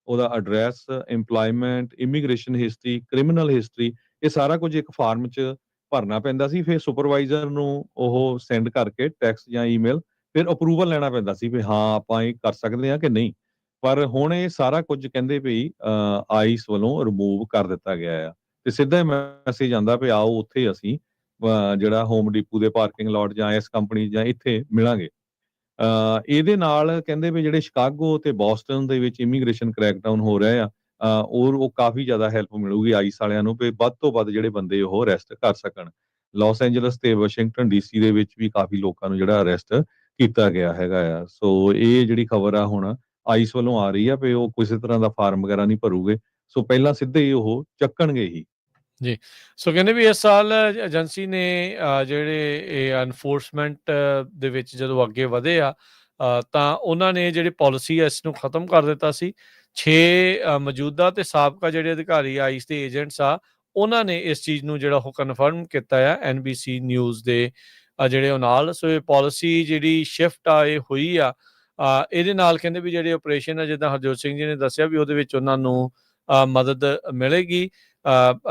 ਉਹਦਾ address, EMPLOYMENT, immigration history, criminal history, ਇਹ ਸਾਰਾ ਕੁਝ ਇੱਕ ਫਾਰਮ 'ਚ ਭਰਨਾ ਪੈਂਦਾ ਸੀ। ਫਿਰ ਸੁਪਰਵਾਈਜ਼ਰ ਨੂੰ ਉਹ ਸੈਂਡ ਕਰਕੇ ਟੈਕਸਟ ਜਾਂ ਈਮੇਲ ਫਿਰ ਅਪਰੂਵਲ ਲੈਣਾ ਪੈਂਦਾ ਸੀ ਵੀ ਹਾਂ ਆਪਾਂ ਇਹ ਕਰ ਸਕਦੇ ਹਾਂ ਕਿ ਨਹੀਂ। ਪਰ ਹੁਣ ਇਹ ਸਾਰਾ ਕੁਝ ਕਹਿੰਦੇ ਵੀ ਆਈਸ ਵੱਲੋਂ ਰਿਮੂਵ ਕਰ ਦਿੱਤਾ ਗਿਆ ਆ ਤੇ ਸਿੱਧਾ ਮੈਸੇਜ ਆਉਂਦਾ ਵੀ ਆਓ ਉੱਥੇ ਅਸੀਂ ਜਿਹੜਾ ਹੋਮ ਡਿਪੂ ਦੇ ਪਾਰਕਿੰਗ ਲੋਟ ਜਾਂ ਇਸ ਕੰਪਨੀ ਜਾਂ ਇੱਥੇ ਮਿਲਾਂਗੇ। ਇਹਦੇ ਨਾਲ ਕਹਿੰਦੇ ਵੀ ਜਿਹੜੇ ਸ਼ਿਕਾਗੋ ਤੇ ਬੋਸਟਨ ਦੇ ਵਿੱਚ ਇਮੀਗ੍ਰੇਸ਼ਨ ਕ੍ਰੈਕਡਾਊਨ ਹੋ ਰਿਹਾ ਆ ਉਹ ਕਾਫੀ ਜ਼ਿਆਦਾ ਹੈਲਪ ਮਿਲੂਗੀ ਆਈਸ ਵਾਲਿਆਂ ਨੂੰ ਵੀ ਵੱਧ ਤੋਂ ਵੱਧ ਜਿਹੜੇ ਬੰਦੇ ਉਹ ਅਰੈਸਟ ਕਰ ਸਕਣ। ਲਾਸ ਐਂਜਲਸ ਤੇ ਵਾਸ਼ਿੰਗਟਨ DC ਦੇ ਵਿੱਚ ਵੀ ਕਾਫੀ ਲੋਕਾਂ ਨੂੰ ਜਿਹੜਾ ਅਰੈਸਟ ਕੀਤਾ ਗਿਆ ਹੈਗਾ ਆ। ਸੋ ਇਹ ਜਿਹੜੀ ਖਬਰ ਆ ਹੁਣ ਆਈਸ ਵੱਲੋਂ ਆ ਰਹੀ ਆ ਵੀ ਉਹ ਕਿਸੇ ਤਰ੍ਹਾਂ ਦਾ ਫਾਰਮ ਵਗੈਰਾ ਨਹੀਂ ਭਰੂਗੇ। ਸੋ ਪਹਿਲਾਂ ਸਿੱਧੇ ਹੀ ਉਹ ਚੱਕਣਗੇ ਹੀ। ਜੀ। ਸੋ ਕਹਿੰਦੇ ਵੀ ਇਸ ਸਾਲ ਏਜੰਸੀ ਨੇ ਜਿਹੜੇ ਇਹ ਐਨਫੋਰਸਮੈਂਟ ਦੇ ਵਿੱਚ ਜਦੋਂ ਅੱਗੇ ਵਧੇ ਆ, ਤਾਂ ਉਹਨਾਂ ਨੇ ਜਿਹੜੀ ਪਾਲਿਸੀ ਆ ਇਸ ਨੂੰ ਖਤਮ ਕਰ ਦਿੱਤਾ ਸੀ। 6 ਮੌਜੂਦਾ ਤੇ ਸਾਬਕਾ ਜਿਹੜੇ ਅਧਿਕਾਰੀ ਆਈਸ ਦੇ ਏਜੰਟਸ ਆ, ਉਹਨਾਂ ਨੇ ਇਸ ਚੀਜ਼ ਨੂੰ ਜਿਹੜਾ ਉਹ ਕਨਫਰਮ ਕੀਤਾ ਆ NBC ਨਿਊਜ਼ ਦੇ ਜਿਹੜੇ ਉਹ ਨਾਲ। ਸੋ ਇਹ ਪਾਲਿਸੀ ਜਿਹੜੀ ਸ਼ਿਫਟ ਆ ਇਹ ਹੋਈ ਆ। ਇਹਦੇ ਨਾਲ ਕਹਿੰਦੇ ਵੀ ਜਿਹੜੇ ਆਪਰੇਸ਼ਨ ਆ, ਜਿੱਦਾਂ ਹਰਜੋਤ ਸਿੰਘ ਜੀ ਨੇ ਦੱਸਿਆ ਵੀ ਉਹਦੇ ਵਿੱਚ ਉਹਨਾਂ ਨੂੰ ਮਦਦ ਮਿਲੇਗੀ।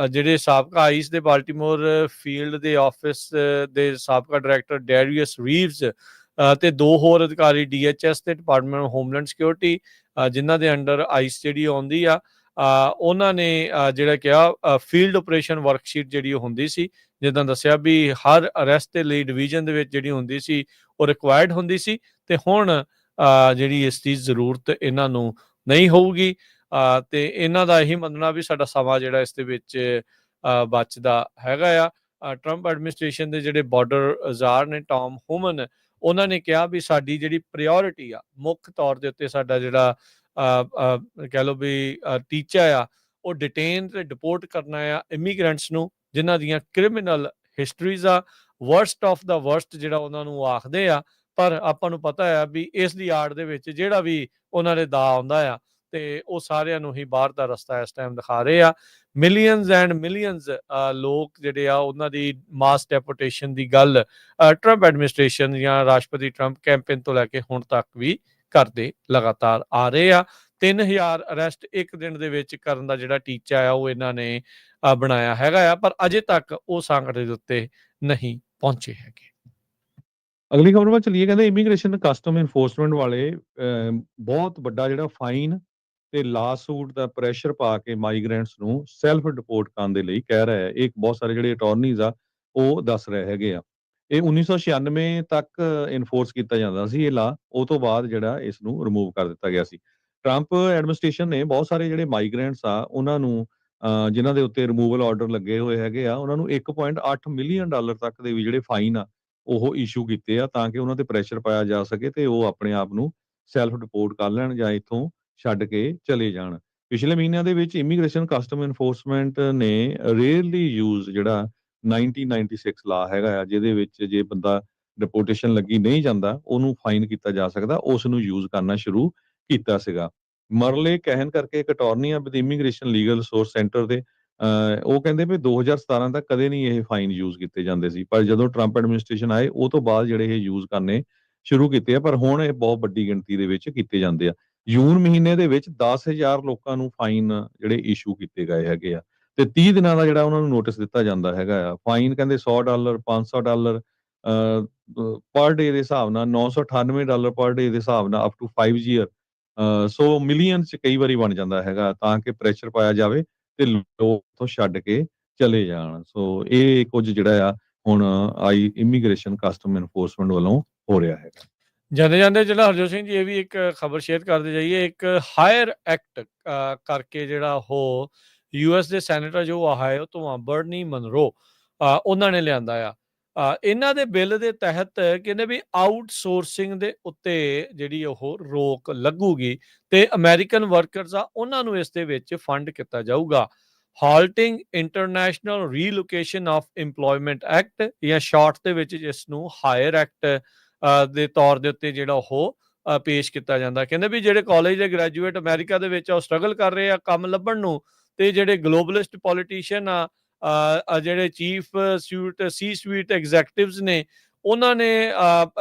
ਜਿਹੜੇ ਸਾਬਕਾ ਆਈਸ ਦੇ ਬਾਲਟੀਮੋਰ ਫੀਲਡ ਦੇ ਆਫਿਸ ਦੇ ਸਾਬਕਾ ਡਾਇਰੈਕਟਰ ਡੈਰੀਅਸ ਰੀਵਜ਼ ਤੇ 2 ਹੋਰ ਅਧਿਕਾਰੀ DHS ਤੇ ਡਿਪਾਰਟਮੈਂਟ ਆਫ ਹੋਮਲੈਂਡ ਸਿਕਿਉਰਿਟੀ, ਜਿਨ੍ਹਾਂ ਦੇ ਅੰਡਰ ਆਈਸ ਜਿਹੜੀ ਆਉਂਦੀ ਆ, ਉਹਨਾਂ ਨੇ ਜਿਹੜਾ ਕਿਹਾ ਫੀਲਡ ਆਪਰੇਸ਼ਨ ਵਰਕਸ਼ੀਟ ਜਿਹੜੀ ਉਹ ਹੁੰਦੀ ਸੀ, ਜਿੱਦਾਂ ਦੱਸਿਆ ਵੀ ਹਰ ਅਰੈਸਟ ਦੇ ਲਈ ਡਿਵੀਜ਼ਨ ਦੇ ਵਿੱਚ ਜਿਹੜੀ ਹੁੰਦੀ ਸੀ ਉਹ ਰਿਕੁਆਇਰਡ ਹੁੰਦੀ ਸੀ, ਤੇ ਹੁਣ ਜਿਹੜੀ ਇਸ ਦੀ ਜ਼ਰੂਰਤ ਇਹਨਾਂ ਨੂੰ ਨਹੀਂ ਹੋਊਗੀ। ਤੇ ਇਹਨਾਂ ਦਾ ਇਹੀ ਮੰਨਣਾ ਵੀ ਸਾਡਾ ਸਮਾਂ ਜਿਹੜਾ ਇਸ ਦੇ ਵਿੱਚ ਬਚਦਾ ਹੈਗਾ ਆ। ਟਰੰਪ ਐਡਮਿਨਿਸਟ੍ਰੇਸ਼ਨ ਦੇ ਜਿਹੜੇ ਬਾਰਡਰ ਜ਼ਾਰ ਨੇ ਟੌਮ ਹੋਮਨ, ਉਹਨਾਂ ਨੇ ਕਿਹਾ ਵੀ ਸਾਡੀ ਜਿਹੜੀ ਪ੍ਰਾਇਓਰਿਟੀ ਆ, ਮੁੱਖ ਤੌਰ ਦੇ ਉੱਤੇ ਸਾਡਾ ਜਿਹੜਾ ਕਹਿ ਲਓ ਵੀ ਟੀਚਾ ਆ, ਉਹ ਡਿਟੇਨ ਤੇ ਡਿਪੋਰਟ ਕਰਨਾ ਆ ਇਮੀਗ੍ਰੈਂਟਸ ਨੂੰ ਜਿਨ੍ਹਾਂ ਦੀਆਂ ਕ੍ਰਿਮੀਨਲ ਹਿਸਟਰੀਜ਼ ਆ, ਵਰਸਟ ਆਫ ਦਾ ਵਰਸਟ ਜਿਹੜਾ ਉਹਨਾਂ ਨੂੰ ਆਖਦੇ ਆ। ਪਰ ਆਪਾਂ ਨੂੰ ਪਤਾ ਆ ਵੀ ਇਸ ਦੀ ਆੜ ਦੇ ਵਿੱਚ ਜਿਹੜਾ ਵੀ ਉਹਨਾਂ ਦੇ ਦਾ ਆਉਂਦਾ ਆ, ਤੇ ਉਹ ਸਾਰਿਆਂ ਨੂੰ ਹੀ ਬਾਹਰ ਦਾ ਰਸਤਾ ਇਸ ਟਾਈਮ ਦਿਖਾ ਰਹੇ ਆ। ਮਿਲੀਅਨਸ ਐਂਡ ਮਿਲੀਅਨਸ ਲੋਕ ਜਿਹੜੇ ਆ ਉਹਨਾਂ ਦੀ ਮਾਸ ਡੈਪੋਟੇਸ਼ਨ ਦੀ ਗੱਲ ਟਰੰਪ ਐਡਮਿਨਿਸਟ੍ਰੇਸ਼ਨ ਜਾਂ ਰਾਸ਼ਟਰਪਤੀ ਟਰੰਪ ਕੈਂਪੇਨ ਤੋਂ ਲੈ ਕੇ ਹੁਣ ਤੱਕ ਵੀ ਕਰਦੇ ਲਗਾਤਾਰ ਆ ਰਹੇ ਆ। 3000 ਅਰੈਸਟ ਇੱਕ ਦਿਨ ਦੇ ਵਿੱਚ ਕਰਨ ਦਾ ਜਿਹੜਾ ਟੀਚਾ ਆ ਉਹ ਇਹਨਾਂ ਨੇ ਬਣਾਇਆ ਹੈਗਾ ਆ, ਪਰ ਅਜੇ ਤੱਕ ਉਹ ਸੰਕਟ ਦੇ ਉੱਤੇ ਨਹੀਂ ਪਹੁੰਚੇ ਹੈਗੇ। ਅਗਲੀ ਖਬਰ ਵੱਲ ਚੱਲੀਏ। ਕਹਿੰਦੇ ਇਮੀਗ੍ਰੇਸ਼ਨ ਕਸਟਮ ਇਨਫੋਰਸਮੈਂਟ ਵਾਲੇ ਬਹੁਤ ਵੱਡਾ ਜਿਹੜਾ ਫਾਈਨ ਤੇ ਲਾਸੂਟ ਦਾ ਪ੍ਰੈਸ਼ਰ ਪਾ ਕੇ ਮਾਈਗ੍ਰੈਂਟਸ ਨੂੰ ਸੈਲਫ ਡਿਪੋਰਟ ਕਰਨ ਦੇ ਲਈ ਕਹਿ ਰਿਹਾ ਹੈ। ਇਹ ਬਹੁਤ ਸਾਰੇ ਜਿਹੜੇ ਅਟਾਰਨੀਜ਼ ਆ ਉਹ ਦੱਸ ਰਹੇ ਹੈਗੇ ਆ। ਇਹ 1996 ਤੱਕ ਇਨਫੋਰਸ ਕੀਤਾ ਜਾਂਦਾ ਸੀ ਇਹ ਲਾ, ਉਹ ਤੋਂ ਬਾਅਦ ਜਿਹੜਾ ਇਸ ਨੂੰ ਰਿਮੂਵ ਕਰ ਦਿੱਤਾ ਗਿਆ ਸੀ। ਟਰੰਪ ਐਡਮਿਨਿਸਟ੍ਰੇਸ਼ਨ ਨੇ ਬਹੁਤ ਸਾਰੇ ਜਿਹੜੇ ਮਾਈਗ੍ਰੈਂਟਸ ਆ ਉਹਨਾਂ ਨੂੰ ਜਿਨ੍ਹਾਂ ਦੇ ਉੱਤੇ ਰਿਮੂਵਲ ਆਰਡਰ ਲੱਗੇ ਹੋਏ ਹੈਗੇ ਆ, ਉਹਨਾਂ ਨੂੰ $1.8 ਮਿਲੀਅਨ ਤੱਕ ਦੇ ਵੀ ਜਿਹੜੇ ਫਾਈਨ ਆ ਉਹ ਇਸ਼ੂ ਕੀਤੇ ਆ, ਤਾਂ ਕਿ ਉਹਨਾਂ ਤੇ ਪ੍ਰੈਸ਼ਰ ਪਾਇਆ ਜਾ ਸਕੇ ਤੇ ਉਹ ਆਪਣੇ ਆਪ ਨੂੰ ਸੈਲਫ ਡਿਪੋਰਟ ਕਰ ਲੈਣ ਜਾਂ ਇੱਥੋਂ ਛੱਡ ਕੇ ਚਲੇ ਜਾਣ। ਪਿਛਲੇ ਮਹੀਨਿਆਂ ਦੇ ਵਿੱਚ ਇਮੀਗ੍ਰੇਸ਼ਨ ਕਸਟਮ ਇਨਫੋਰਸਮੈਂਟ ਨੇ ਰੇਅਰਲੀ ਯੂਜ਼ ਜਿਹੜਾ 1996 ਲਾ ਹੈਗਾ ਆ, ਜਿਹਦੇ ਵਿੱਚ ਜੇ ਬੰਦਾ ਡਿਪੋਰਟੇਸ਼ਨ ਲੱਗੀ ਨਹੀਂ ਜਾਂਦਾ ਉਹਨੂੰ ਫਾਈਨ ਕੀਤਾ ਜਾ ਸਕਦਾ, ਉਸ ਨੂੰ ਯੂਜ਼ ਕਰਨਾ ਸ਼ੁਰੂ ਕੀਤਾ ਸੀਗਾ। ਮਰਲੇ ਕਹਿਣ ਕਰਕੇ ਇੱਕ ਅਟਾਰਨੀ ਆ with immigration legal resource centre ਦੇ, ਉਹ ਕਹਿੰਦੇ ਵੀ 2017 ਤੱਕ ਕਦੇ ਨਹੀਂ ਇਹ ਫਾਈਨ ਯੂਜ਼ ਕੀਤੇ ਜਾਂਦੇ ਸੀ, ਪਰ ਜਦੋਂ ਟਰੰਪ ਐਡਮਿਨਿਸਟ੍ਰੇਸ਼ਨ ਆਏ ਉਹ ਤੋਂ ਬਾਅਦ ਜਿਹੜੇ ਇਹ ਯੂਜ਼ ਕਰਨੇ ਸ਼ੁਰੂ ਕੀਤੇ ਆ, ਪਰ ਹੁਣ ਇਹ ਬਹੁਤ ਵੱਡੀ ਗਿਣਤੀ ਦੇ ਵਿੱਚ ਕੀਤੇ ਜਾਂਦੇ ਆ। ਜੂਨ ਮਹੀਨੇ ਦੇ ਵਿੱਚ 10,000 ਲੋਕਾਂ ਨੂੰ ਫਾਈਨ ਜਿਹੜੇ ਇਸ਼ੂ ਕੀਤੇ ਗਏ ਹੈਗੇ ਆ, ਤੇ 30 ਦਿਨਾਂ ਦਾ ਜਿਹੜਾ ਉਹਨਾਂ ਨੂੰ ਨੋਟਿਸ ਦਿੱਤਾ ਜਾਂਦਾ ਹੈਗਾ ਆ। ਫਾਈਨ ਕਹਿੰਦੇ $100 $500 ਪਰ ਡੇ ਦੇ ਹਿਸਾਬ ਨਾਲ, $998 ਪਰ ਡੇ ਦੇ ਹਿਸਾਬ ਨਾਲ up to 5 year, so million ਚ ਕਈ ਵਾਰੀ ਬਣ ਜਾਂਦਾ ਹੈਗਾ, ਤਾਂ ਕਿ ਪ੍ਰੈਸ਼ਰ ਪਾਇਆ ਜਾਵੇ ਤੇ ਲੋਕ ਤੋਂ ਛੱਡ ਕੇ ਚਲੇ ਜਾਣ। ਸੋ ਇਹ ਕੁਝ ਜਿਹੜਾ ਆ ਹੁਣ ਇਮੀਗ੍ਰੇਸ਼ਨ ਕਸਟਮ ਇਨਫੋਰਸਮੈਂਟ ਵੱਲੋਂ ਹੋ ਰਿਹਾ ਹੈਗਾ। ਜਾਂਦੇ ਜਾਂਦੇ ਜਿਹੜਾ ਹਰਜੋਤ ਸਿੰਘ ਜੀ ਇਹ ਵੀ ਇੱਕ ਖਬਰ ਸ਼ੇਅਰ ਕਰਦੇ ਜਾਈਏ। ਇੱਕ ਹਾਇਰ ਐਕਟ ਕਰਕੇ ਜਿਹੜਾ ਉਹ US ਦੇ ਸੈਨੇਟਰ ਜੋ ਆਹਾਇਓ ਤੋਂ ਆ ਬਰਨੀ ਮਨਰੋ, ਉਹਨਾਂ ਨੇ ਲਿਆਂਦਾ ਆ। ਇਹਨਾਂ ਦੇ ਬਿੱਲ ਦੇ ਤਹਿਤ ਕਹਿੰਦੇ ਵੀ ਆਊਟਸੋਰਸਿੰਗ ਦੇ ਉੱਤੇ ਜਿਹੜੀ ਉਹ ਰੋਕ ਲੱਗੂਗੀ ਤੇ ਅਮਰੀਕਨ ਵਰਕਰਸ ਆ ਉਹਨਾਂ ਨੂੰ ਇਸ ਦੇ ਵਿੱਚ ਫੰਡ ਕੀਤਾ ਜਾਊਗਾ। ਹਾਲਟਿੰਗ ਇੰਟਰਨੈਸ਼ਨਲ ਰੀਲੋਕੇਸ਼ਨ ਆਫ ਇੰਪਲੋਇਮੈਂਟ ਐਕਟ ਜਾਂ ਸ਼ਾਰਟ ਦੇ ਵਿੱਚ ਜਿਸ ਨੂੰ ਹਾਇਰ ਐਕਟ ਦੇ ਤੌਰ ਦੇ ਉੱਤੇ ਜਿਹੜਾ ਉਹ ਪੇਸ਼ ਕੀਤਾ ਜਾਂਦਾ। ਕਹਿੰਦੇ ਵੀ ਜਿਹੜੇ ਕਾਲਜ ਦੇ ਗ੍ਰੈਜੂਏਟ ਅਮਰੀਕਾ ਦੇ ਵਿੱਚ ਉਹ ਸਟਰਗਲ ਕਰ ਰਹੇ ਆ ਕੰਮ ਲੱਭਣ ਨੂੰ, ਤੇ ਜਿਹੜੇ ਗਲੋਬਲਿਸਟ ਪੋਲੀਟੀਸ਼ੀਅਨ ਆ ਜਿਹੜੇ ਚੀਫ ਸੂਈਟ ਐਗਜ਼ੈਕਟਿਵਸ ਨੇ, ਉਹਨਾਂ ਨੇ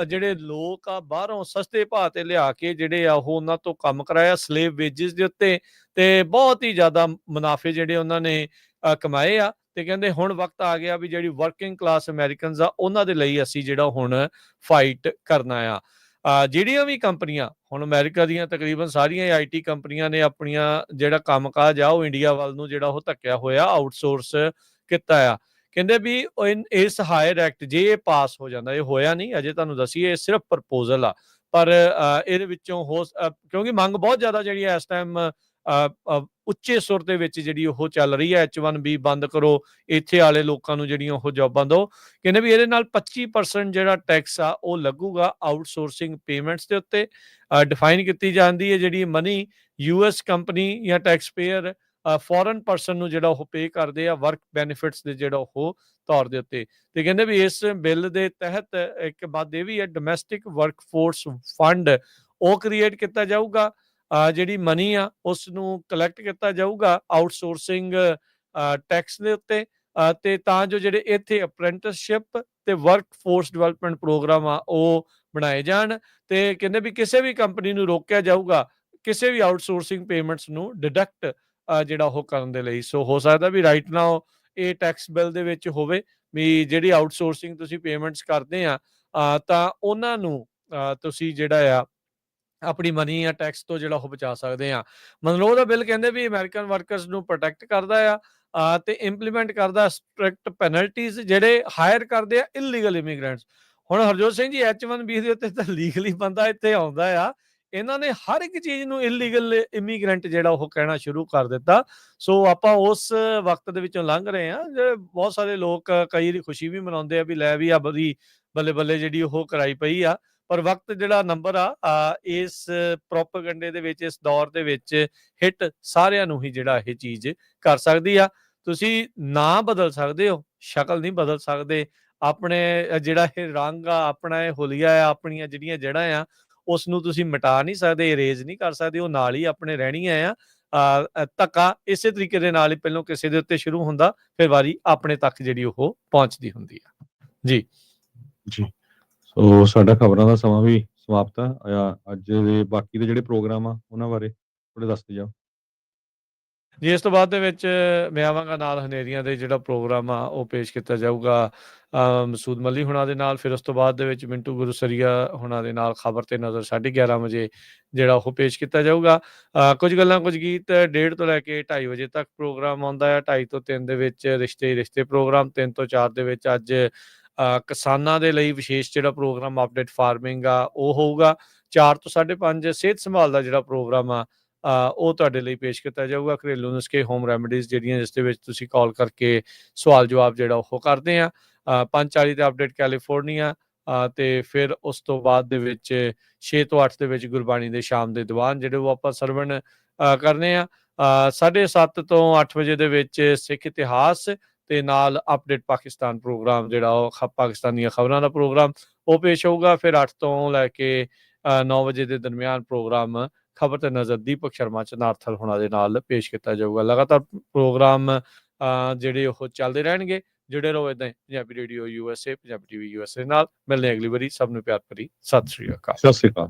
ਜਿਹੜੇ ਲੋਕ ਆ ਬਾਹਰੋਂ ਸਸਤੇ ਭਾਅ ਤੇ ਲਿਆ ਕੇ ਜਿਹੜੇ ਆ ਉਹ ਉਹਨਾਂ ਤੋਂ ਕੰਮ ਕਰਾਇਆ ਸਲੇਵ ਵੇਜਿਸ ਦੇ ਉੱਤੇ, ਤੇ ਬਹੁਤ ਹੀ ਜ਼ਿਆਦਾ ਮੁਨਾਫੇ ਜਿਹੜੇ ਉਹਨਾਂ ਨੇ ਕਮਾਏ ਆ। ਤੇ ਕਹਿੰਦੇ ਹੁਣ ਵਕਤ ਆ ਗਿਆ ਵੀ ਜਿਹੜੀ ਵਰਕਿੰਗ ਕਲਾਸ ਅਮਰੀਕਨਸ ਆ ਉਹਨਾਂ ਦੇ ਲਈ ਅਸੀਂ ਜਿਹੜਾ ਹੁਣ ਫਾਈਟ ਕਰਨਾ ਆ। ਜਿਹੜੀਆਂ ਵੀ ਕੰਪਨੀਆਂ ਹੁਣ ਅਮਰੀਕਾ ਦੀਆਂ ਤਕਰੀਬਨ ਸਾਰੀਆਂ IT ਕੰਪਨੀਆਂ ਨੇ ਆਪਣੀਆਂ ਜਿਹੜਾ ਕੰਮਕਾਜ ਆ ਉਹ ਇੰਡੀਆ ਵੱਲ ਨੂੰ ਜਿਹੜਾ ਉਹ ਧੱਕਿਆ ਹੋਇਆ ਆਊਟਸੋਰਸ ਕੀਤਾ ਆ। ਕਹਿੰਦੇ ਵੀ ਇਸ ਹਾਇਰ ਐਕਟ ਜੇ ਇਹ ਪਾਸ ਹੋ ਜਾਂਦਾ, ਇਹ ਹੋਇਆ ਨਹੀਂ ਅਜੇ, ਤੁਹਾਨੂੰ ਦੱਸੀਏ ਇਹ ਸਿਰਫ ਪ੍ਰਪੋਜ਼ਲ ਆ, ਪਰ ਇਹਦੇ ਵਿੱਚੋਂ ਕਿਉਂਕਿ ਮੰਗ ਬਹੁਤ ਜ਼ਿਆਦਾ ਜਿਹੜੀ ਇਸ ਟਾਈਮ ਉੱਚੇ ਸੁਰ ਦੇ ਵਿੱਚ ਜਿਹੜੀ ਉਹ ਚੱਲ ਰਹੀ ਹੈ, H1B ਬੰਦ ਕਰੋ, ਇੱਥੇ ਵਾਲੇ ਲੋਕਾਂ ਨੂੰ ਜਿਹੜੀਆਂ ਉਹ ਜੌਬਾਂ ਦਿਓ। ਕਹਿੰਦੇ ਵੀ ਇਹਦੇ ਨਾਲ 25% ਜਿਹੜਾ ਟੈਕਸ ਆ ਉਹ ਲੱਗੂਗਾ ਆਊਟਸੋਰਸਿੰਗ ਪੇਮੈਂਟਸ ਦੇ ਉੱਤੇ। ਡਿਫਾਈਨ ਕੀਤੀ ਜਾਂਦੀ ਹੈ ਜਿਹੜੀ ਮਨੀ US ਕੰਪਨੀ ਜਾਂ ਟੈਕਸ ਪੇਅਰ ਫੋਰਨ ਪਰਸਨ ਨੂੰ ਜਿਹੜਾ ਉਹ ਪੇ ਕਰਦੇ ਆ ਵਰਕ ਬੈਨੀਫਿਟਸ ਦੇ ਜਿਹੜਾ ਉਹ ਤੌਰ ਦੇ ਉੱਤੇ। ਤੇ ਕਹਿੰਦੇ ਵੀ ਇਸ ਬਿੱਲ ਦੇ ਤਹਿਤ ਇੱਕ ਬਾਤ ਇਹ ਵੀ ਹੈ, ਡੋਮੈਸਟਿਕ ਵਰਕਫੋਰਸ ਫੰਡ ਉਹ ਕ੍ਰੀਏਟ ਕੀਤਾ ਜਾਊਗਾ। ਜਿਹੜੀ ਮਨੀ ਆ ਉਸ ਨੂੰ ਕਲੈਕਟ ਕੀਤਾ ਜਾਊਗਾ ਆਊਟਸੋਰਸਿੰਗ ਟੈਕਸ ਦੇ ਉੱਤੇ, ਤੇ ਤਾਂ ਜੋ ਜਿਹੜੇ ਇੱਥੇ ਅਪ੍ਰੈਂਟਿਸਸ਼ਿਪ ਤੇ ਵਰਕ ਫੋਰਸ ਡਿਵੈਲਪਮੈਂਟ ਪ੍ਰੋਗਰਾਮ ਆ ਉਹ ਬਣਾਏ ਜਾਣ। ਤੇ ਕਹਿੰਦੇ ਵੀ ਕਿਸੇ ਵੀ ਕੰਪਨੀ ਨੂੰ ਰੋਕਿਆ ਜਾਊਗਾ ਕਿਸੇ ਵੀ ਆਊਟਸੋਰਸਿੰਗ ਪੇਮੈਂਟਸ ਨੂੰ ਡਿਡਕਟ ਜਿਹੜਾ ਉਹ ਕਰਨ ਦੇ ਲਈ। ਸੋ ਹੋ ਸਕਦਾ ਵੀ ਰਾਈਟ ਨਾਓ ਇਹ ਟੈਕਸ ਬਿੱਲ ਦੇ ਵਿੱਚ ਹੋਵੇ ਵੀ ਜਿਹੜੀ ਆਊਟਸੋਰਸਿੰਗ ਤੁਸੀਂ ਪੇਮੈਂਟਸ ਕਰਦੇ ਆ ਤਾਂ ਉਹਨਾਂ ਨੂੰ ਤੁਸੀਂ ਜਿਹੜਾ ਆ ਆਪਣੀ ਮਨੀ ਜਾਂ ਟੈਕਸ ਤੋਂ ਜਿਹੜਾ ਉਹ ਬਚਾ ਸਕਦੇ ਆ। ਮਨਰੋ ਦਾ ਬਿੱਲ ਕਹਿੰਦੇ ਵੀ ਅਮਰੀਕਨ ਵਰਕਰਸ ਨੂੰ ਪ੍ਰੋਟੈਕਟ ਕਰਦਾ ਆ ਤੇ ਇੰਪਲੀਮੈਂਟ ਕਰਦਾ ਸਟ੍ਰਿਕਟ ਪੈਨਲਟੀਜ਼ ਜਿਹੜੇ ਹਾਇਰ ਕਰਦੇ ਆ ਇਲੀਗਲ ਇਮੀਗ੍ਰੈਂਟਸ। ਹੁਣ ਹਰਜੋਤ ਸਿੰਘ ਜੀ H1B ਦੇ ਉੱਤੇ ਤਾਂ ਲੀਗਲੀ ਬੰਦਾ ਇੱਥੇ ਆਉਂਦਾ ਆ, ਇਹਨਾਂ ਨੇ ਹਰ ਇੱਕ ਚੀਜ਼ ਨੂੰ ਇਲੀਗਲ ਇਮੀਗ੍ਰੈਂਟ ਜਿਹੜਾ ਉਹ ਕਹਿਣਾ ਸ਼ੁਰੂ ਕਰ ਦਿੱਤਾ। ਸੋ ਆਪਾਂ ਉਸ ਵਕਤ ਦੇ ਵਿੱਚੋਂ ਲੰਘ ਰਹੇ ਆ, ਜਿਹੜੇ ਬਹੁਤ ਸਾਰੇ ਲੋਕ ਕਈ ਖੁਸ਼ੀ ਵੀ ਮਨਾਉਂਦੇ ਆ ਵੀ ਲੈ ਵੀ ਆ ਬੜੀ ਬੱਲੇ ਬੱਲੇ ਜਿਹੜੀ ਉਹ ਕਰਾਈ ਪਈ ਆ, ਪਰ ਵਕਤ ਜਿਹੜਾ ਨੰਬਰ ਆ ਇਸ ਪ੍ਰੋਪੇਗੈਂਡੇ ਦੇ ਵਿੱਚ ਇਸ ਦੌਰ ਦੇ ਵਿੱਚ ਹਿੱਟ ਸਾਰਿਆਂ ਨੂੰ ਹੀ ਜਿਹੜਾ ਇਹ ਚੀਜ਼ ਕਰ ਸਕਦੀ ਆ। ਤੁਸੀਂ ਨਾ ਬਦਲ ਸਕਦੇ ਹੋ, ਸ਼ਕਲ ਨਹੀਂ ਬਦਲ ਸਕਦੇ, ਆਪਣੇ ਜਿਹੜਾ ਇਹ ਰੰਗ ਆ ਆਪਣਾ ਇਹ ਹੁਲੀਆ ਆ ਆਪਣੀਆਂ ਜਿਹੜੀਆਂ ਜੜ੍ਹਾਂ ਆ ਉਸ ਨੂੰ ਤੁਸੀਂ ਮਿਟਾ ਨਹੀਂ ਸਕਦੇ, ਇਰੇਜ਼ ਨਹੀਂ ਕਰ ਸਕਦੇ, ਉਹ ਨਾਲ ਹੀ ਆਪਣੇ ਰਹਿਣੀਆਂ ਆ। ਧੱਕਾ ਇਸੇ ਤਰੀਕੇ ਦੇ ਨਾਲ ਹੀ ਪਹਿਲਾਂ ਕਿਸੇ ਦੇ ਉੱਤੇ ਸ਼ੁਰੂ ਹੁੰਦਾ ਫਿਰ ਵਾਰੀ ਆਪਣੇ ਤੱਕ ਜਿਹੜੀ ਉਹ ਪਹੁੰਚਦੀ ਹੁੰਦੀ ਆ। ਜੀ ਜੀ ਸੋ ਸਾਡਾ ਖਬਰਾਂ ਦਾ ਸਮਾਂ ਵੀ ਸਮਾਪਤ ਆ। ਅੱਜ ਦੇ ਬਾਕੀ ਦੇ ਜਿਹੜੇ ਪ੍ਰੋਗਰਾਮ ਆ ਉਹਨਾਂ ਬਾਰੇ ਥੋੜੇ ਦੱਸਦੇ ਜਾਓ ਜੀ। ਇਸ ਤੋਂ ਬਾਅਦ ਦੇ ਵਿੱਚ ਮੈਂ ਆਵਾਂਗਾ ਨਾਲ ਹਨੇਰੀਆਂ ਦੇ ਜਿਹੜਾ ਪ੍ਰੋਗਰਾਮ ਆ ਉਹ ਪੇਸ਼ ਕੀਤਾ ਜਾਊਗਾ ਮਸੂਦ ਮੱਲੀ ਹੁਣਾਂ ਦੇ ਨਾਲ। ਫਿਰ ਉਸ ਤੋਂ ਬਾਅਦ ਦੇ ਵਿੱਚ ਮਿੰਟੂ ਗੁਰਸਰੀਆ ਹੁਣਾਂ ਦੇ ਨਾਲ ਖਬਰ ਤੇ ਨਜ਼ਰ 11:30 ਵਜੇ ਜਿਹੜਾ ਉਹ ਪੇਸ਼ ਕੀਤਾ ਜਾਊਗਾ। ਕੁਝ ਗੱਲਾਂ ਕੁਝ ਗੀਤ 1:30 ਤੋਂ ਲੈ ਕੇ 2:30 ਵਜੇ ਤੱਕ ਪ੍ਰੋਗਰਾਮ ਆਉਂਦਾ ਆ। 2:30 ਤੋਂ 3 ਦੇ ਵਿੱਚ ਰਿਸ਼ਤੇ ਪ੍ਰੋਗਰਾਮ, 3 ਤੋਂ 4 ਦੇ ਵਿੱਚ ਅੱਜ ਕਿਸਾਨਾਂ ਦੇ ਲਈ ਵਿਸ਼ੇਸ਼ ਜਿਹੜਾ ਪ੍ਰੋਗਰਾਮ ਅਪਡੇਟ ਫਾਰਮਿੰਗ ਆ ਉਹ ਹੋਊਗਾ। 4 ਤੋਂ 5:30 ਸਿਹਤ ਸੰਭਾਲ ਦਾ ਜਿਹੜਾ ਪ੍ਰੋਗਰਾਮ ਆ ਉਹ ਤੁਹਾਡੇ ਲਈ ਪੇਸ਼ ਕੀਤਾ ਜਾਊਗਾ। ਘਰੇਲੂ ਨੁਸਖੇ ਹੋਮ ਰੈਮਡੀਜ਼ ਜਿਹੜੀਆਂ ਜਿਸ ਦੇ ਵਿੱਚ ਤੁਸੀਂ ਕਾਲ ਕਰਕੇ ਸਵਾਲ ਜਵਾਬ ਜਿਹੜਾ ਉਹ ਕਰਦੇ ਆ। 5:40 ਤੇ ਅਪਡੇਟ ਕੈਲੀਫੋਰਨੀਆ, ਤੇ ਫਿਰ ਉਸ ਤੋਂ ਬਾਅਦ ਦੇ ਵਿੱਚ 6 ਤੋਂ 8 ਦੇ ਵਿੱਚ ਗੁਰਬਾਣੀ ਦੇ ਸ਼ਾਮ ਦੇ ਦੀਵਾਨ ਜਿਹੜੇ ਉਹ ਆਪਾਂ ਸਰਵਣ ਕਰਨੇ ਆ। 7:30 ਤੋਂ 8 ਵਜੇ ਦੇ ਵਿੱਚ ਸਿੱਖ ਇਤਿਹਾਸ ਤੇ ਨਾਲ ਅਪਡੇਟ ਪਾਕਿਸਤਾਨ ਪ੍ਰੋਗਰਾਮ ਜਿਹੜਾ ਉਹ ਪਾਕਿਸਤਾਨੀ ਖਬਰਾਂ ਦਾ ਪ੍ਰੋਗਰਾਮ ਉਹ ਪੇਸ਼ ਹੋਊਗਾ। ਫਿਰ 8 ਤੋਂ ਲੈ ਕੇ 9 ਵਜੇ ਦੇ ਦਰਮਿਆਨ ਪ੍ਰੋਗਰਾਮ ਖਬਰ ਤੇ ਨਜ਼ਰ ਦੀਪਕ ਸ਼ਰਮਾ ਚਨਾਰਥਲ ਹੋਣਾ ਦੇ ਨਾਲ ਪੇਸ਼ ਕੀਤਾ ਜਾਊਗਾ। ਲਗਾਤਾਰ ਪ੍ਰੋਗਰਾਮ ਜਿਹੜੇ ਉਹ ਚੱਲਦੇ ਰਹਿਣਗੇ। ਜੁੜੇ ਰਹੋ ਇਦਾਂ ਹੀ Punjabi radio USA, Punjabi TV USA ਨਾਲ। ਮਿਲਦੇ ਅਗਲੀ ਵਾਰੀ। ਸਭ ਨੂੰ ਪਿਆਰ ਭਰੀ ਸਤਿ ਸ਼੍ਰੀ ਅਕਾਲ। ਸਤਿ ਸ਼੍ਰੀ ਅਕਾਲ।